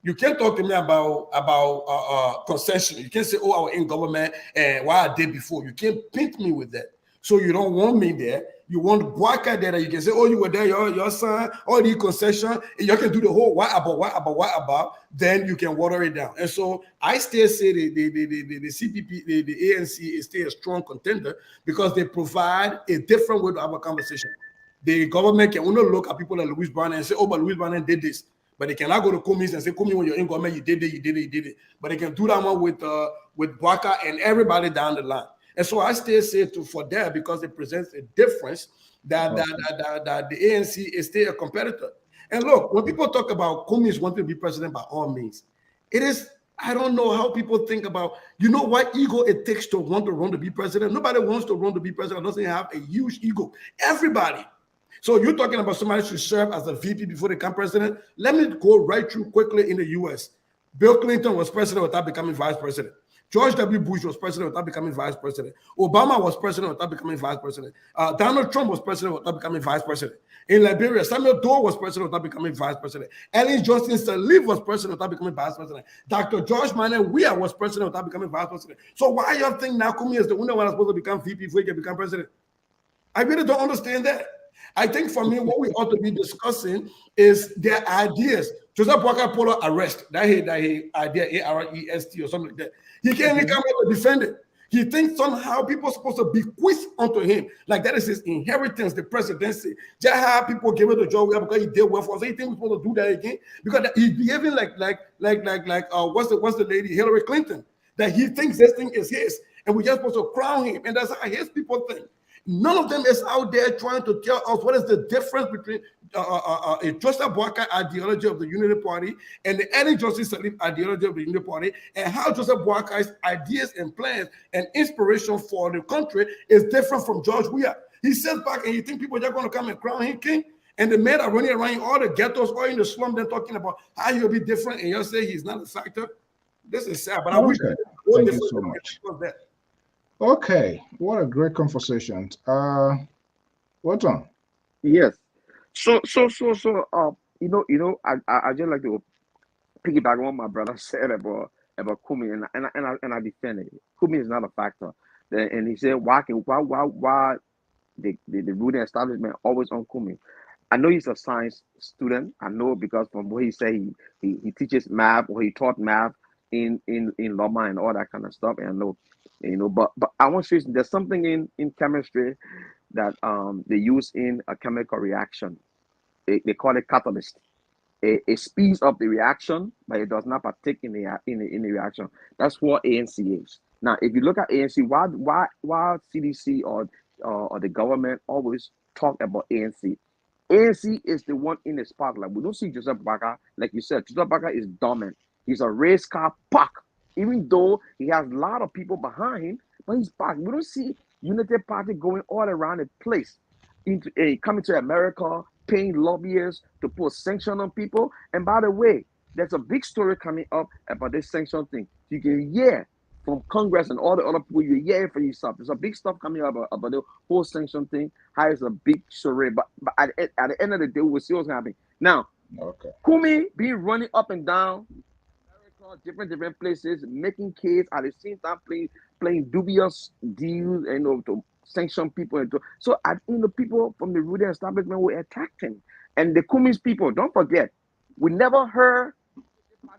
you can't talk to me about concession. You can't say, I was in government and what I did before. You can't paint me with that. So you don't want me there. You want Boaka there that you can say, you were there, your son, all the concession, and you can do the whole what about, then you can water it down. And so I still say the CPP, the ANC is still a strong contender because they provide a different way to have a conversation. The government can only look at people like Louis Brown and say, but Louis Brown did this. But they cannot go to Cummings and say, Cummings, when you're in government, you did it. But they can do that one with Boaka and everybody down the line. And so I still say for that because it presents a difference that the ANC is still a competitor. And look, when people talk about Cummings wanting to be president by all means, it is, I don't know how people think about, what ego it takes to want to run to be president. Nobody wants to run to be president, doesn't have a huge ego. Everybody. So you're talking about somebody should serve as a VP before they become president. Let me go right through quickly in the US. Bill Clinton was president without becoming vice president. George W. Bush was president without becoming vice president. Obama was president without becoming vice president. Donald Trump was president without becoming vice president. In Liberia, Samuel Doe was president without becoming vice president. Ellen Johnson Sirleaf was president without becoming vice president. Dr. George Manuel Weah was president without becoming vice president. So why y'all think now Kumi is the only one that's supposed to become VP before he can become president? I really don't understand that. I think for me, what we ought to be discussing is their ideas. Joseph Boakai Polo arrest, that he idea, AREST or something like that. He can't even come out to defend it. He thinks somehow people are supposed to bequeath unto him, like that is his inheritance, the presidency. Just how people give it to Joe because he did well for us. So he thinks we're supposed to do that again because he's behaving like what's the lady Hillary Clinton, that he thinks this thing is his, and we're just supposed to crown him, and that's how his people think. None of them is out there trying to tell us what is the difference between a Joseph Boakai ideology of the Unity Party and the Ellen Johnson Sirleaf ideology of the Unity Party, and how Joseph Boakai's ideas and plans and inspiration for the country is different from George Weah. He sits back and you think people are just going to come and crown him king? And the men are running around all the ghettos or in the slum, they're talking about how he'll be different, and you'll say he's not a factor. This is sad, but I wish. Thank you so much. Okay, what a great conversation. What's on? Yes. So, I just like to piggyback on what my brother said about Kumi, and I defend it. Kumi is not a factor. And he said, why the ruling establishment always on Kumi? I know he's a science student. I know because from what he said, he teaches math, or he taught math in Loma and all that kind of stuff. And I know, but I want to say there's something in chemistry that they use in a chemical reaction. They call it catalyst. It speeds up the reaction, but it does not partake in the reaction. That's what ANC is. Now, if you look at ANC, why CDC or the government always talk about ANC? ANC is the one in the spotlight. We don't see Joseph Boakai, like you said. Joseph Boakai is dominant. He's a race car pack, even though he has a lot of people behind him, but he's back. We don't see Unity Party going all around the place, coming to America, paying lobbyists to put sanction on people. And by the way, there's a big story coming up about this sanction thing. You can hear from Congress and all the other people, you hear it for yourself. There's a big stuff coming up about the whole sanction thing. How it's a big story, but at the end of the day, we'll see what's happening. Now, Kumi being running up and down different places, making kids at the same time playing dubious deals, to sanction people. So people from the ruling establishment were attacked him. And the Kumi's people, don't forget, we never heard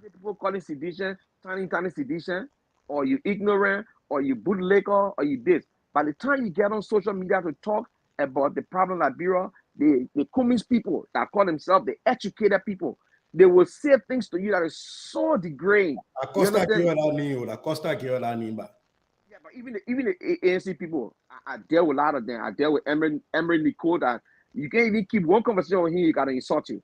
people calling sedition, tiny sedition, or you ignorant, or you bootlegger, or you this. By the time you get on social media to talk about the problem in Liberia, the Kumi's people that call themselves the educated people, they will say things to you that is so degrading. Yeah, but even the ANC people, I deal with a lot of them. I deal with Emery Nicole, that you can't even keep one conversation with him, you gotta insult you.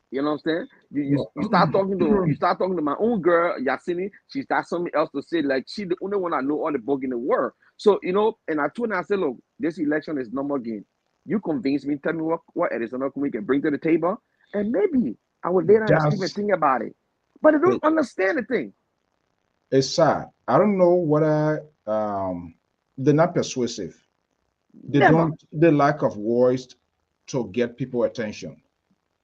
You know what I'm saying? You start talking to my own girl, Yasini, she's got something else to say, like she's the only one I know all the bug in the world. So, and I told her, I said, look, this election is no more game. You convince me, tell me what Edison we can bring to the table, and maybe I would later and think about it. But I don't understand the thing. It's sad. I don't know whether they're not persuasive. The lack of voice to get people attention.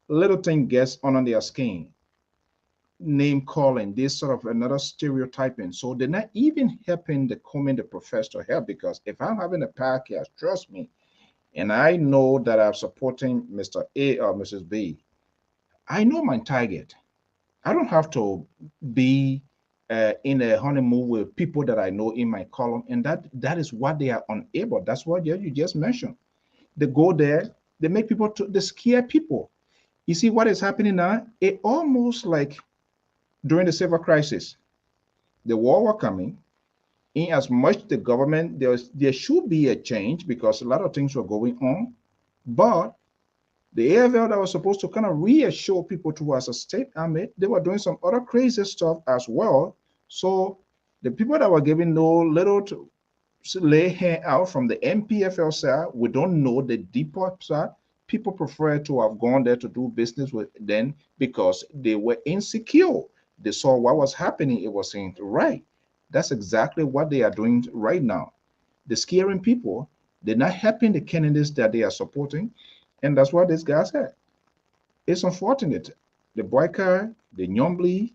Little thing gets under their skin. Name calling, this sort of another stereotyping. So they're not even helping the professor to help, because if I'm having a podcast, trust me, and I know that I'm supporting Mr. A or Mrs. B, I know my target. I don't have to be in a honeymoon with people that I know in my column, and that is what they are unable. That's what you just mentioned. They go there, they make people, they scare people. You see what is happening now? It almost like during the civil crisis, the war was coming. In as much the government, there should be a change because a lot of things were going on, but the AFL that was supposed to kind of reassure people towards a state army, they were doing some other crazy stuff as well. So the people that were giving no little to lay hand out from the MPFL side, we don't know the deeper side. People prefer to have gone there to do business with them because they were insecure. They saw what was happening. It was saying, right, that's exactly what they are doing right now. They're scaring people. They're not helping the candidates that they are supporting. And that's what this guy said. It's unfortunate. The Boyka, the Nyombli,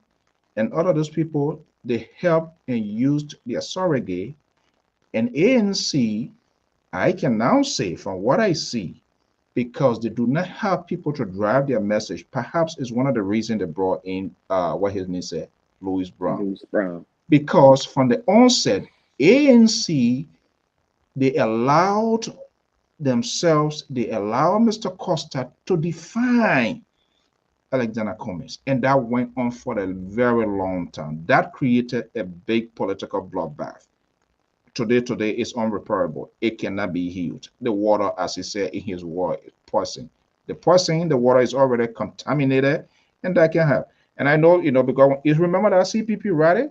and all of those people, they helped and used their surrogate. And ANC, I can now say from what I see, because they do not have people to drive their message, perhaps is one of the reasons they brought in what his name said, Louis Brown. Louis Brown. Because from the onset, ANC, they allowed themselves, they allowed Mr. Costa to define Alexander Cummings, and that went on for a very long time. That created a big political bloodbath. Today is unrepairable. It cannot be healed. The water, as he said in his word, is poison. The poison in the water is already contaminated, and that can happen. And I know, because you remember that CPP rally?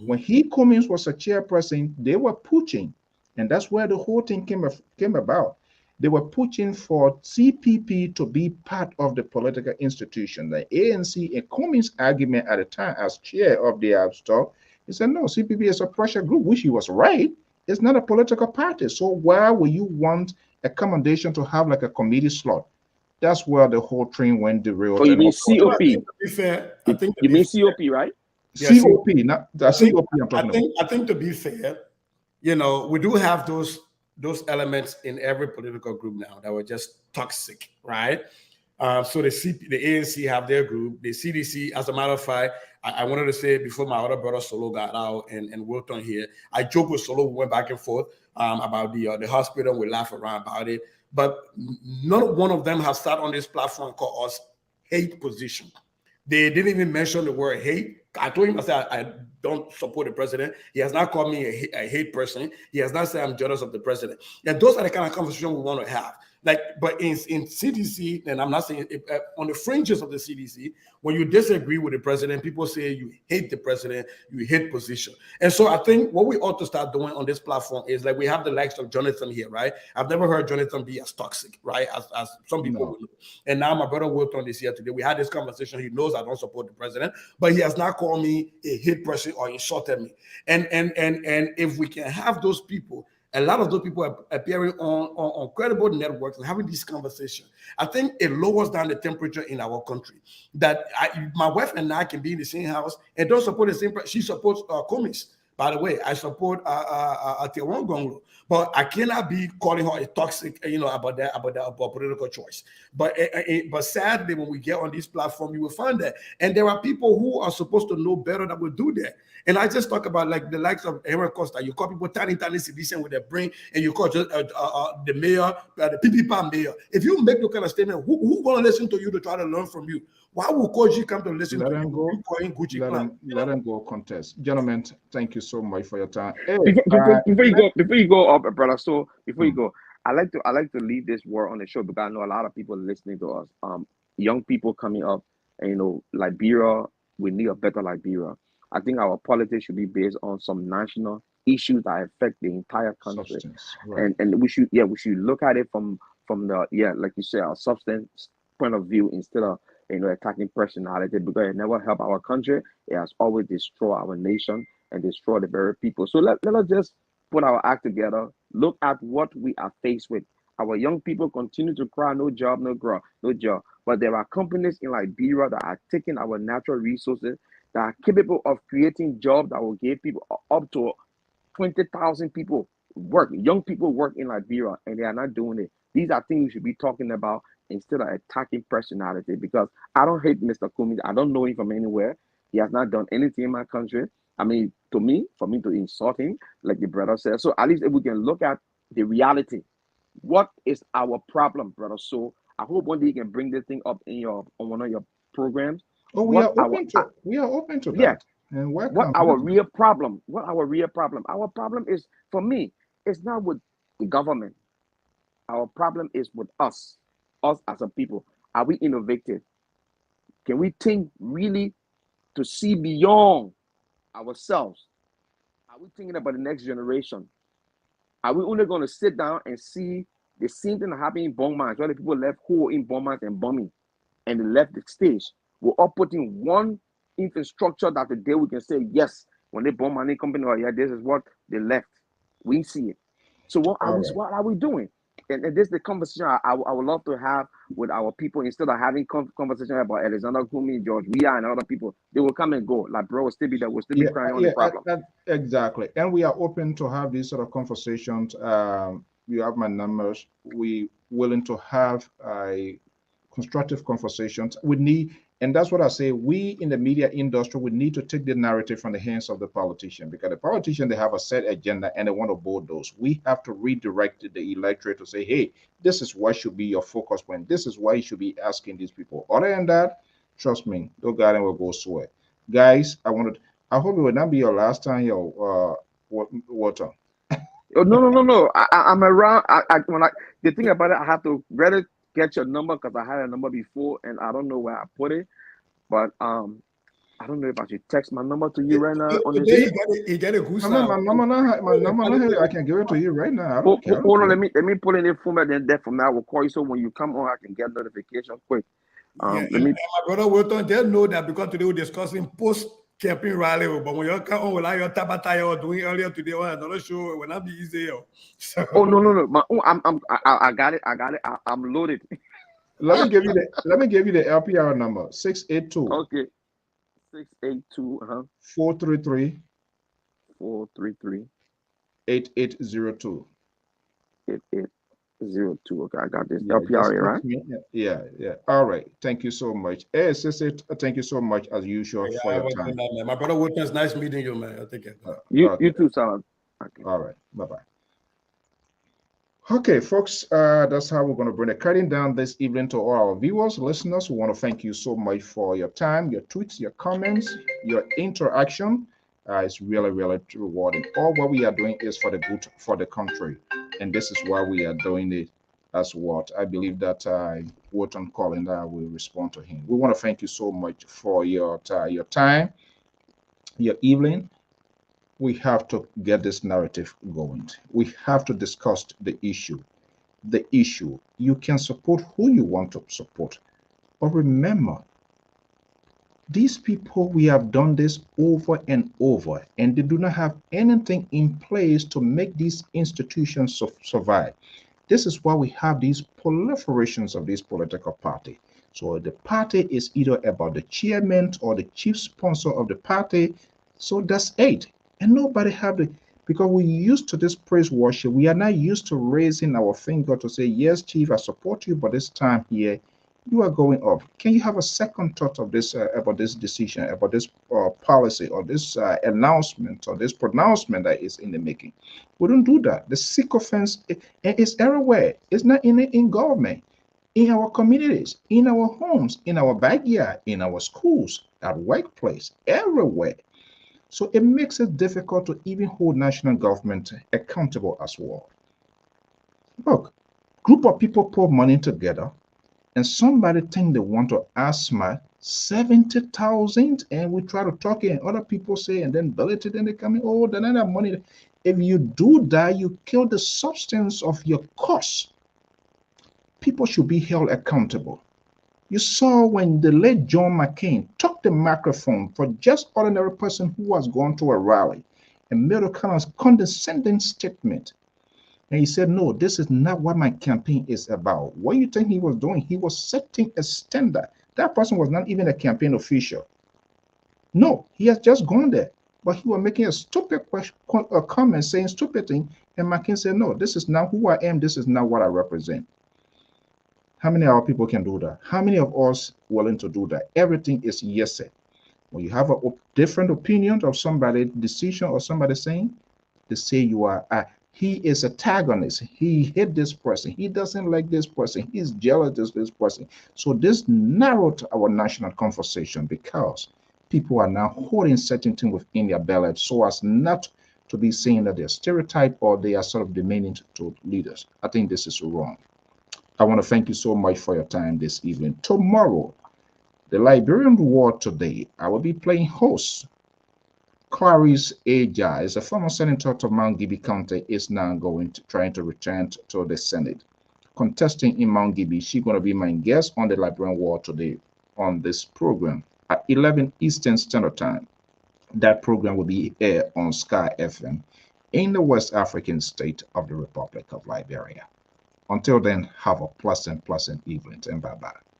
When he Cummings was a chairperson, they were pushing, and that's where the whole thing came about. They were pushing for CPP to be part of the political institution. The ANC and Cummings' argument at the time as chair of the stuff, he said, no, CPP is a pressure group, which he was right. It's not a political party. So why would you want a commendation to have like a committee slot? That's where the whole train went derailed. Oh, you mean COP? To be fair, I think you mean COP, right? COP, not the COP I'm talking about. I think to be fair, we do have those elements in every political group now that were just toxic, right? So the ANC have their group, the CDC. As a matter of fact, I wanted to say before my other brother Solo got out and worked on here, I joked with Solo, we went back and forth about the hospital. We laugh around about it, but not one of them has sat on this platform called us hate position. They didn't even mention the word hate. I told him, I said, I don't support the president. He has not called me a hate person. He has not said I'm jealous of the president. And those are the kind of conversation we want to have. But in CDC, and I'm not saying on the fringes of the CDC, when you disagree with the president, people say you hate the president, you hate position. And so I think what we ought to start doing on this platform is we have the likes of Jonathan here, right? I've never heard Jonathan be as toxic, right? As some people will. And now my brother worked on this here today. We had this conversation. He knows I don't support the president, but he has not called me a hate person or insulted me. And if we can have those people, a lot of those people are appearing on credible networks and having this conversation, I think it lowers down the temperature in our country. That my wife and I can be in the same house and don't support the same. She supports Cummings. By the way, I support Tayah Gonglo, but I cannot be calling her a toxic, about political choice. But sadly, when we get on this platform, you will find that, and there are people who are supposed to know better that will do that. And I just talk about the likes of Aaron Costa. You call people tiny citizens with their brain, and you call just the mayor, the PPP mayor. If you make those kind of statement, who gonna listen to you to try to learn from you? Why would Koji come to listen to you? Let him go contest. Gentlemen, thank you so much for your time. Hey, before you go up, brother. So before you go, I like to leave this word on the show because I know a lot of people listening to us. Young people coming up, and Liberia, we need a better Liberia. I think our politics should be based on some national issues that affect the entire country. Right. And we should look at it from the like you said, our substance point of view instead of attacking personality, because it never helped our country. It has always destroyed our nation and destroyed the very people. So let us just put our act together, look at what we are faced with. Our young people continue to cry, no job, no job. But there are companies in Liberia that are taking our natural resources, that are capable of creating jobs that will give people up to 20,000 people work, young people work in Liberia, and they are not doing it. These are things we should be talking about instead of attacking personality, because I don't hate Mr. Cummings. I don't know him from anywhere. He has not done anything in my country. I mean, for me to insult him, like the brother said. So at least if we can look at the reality, what is our problem, brother? So I hope one day you can bring this thing up on one of your programs. Oh, we are open to that. Yeah. And what our real problem? Our problem is, for me, it's not with the government. Our problem is with us as a people. Are we innovative? Can we think really to see beyond ourselves? Are we thinking about the next generation? Are we only going to sit down and see the same thing happening in bomb mines, where the people left who were in bomb mines and bombing, and they left the stage? We're all putting one infrastructure that today we can say, yes, when they bought money company, oh yeah, this is what they left. We see it. So what are we doing? And this is the conversation I would love to have with our people. Instead of having conversation about Alexander Kumi, George Weah, and other people, they will come and go. Like, bro, will still be there. We'll still be crying on the problem. Exactly. And we are open to have these sort of conversations. You have my numbers. We willing to have a constructive conversations. We need, and that's what I say, we in the media industry, we need to take the narrative from the hands of the politician, because the politician, they have a set agenda and they want to bulldoze. We have to redirect the electorate to say, hey, this is what should be your focus point. This is why you should be asking these people. Other than that, trust me, no garden will go sweat. Guys, I hope it will not be your last time, water. Oh, no. I'm around. The thing about it, I have to rather get your number because I had a number before and I don't know where I put it. But I don't know if I should text my number to you right now on this. You get a goose. My number, I can give it to you right now. I don't care. Hold on, let me put in the format, then from that I will call you. So when you come on, I can get notification quick. My brother Wilton, they know that because today we're discussing post-campaign rally, but when you come on, like your Tayah doing earlier today on another show, it will not be easy. So. Oh no. I got it. I'm loaded. Let me give you the LPR number 682. Okay. 682 433 8802. 8802. Okay, I got this. Yeah, LPR, right? Yeah. All right. Thank you so much. Hey, sister, thank you so much as usual for your time. My brother Wilton, it's nice meeting you, man. I think you too, Salah. Okay. All right. Bye-bye. Okay, folks, that's how we're going to bring the curtain down this evening to all our viewers, listeners. We want to thank you so much for your time, your tweets, your comments, your interaction. It's really, really rewarding. All what we are doing is for the good for the country. And this is why we are doing it as what I believe that Wharton Collins will respond to him. We want to thank you so much for your time, your evening. We have to get this narrative going. We have to discuss the issue. The issue. You can support who you want to support. But remember, these people, we have done this over and over, and they do not have anything in place to make these institutions survive. This is why we have these proliferations of this political party. So the party is either about the chairman or the chief sponsor of the party. So that's it. And nobody have the, because we're used to this praise worship. We are not used to raising our finger to say, yes, chief, I support you, but this time here, you are going up. Can you have a second thought of this, about this decision, about this policy or this announcement or this pronouncement that is in the making? We don't do that. The sycophants is everywhere. It's not in government, in our communities, in our homes, in our backyard, in our schools, at workplace, everywhere. So it makes it difficult to even hold national government accountable as well. Look, group of people put money together, and somebody think they want to asthma 70,000, and we try to talk it, and other people say, and then bullet it, and they come in, oh, then that money. If you do that, you kill the substance of your cause. People should be held accountable. You saw when the late John McCain took the microphone for just ordinary person who was going to a rally and made a kind of condescending statement. And he said, no, this is not what my campaign is about. What do you think he was doing? He was setting a standard. That person was not even a campaign official. No, he has just gone there. But he was making a stupid comment, saying stupid thing. And McCain said, no, this is not who I am. This is not what I represent. How many of our people can do that? How many of us willing to do that? Everything is yes sir. When you have a different opinion of somebody's decision or somebody saying, they say you are, he is antagonist. He hate this person. He doesn't like this person. He's jealous of this person. So this narrowed our national conversation because people are now holding certain things within their belly so as not to be saying that they're stereotyped or they are sort of demeaning to leaders. I think this is wrong. I want to thank you so much for your time this evening. Tomorrow, the Liberian War today, I will be playing host. Clarice Aja is a former senator of Mount Gibby County, is now trying to return to the Senate. Contesting in Mount Gibby, she's going to be my guest on the Liberian War today on this program. at 11 Eastern Standard Time. That program will be aired on Sky FM in the West African state of the Republic of Liberia. Until then, have a pleasant evening and bye-bye.